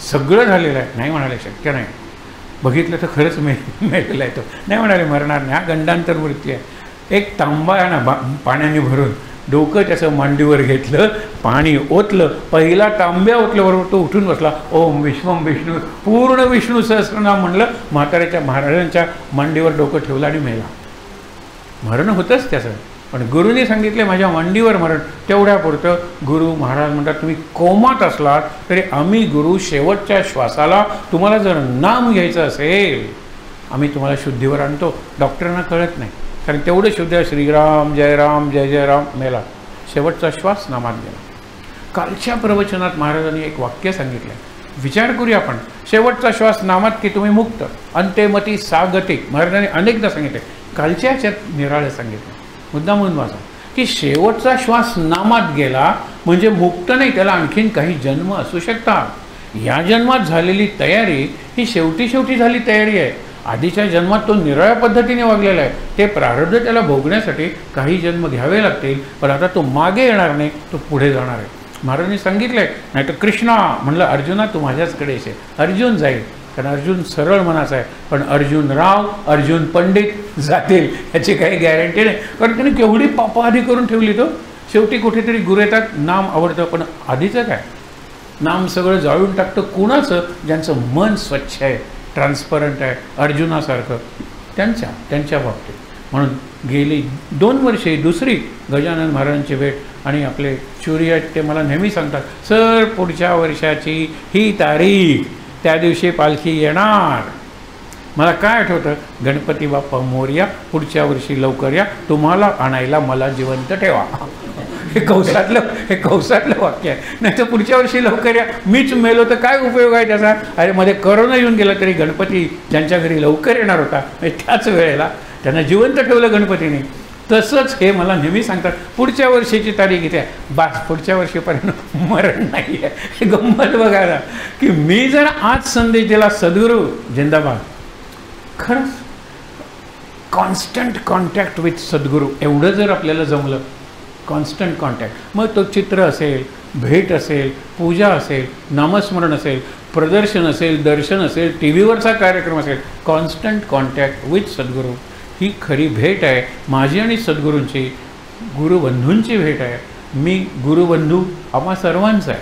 सगळं झालेलं आहे. नाही म्हणाले, शक्य नाही. बघितलं तर खरंच मेलेला आहे तो. नाही म्हणाले, मरणार नाही. हा गंडांतर वृत्ती आहे. एक तांबा आहे ना पाण्याने भरून, डोकं त्याचं मांडीवर घेतलं, पाणी ओतलं, पहिला तांब्या ओतल्याबरोबर तो उठून बसला. ओम विश्वम विष्णू, पूर्ण विष्णू सहस्रनाम म्हणलं. म्हाताऱ्याच्या महाराजांच्या मांडीवर डोकं ठेवलं आणि मेला. मरण होतंच त्याचं. पण गुरुने सांगितले माझ्या मांडीवर मरण. तेवढ्यापुरतं गुरु महाराज म्हणतात, तुम्ही कोमात असलात तरी आम्ही गुरु शेवटच्या श्वासाला तुम्हाला जर नाम घ्यायचं असेल आम्ही तुम्हाला शुद्धीवर आणतो. डॉक्टरांना कळत नाही, कारण तेवढं शुद्ध श्रीराम जय राम जय जय राम मेला. शेवटचा श्वास नामात गेला. कालच्या प्रवचनात महाराजांनी एक वाक्य सांगितलं, विचार करूया आपण. शेवटचा श्वास नामात की तुम्ही मुक्त, अंतेमती सागते. महाराजांनी अनेकदा सांगितले, कालच्या ह्याच्यात निराळे सांगितलं. मुद्दा म्हणून वाचा की शेवटचा श्वास नामात गेला म्हणजे मुक्त नाही, त्याला आणखीन काही जन्म असू शकतात. या जन्मात झालेली तयारी ही शेवटी झाली तयारी आहे. आधीच्या जन्मात तो निराळ्या पद्धतीने वागलेला आहे. ते प्रारब्ध त्याला भोगण्यासाठी काही जन्म घ्यावे लागतील, पण आता तो मागे येणार नाही, तो पुढे जाणार आहे. महाराजांनी सांगितलंय, नाही तर कृष्णा म्हणलं अर्जुना तू माझ्याचकडे येशील. अर्जुन जाईल, कारण अर्जुन सरळ मनाचा आहे. पण अर्जुन राव, अर्जुन पंडित जातील याची काही गॅरंटी नाही, कारण त्याने केवढी पापाआधी करून ठेवली. तो शेवटी कुठेतरी गुरु येतात, नाम आवडतं, पण आधीचं काय, नाम सगळं जाळून टाकतं. कुणाचं? ज्यांचं मन स्वच्छ आहे, ट्रान्सपरंट आहे, अर्जुनासारखं, त्यांच्या बाबतीत. म्हणून गेली 2 वर्षे दुसरी गजानन महाराजांची भेट. आणि आपले चुरी आहेत ते मला नेहमी सांगतात, सर पुढच्या वर्षाची ही तारीख, त्या दिवशी पालखी येणार. मला काय आठवतं, गणपती बाप्पा मोरया, पुढच्या वर्षी लवकर या, तुम्हाला आणायला मला जिवंत ठेवा. हे कौसातलं वाक्य आहे. नाही तर पुढच्या वर्षी लवकर या, मीच मेलो तर काय उपयोग आहे त्याचा. अरे मध्ये करोना येऊन गेला तरी गणपती ज्यांच्या घरी लवकर येणार होता, त्याच वेळेला त्यांना जिवंत ठेवलं गणपतीने. तसंच हे मला नेहमी सांगतात, पुढच्या वर्षीची तारीख इथे आहे, बास पुढच्या वर्षीपर्यंत मरण नाही आहे. हे गंमत बघायला की मी जर आज संदेश दिला, सद्गुरू जिंदाबाद. खरंच कॉन्स्टंट कॉन्टॅक्ट विथ सद्गुरू, एवढं जर आपल्याला जमलं, कॉन्स्टंट कॉन्टॅक्ट, मग तो चित्र असेल, भेट असेल, पूजा असेल, नामस्मरण असेल, प्रदर्शन असेल, दर्शन असेल, टी व्हीवरचा कार्यक्रम असेल, कॉन्स्टंट कॉन्टॅक्ट विथ सद्गुरू ही खरी भेट आहे माझी आणि सद्गुरूंची, गुरुबंधूंची भेट आहे. मी गुरुबंधू आम्हा सर्वांचा आहे.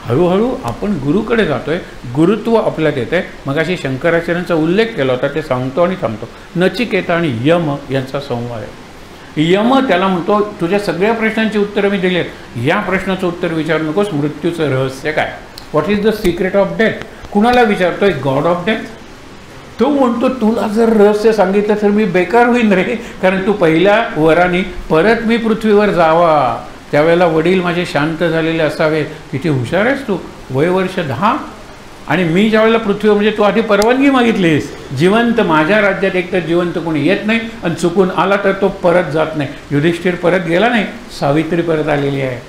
हळूहळू आपण गुरुकडे जातो आहे, गुरुत्व आपल्यात येतं आहे. मग अशी शंकराचार्यांचा उल्लेख केला होता, ते सांगतो आणि थांबतो. नचिकेता आणि यम यांचा संवाद आहे. यम त्याला म्हणतो, तुझ्या सगळ्या प्रश्नांची उत्तरं मी दिली आहेत, या प्रश्नाचं उत्तर विचारू नकोस, मृत्यूचं रहस्य काय, what is the secret of death. कुणाला विचारतोय? God of death. तो म्हणतो, तुला जर रहस्य सांगितलं तर मी बेकार होईन रे, कारण तू पहिल्या वराने परत मी पृथ्वीवर जावा, त्यावेळेला वडील माझे शांत झालेले असावेत. किती हुशार आहेस तू, वयवर्ष 10, आणि मी ज्यावेळेला पृथ्वीवर, म्हणजे तू आधी परवानगी मागितलीस. जिवंत माझ्या राज्यात एकतर जिवंत कोणी येत नाही, आणि चुकून आला तर तो परत जात नाही. युधिष्ठिर परत गेला नाही, सावित्री परत आलेली आहे.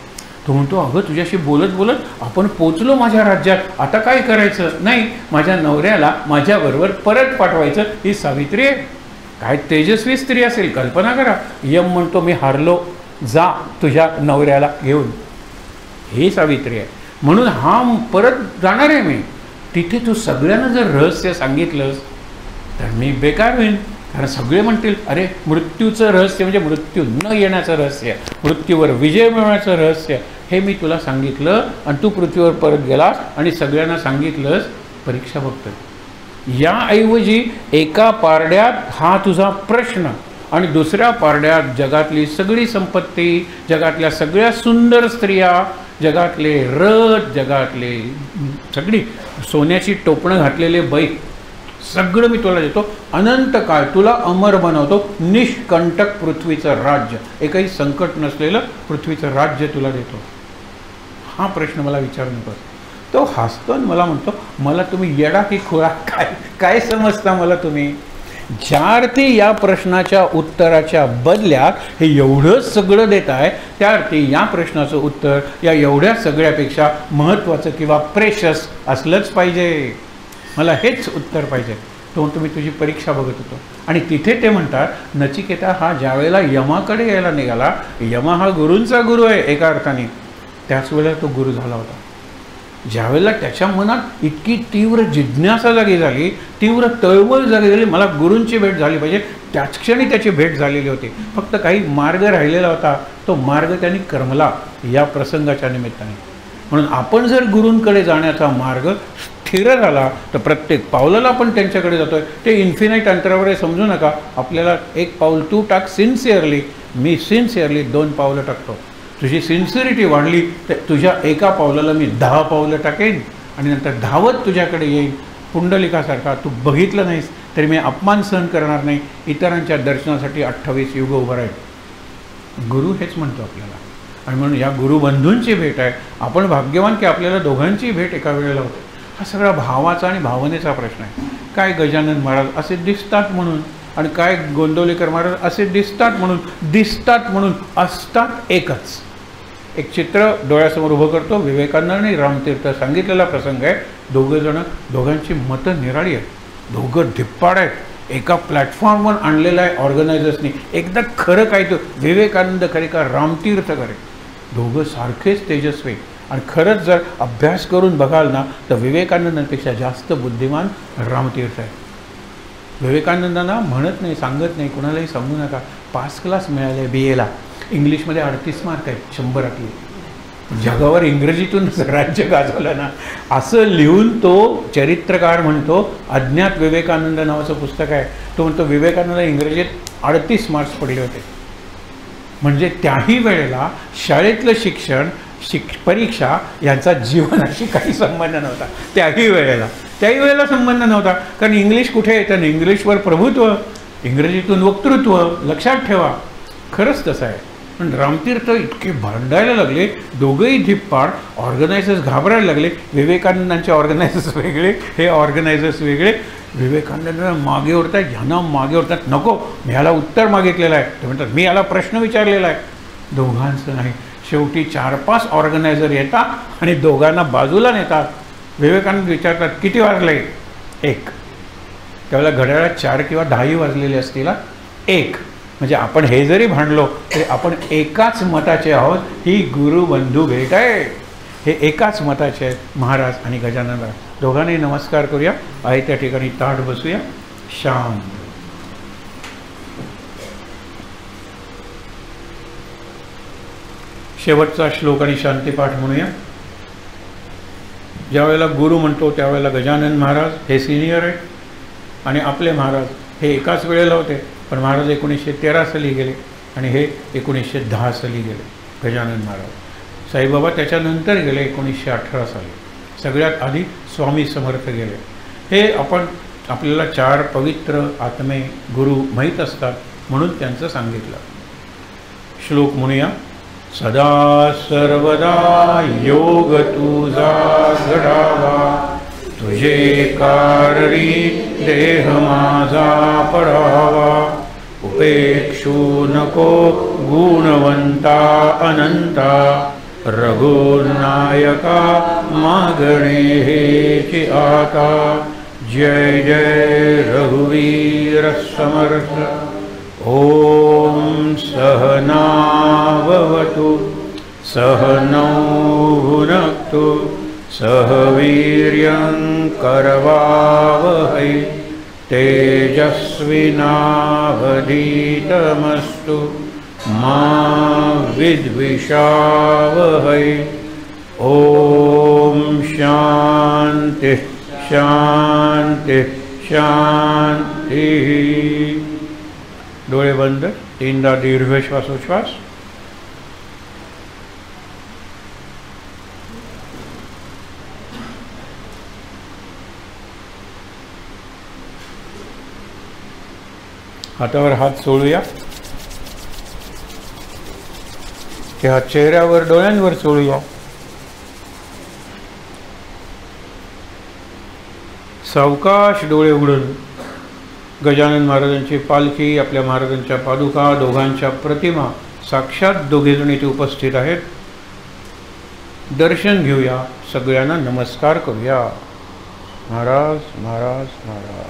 तो म्हणतो, अगं तुझ्याशी बोलत बोलत आपण पोचलो माझ्या राज्यात, आता काय करायचं. नाही, माझ्या नवऱ्याला माझ्याबरोबर परत पाठवायचं. ही सावित्री आहे, काय तेजस्वी स्त्री असेल, कल्पना करा. यम म्हणतो, मी हारलो, जा तुझ्या नवऱ्याला घेऊन. ही सावित्री आहे. म्हणून हा परत जाणार आहे मी. तिथे तू सगळ्यांना जर रहस्य सांगितलंस तर मी बेकार होईन, कारण सगळे म्हणतील, अरे मृत्यूचं रहस्य म्हणजे मृत्यू न येण्याचं रहस्य, मृत्यूवर विजय मिळवण्याचं रहस्य, हे मी तुला सांगितलं, आणि तू पृथ्वीवर परत गेलास आणि सगळ्यांना सांगितलंस. परीक्षा बघतोय. याऐवजी एका पारड्यात हा तुझा प्रश्न, आणि दुसऱ्या पारड्यात जगातली सगळी संपत्ती, जगातल्या सगळ्या सुंदर स्त्रिया, जगातले रथ, जगातले सगळी सोन्याची टोपणं घातलेले बैल, सगळं मी तुला देतो. अनंत काळ तुला अमर बनवतो. निष्कंटक पृथ्वीचं राज्य, एकही संकट नसलेलं पृथ्वीचं राज्य तुला देतो. हा प्रश्न मला विचारू नकोस. तो हसतो आणि मला म्हणतो, मला तुम्ही येडा की खुळा काय समजता मला तुम्ही. ज्या अर्थी या प्रश्नाच्या उत्तराच्या बदल्यात हे एवढं सगळं देत आहे, त्या अर्थी या प्रश्नाचं उत्तर या एवढ्या सगळ्यापेक्षा महत्त्वाचं किंवा प्रेशस असलंच पाहिजे. मला हेच उत्तर पाहिजे. तो म्हणतो, मी तुझी परीक्षा बघत होतो. आणि तिथे ते म्हणतात, नचिकेता हा ज्या वेळेला यमाकडे यायला निघाला, यमा हा गुरूंचा गुरु आहे एका अर्थाने, त्याच वेळेला तो गुरु झाला होता. ज्यावेळेला त्याच्या मनात इतकी तीव्र जिज्ञासा जागी झाली, तीव्र तळमळ जागी झाली, मला गुरूंची भेट झाली पाहिजे, त्याच क्षणी त्याची भेट झालेली होती. फक्त काही मार्ग राहिलेला होता, तो मार्ग त्यांनी क्रमला या प्रसंगाच्या निमित्ताने. म्हणून आपण जर गुरूंकडे जाण्याचा मार्ग स्थिर झाला तर प्रत्येक पावलाला आपण त्यांच्याकडे जातोय. ते इन्फिनाईट अंतरावर आहे समजू नका. आपल्याला एक पाऊल तू टाक सिन्सिअरली, मी सिन्सिअरली 2 पावलं टाकतो. तुझी सिन्सिअरिटी वाढली तर तुझ्या एका पावलाला मी 10 पावलं टाकेन, आणि नंतर धावत तुझ्याकडे येईन. पुंडलिकासारखा तू बघितलं नाहीस तरी मी अपमान सहन करणार नाही. इतरांच्या दर्शनासाठी 28 युग उभं राहील. गुरु हेच म्हणतो आपल्याला. आणि म्हणून या गुरुबंधूंची भेट आहे. आपण भाग्यवान की आपल्याला दोघांची भेट एका वेळेला होते. हा सगळा भावाचा आणि भावनेचा प्रश्न आहे. काय गजानन महाराज असे दिसतात म्हणून आणि काय गोंदवलेकर महाराज असे दिसतात म्हणून असतात एकच. एक चित्र डोळ्यासमोर उभं करतो. विवेकानंद आणि रामतीर्थ सांगितलेला प्रसंग आहे. दोघांची मतं निराळी आहेत. दोघं धिप्पाड आहेत. एका प्लॅटफॉर्मवर आणलेलं आहे ऑर्गनायझर्सनी. एकदा खरं काय तो विवेकानंद खरे का रामतीर्थ खरे, दोघं सारखेच तेजस्वी. आणि खरंच जर अभ्यास करून बघाल ना तर विवेकानंदांपेक्षा जास्त बुद्धिमान रामतीर्थ आहे. विवेकानंदांना म्हणत नाही, सांगत नाही, कुणालाही सांगू नका. 5 क्लास मिळाले BAला. इंग्लिशमध्ये 38 मार्क आहेत 100 जगावर इंग्रजीतून राज्य गाजवलं ना असं लिहून तो चरित्रकार म्हणतो. अज्ञात विवेकानंद नावाचं पुस्तक आहे. तो म्हणतो विवेकानंद इंग्रजीत 38 मार्क्स पडले होते. म्हणजे त्याही वेळेला शाळेतलं शिक्षण परीक्षा यांचा जीवनाशी काही संबंध नव्हता. त्याही वेळेला संबंध नव्हता. कारण इंग्लिश कुठे येतं ना, इंग्लिशवर प्रभुत्व, इंग्रजीतून वक्तृत्व. लक्षात ठेवा, खरंच तसं आहे. पण रामतीर्थ इतके भांडायला लागले, दोघंही धिप्पाड. ऑर्गनायझर्स घाबरायला लागले. विवेकानंदांचे ऑर्गनायझर्स वेगळे, हे ऑर्गनायझर्स वेगळे. विवेकानंदांना मागे ओढतात, ह्यांना मागे ओढतात. नको, मी ह्याला उत्तर मागितलेलं आहे. ते म्हणतात मी याला प्रश्न विचारलेला आहे. दोघांचं नाही. शेवटी 4-5 ऑर्गनायझर येतात आणि दोघांना बाजूला नेतात. विवेकानंद विचारतात किती वाजले? 1. त्यावेळेला घड्याळात 4 किंवा 10 वाजलेले असतील. 1 म्हणजे आपण हे जरी भांडलो तरी आपण एकाच मताचे आहोत. ही गुरुबंधू भेट आहे. हे एकाच मताचे आहेत महाराज आणि गजानन. दोघांनी नमस्कार करूया. आहे त्या ठिकाणी ताठ बसूया. शांत. शेवटचा श्लोक आणि शांतीपाठ म्हणूया. ज्यावेळेला गुरु म्हणतो त्यावेळेला गजानन महाराज हे सिनियर आहेत आणि आपले महाराज हे एकाच वेळेला होते. पण महाराज 1913 साली गेले आणि हे 1910 साली गेले गजानन महाराज. साईबाबा त्याच्यानंतर गेले 1918 साली. सगळ्यात आधी स्वामी समर्थ गेले. हे आपल्याला 4 पवित्र आत्मे गुरु माहीत असतात म्हणून त्यांचं सांगितलं. श्लोक म्हणूया. सदा सर्वदा योग तुझा घडावा, तुझे कारणी देह माझा पडावा. उपेक्षू नको गुणवंता अनंता, रघुनायका मागणे हेची आता. जय जय रघुवीर समर्थ. ओम सहना भवतु सहनौ भुनक्तु सह वीर्यं करवावहै तेजस्विनावधीतमस्तु मा विद्विषावहै. ओम शांति शांति शांति. डोळे बंद. 3दा दीर्घ श्वासोच्छ्वास. हातावर हात सोडूया. ते हात चेहऱ्यावर डोळ्यांवर सोडूया. सावकाश डोळे उघडून गजानन महाराजांची पालखी, आपल्या महाराजांच्या पादुका, दोघांच्या प्रतिमा साक्षात दोघेजण इथे उपस्थित आहेत. दर्शन घेऊया. सगळ्यांना नमस्कार करूया. महाराज महाराज महाराज.